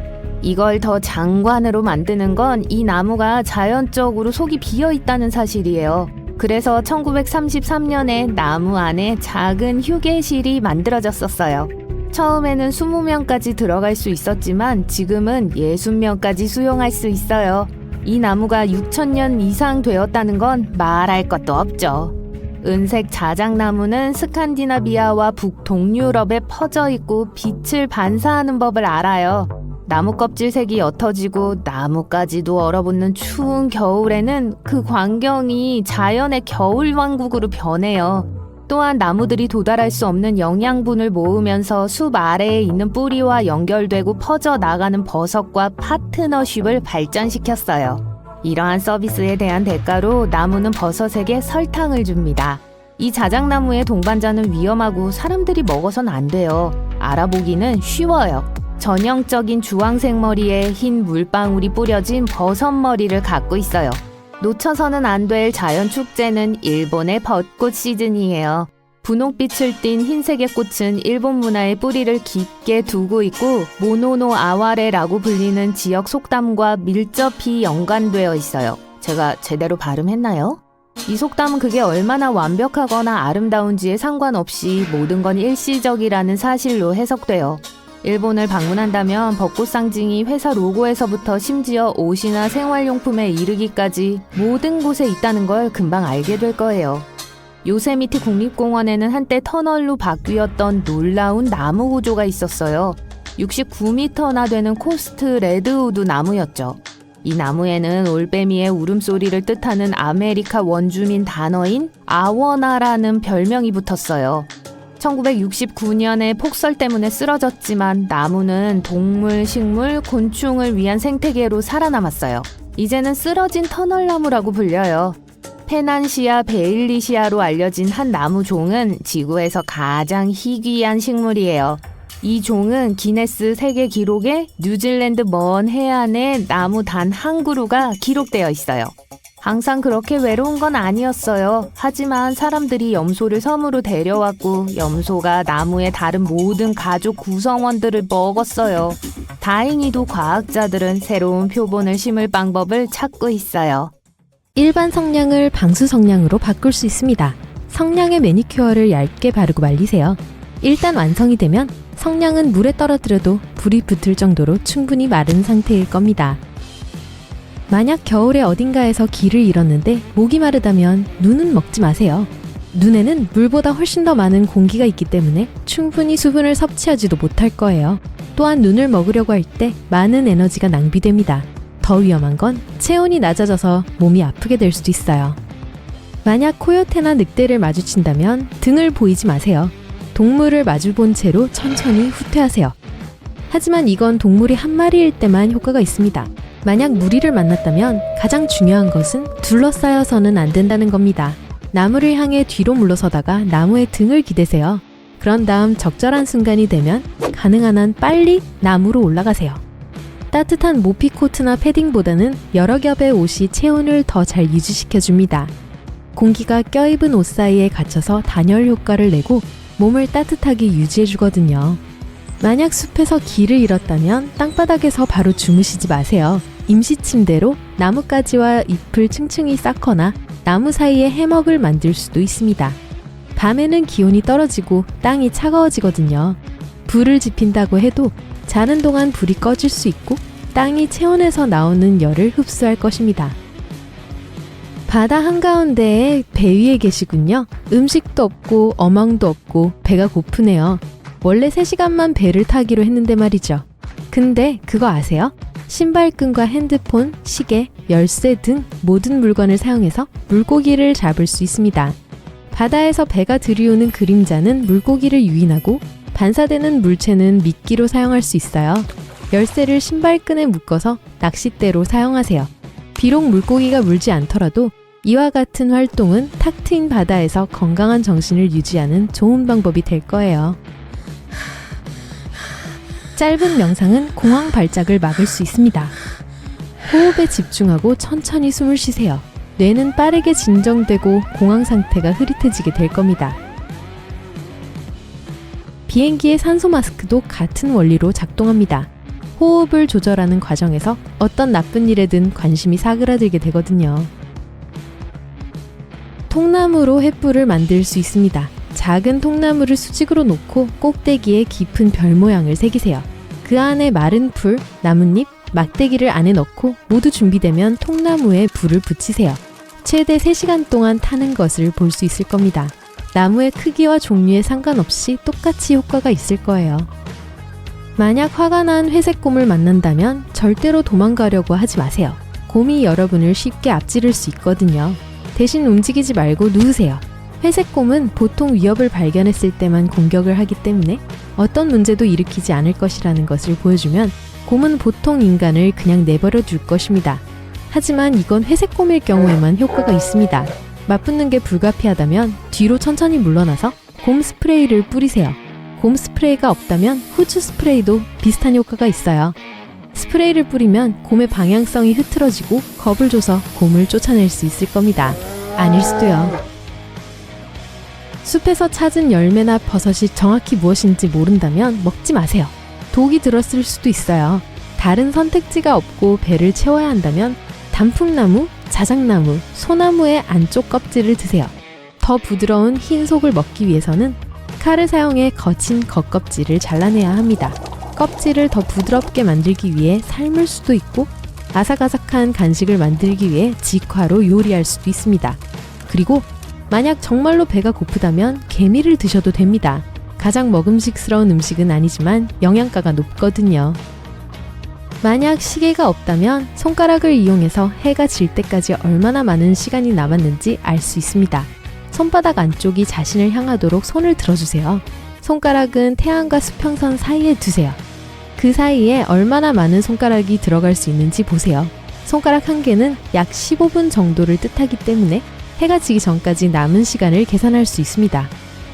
이걸 더 장관으로 만드는 건 이 나무가 자연적으로 속이 비어 있다는 사실이에요. 그래서 1933년에 나무 안에 작은 휴게실이 만들어졌었어요. 처음에는 20명까지 들어갈 수 있었지만 지금은 60명까지 수용할 수 있어요. 이 나무가 6,000년 이상 되었다는 건 말할 것도 없죠. 은색 자작나무는 스칸디나비아와 북동유럽에 퍼져 있고 빛을 반사하는 법을 알아요. 나무 껍질 색이 옅어지고 나무까지도 얼어붙는 추운 겨울에는 그 광경이 자연의 겨울왕국으로 변해요. 또한 나무들이 도달할 수 없는 영양분을 모으면서 숲 아래에 있는 뿌리와 연결되고 퍼져 나가는 버섯과 파트너십을 발전시켰어요. 이러한 서비스에 대한 대가로 나무는 버섯에게 설탕을 줍니다. 이 자작나무의 동반자는 위험하고 사람들이 먹어선 안 돼요. 알아보기는 쉬워요. 전형적인 주황색 머리에 흰 물방울이 뿌려진 버섯머리를 갖고 있어요. 놓쳐서는 안 될 자연 축제는 일본의 벚꽃 시즌이에요. 분홍빛을 띤 흰색의 꽃은 일본 문화의 뿌리를 깊게 두고 있고 모노노 아와레라고 불리는 지역 속담과 밀접히 연관되어 있어요. 제가 제대로 발음했나요? 이 속담은 그게 얼마나 완벽하거나 아름다운지에 상관없이 모든 건 일시적이라는 사실로 해석돼요. 일본을 방문한다면 벚꽃 상징이 회사 로고에서부터 심지어 옷이나 생활용품에 이르기까지 모든 곳에 있다는 걸 금방 알게 될 거예요. 요세미티 국립공원에는 한때 터널로 바뀌었던 놀라운 나무 구조가 있었어요. 69m나 되는 코스트 레드우드 나무였죠. 이 나무에는 올빼미의 울음소리를 뜻하는 아메리카 원주민 단어인 아워나라는 별명이 붙었어요. 1969년에 폭설 때문에 쓰러졌지만 나무는 동물, 식물, 곤충을 위한 생태계로 살아남았어요. 이제는 쓰러진 터널나무라고 불려요. 페난시아 베일리시아로 알려진 한 나무 종은 지구에서 가장 희귀한 식물이에요. 이 종은 기네스 세계 기록에 뉴질랜드 먼 해안에 나무 단 한 그루가 기록되어 있어요. 항상 그렇게 외로운 건 아니었어요. 하지만 사람들이 염소를 섬으로 데려왔고 염소가 나무의 다른 모든 가족 구성원들을 먹었어요. 다행히도 과학자들은 새로운 표본을 심을 방법을 찾고 있어요. 일반 성냥을 방수 성냥으로 바꿀 수 있습니다. 성냥의 매니큐어를 얇게 바르고 말리세요. 일단 완성이 되면 성냥은 물에 떨어뜨려도 불이 붙을 정도로 충분히 마른 상태일 겁니다. 만약 겨울에 어딘가에서 길을 잃었는데 목이 마르다면 눈은 먹지 마세요. 눈에는 물보다 훨씬 더 많은 공기가 있기 때문에 충분히 수분을 섭취하지도 못할 거예요. 또한 눈을 먹으려고 할 때 많은 에너지가 낭비됩니다. 더 위험한 건 체온이 낮아져서 몸이 아프게 될 수도 있어요. 만약 코요테나 늑대를 마주친다면 등을 보이지 마세요. 동물을 마주본 채로 천천히 후퇴하세요. 하지만 이건 동물이 한 마리일 때만 효과가 있습니다. 만약 무리를 만났다면 가장 중요한 것은 둘러싸여서는 안 된다는 겁니다. 나무를 향해 뒤로 물러서다가 나무의 등을 기대세요. 그런 다음 적절한 순간이 되면 가능한 한 빨리 나무로 올라가세요. 따뜻한 모피 코트나 패딩보다는 여러 겹의 옷이 체온을 더 잘 유지시켜줍니다. 공기가 껴입은 옷 사이에 갇혀서 단열 효과를 내고 몸을 따뜻하게 유지해주거든요. 만약 숲에서 길을 잃었다면 땅바닥에서 바로 주무시지 마세요. 임시 침대로 나뭇가지와 잎을 층층이 쌓거나 나무 사이에 해먹을 만들 수도 있습니다. 밤에는 기온이 떨어지고 땅이 차가워지거든요. 불을 지핀다고 해도 자는 동안 불이 꺼질 수 있고 땅이 체온에서 나오는 열을 흡수할 것입니다. 바다 한가운데에 배 위에 계시군요. 음식도 없고 어망도 없고 배가 고프네요. 원래 3시간만 배를 타기로 했는데 말이죠. 근데 그거 아세요? 신발끈과 핸드폰, 시계, 열쇠 등 모든 물건을 사용해서 물고기를 잡을 수 있습니다. 바다에서 배가 들이오는 그림자는 물고기를 유인하고 반사되는 물체는 미끼로 사용할 수 있어요. 열쇠를 신발끈에 묶어서 낚싯대로 사용하세요. 비록 물고기가 물지 않더라도 이와 같은 활동은 탁 트인 바다에서 건강한 정신을 유지하는 좋은 방법이 될 거예요. 짧은 명상은 공황 발작을 막을 수 있습니다. 호흡에 집중하고 천천히 숨을 쉬세요. 뇌는 빠르게 진정되고 공황 상태가 흐릿해지게 될 겁니다. 비행기의 산소 마스크도 같은 원리로 작동합니다. 호흡을 조절하는 과정에서 어떤 나쁜 일에든 관심이 사그라들게 되거든요. 통나무로 횃불을 만들 수 있습니다. 작은 통나무를 수직으로 놓고 꼭대기에 깊은 별 모양을 새기세요. 그 안에 마른 풀, 나뭇잎, 막대기를 안에 넣고 모두 준비되면 통나무에 불을 붙이세요. 최대 3시간 동안 타는 것을 볼 수 있을 겁니다. 나무의 크기와 종류에 상관없이 똑같이 효과가 있을 거예요. 만약 화가 난 회색곰을 만난다면 절대로 도망가려고 하지 마세요. 곰이 여러분을 쉽게 앞지를 수 있거든요. 대신 움직이지 말고 누우세요. 회색곰은 보통 위협을 발견했을 때만 공격을 하기 때문에 어떤 문제도 일으키지 않을 것이라는 것을 보여주면 곰은 보통 인간을 그냥 내버려 둘 것입니다. 하지만 이건 회색곰일 경우에만 효과가 있습니다. 맞붙는 게 불가피하다면 뒤로 천천히 물러나서 곰 스프레이를 뿌리세요. 곰 스프레이가 없다면 후추 스프레이도 비슷한 효과가 있어요. 스프레이를 뿌리면 곰의 방향성이 흐트러지고 겁을 줘서 곰을 쫓아낼 수 있을 겁니다. 아닐 수도요. 숲에서 찾은 열매나 버섯이 정확히 무엇인지 모른다면 먹지 마세요. 독이 들었을 수도 있어요. 다른 선택지가 없고 배를 채워야 한다면 단풍나무, 자작나무, 소나무의 안쪽 껍질을 드세요. 더 부드러운 흰 속을 먹기 위해서는 칼을 사용해 거친 겉껍질을 잘라내야 합니다. 껍질을 더 부드럽게 만들기 위해 삶을 수도 있고 아삭아삭한 간식을 만들기 위해 직화로 요리할 수도 있습니다. 그리고 만약 정말로 배가 고프다면 개미를 드셔도 됩니다. 가장 먹음직스러운 음식은 아니지만 영양가가 높거든요. 만약 시계가 없다면 손가락을 이용해서 해가 질 때까지 얼마나 많은 시간이 남았는지 알 수 있습니다. 손바닥 안쪽이 자신을 향하도록 손을 들어주세요. 손가락은 태양과 수평선 사이에 두세요. 그 사이에 얼마나 많은 손가락이 들어갈 수 있는지 보세요. 손가락 한 개는 약 15분 정도를 뜻하기 때문에 해가 지기 전까지 남은 시간을 계산할 수 있습니다.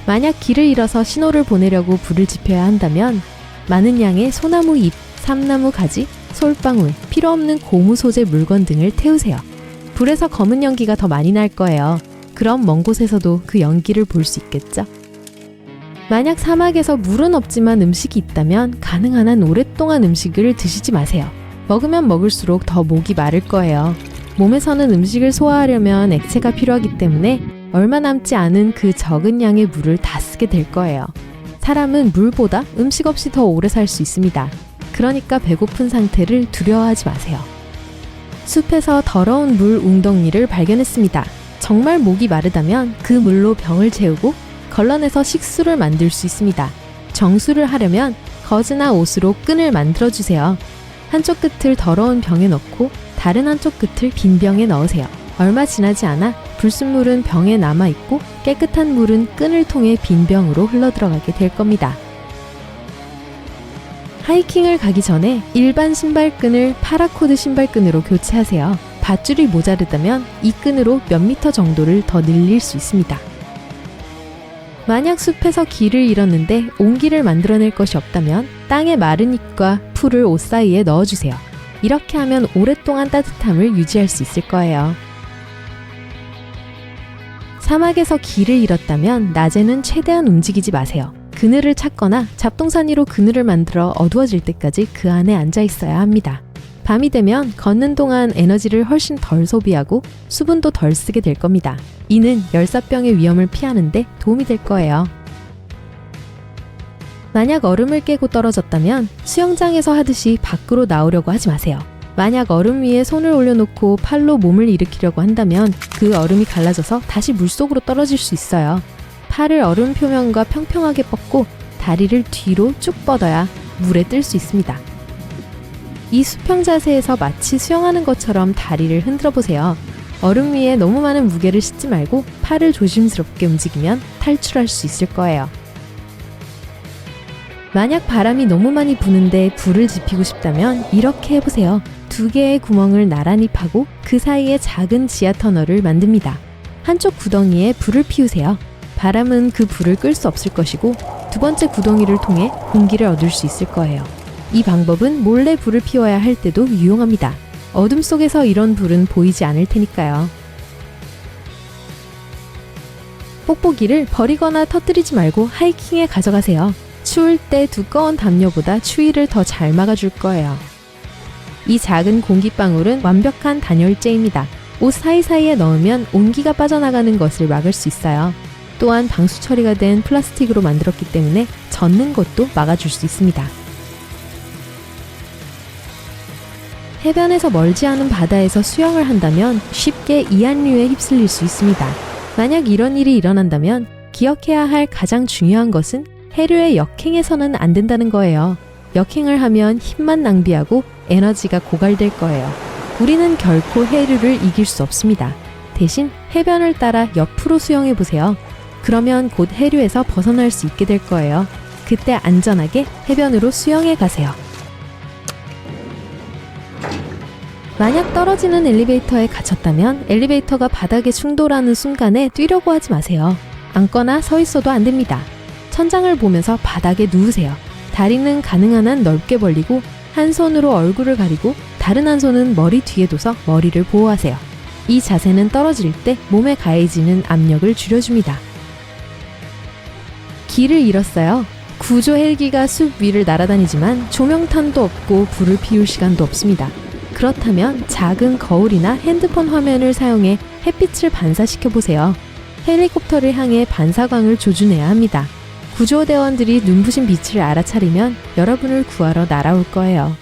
만약 길을 잃어서 신호를 보내려고 불을 지펴야 한다면 많은 양의 소나무 잎, 삼나무 가지, 솔방울, 필요 없는 고무 소재 물건 등을 태우세요. 불에서 검은 연기가 더 많이 날 거예요. 그럼 먼 곳에서도 그 연기를 볼 수 있겠죠? 만약 사막에서 물은 없지만 음식이 있다면 가능한 한 오랫동안 음식을 드시지 마세요. 먹으면 먹을수록 더 목이 마를 거예요. 몸에서는 음식을 소화하려면 액체가 필요하기 때문에 얼마 남지 않은 그 적은 양의 물을 다 쓰게 될 거예요. 사람은 물보다 음식 없이 더 오래 살 수 있습니다. 그러니까 배고픈 상태를 두려워하지 마세요. 숲에서 더러운 물 웅덩이를 발견했습니다. 정말 목이 마르다면 그 물로 병을 채우고 걸러내서 식수를 만들 수 있습니다. 정수를 하려면 거즈나 옷으로 끈을 만들어주세요. 한쪽 끝을 더러운 병에 넣고 다른 한쪽 끝을 빈 병에 넣으세요. 얼마 지나지 않아 불순물은 병에 남아있고 깨끗한 물은 끈을 통해 빈 병으로 흘러들어가게 될 겁니다. 하이킹을 가기 전에 일반 신발끈을 파라코드 신발끈으로 교체하세요. 밧줄이 모자르다면 이 끈으로 몇 미터 정도를 더 늘릴 수 있습니다. 만약 숲에서 길을 잃었는데 온기를 만들어낼 것이 없다면 땅에 마른 잎과 풀을 옷 사이에 넣어주세요. 이렇게 하면 오랫동안 따뜻함을 유지할 수 있을 거예요. 사막에서 길을 잃었다면 낮에는 최대한 움직이지 마세요. 그늘을 찾거나 잡동사니로 그늘을 만들어 어두워질 때까지 그 안에 앉아 있어야 합니다. 밤이 되면 걷는 동안 에너지를 훨씬 덜 소비하고 수분도 덜 쓰게 될 겁니다. 이는 열사병의 위험을 피하는데 도움이 될 거예요. 만약 얼음을 깨고 떨어졌다면 수영장에서 하듯이 밖으로 나오려고 하지 마세요. 만약 얼음 위에 손을 올려놓고 팔로 몸을 일으키려고 한다면 그 얼음이 갈라져서 다시 물속으로 떨어질 수 있어요. 팔을 얼음 표면과 평평하게 뻗고 다리를 뒤로 쭉 뻗어야 물에 뜰 수 있습니다. 이 수평 자세에서 마치 수영하는 것처럼 다리를 흔들어 보세요. 얼음 위에 너무 많은 무게를 싣지 말고 팔을 조심스럽게 움직이면 탈출할 수 있을 거예요. 만약 바람이 너무 많이 부는데 불을 지피고 싶다면 이렇게 해보세요. 2개의 구멍을 나란히 파고 그 사이에 작은 지하 터널을 만듭니다. 한쪽 구덩이에 불을 피우세요. 바람은 그 불을 끌 수 없을 것이고 두 번째 구덩이를 통해 공기를 얻을 수 있을 거예요. 이 방법은 몰래 불을 피워야 할 때도 유용합니다. 어둠 속에서 이런 불은 보이지 않을 테니까요. 뽁뽁이를 버리거나 터뜨리지 말고 하이킹에 가져가세요. 추울 때 두꺼운 담요보다 추위를 더 잘 막아줄 거예요. 이 작은 공기방울은 완벽한 단열재입니다. 옷 사이사이에 넣으면 온기가 빠져나가는 것을 막을 수 있어요. 또한 방수 처리가 된 플라스틱으로 만들었기 때문에 젖는 것도 막아줄 수 있습니다. 해변에서 멀지 않은 바다에서 수영을 한다면 쉽게 이한류에 휩쓸릴 수 있습니다. 만약 이런 일이 일어난다면 기억해야 할 가장 중요한 것은 해류의 역행해서는 안 된다는 거예요. 역행을 하면 힘만 낭비하고 에너지가 고갈될 거예요. 우리는 결코 해류를 이길 수 없습니다. 대신 해변을 따라 옆으로 수영해 보세요. 그러면 곧 해류에서 벗어날 수 있게 될 거예요. 그때 안전하게 해변으로 수영해 가세요. 만약 떨어지는 엘리베이터에 갇혔다면 엘리베이터가 바닥에 충돌하는 순간에 뛰려고 하지 마세요. 앉거나 서 있어도 안 됩니다. 천장을 보면서 바닥에 누우세요. 다리는 가능한 한 넓게 벌리고 한 손으로 얼굴을 가리고 다른 한 손은 머리 뒤에 둬서 머리를 보호하세요. 이 자세는 떨어질 때 몸에 가해지는 압력을 줄여줍니다. 길을 잃었어요. 구조 헬기가 숲 위를 날아다니지만 조명탄도 없고 불을 피울 시간도 없습니다. 그렇다면 작은 거울이나 핸드폰 화면을 사용해 햇빛을 반사시켜 보세요. 헬리콥터를 향해 반사광을 조준해야 합니다. 구조대원들이 눈부신 빛을 알아차리면 여러분을 구하러 날아올 거예요.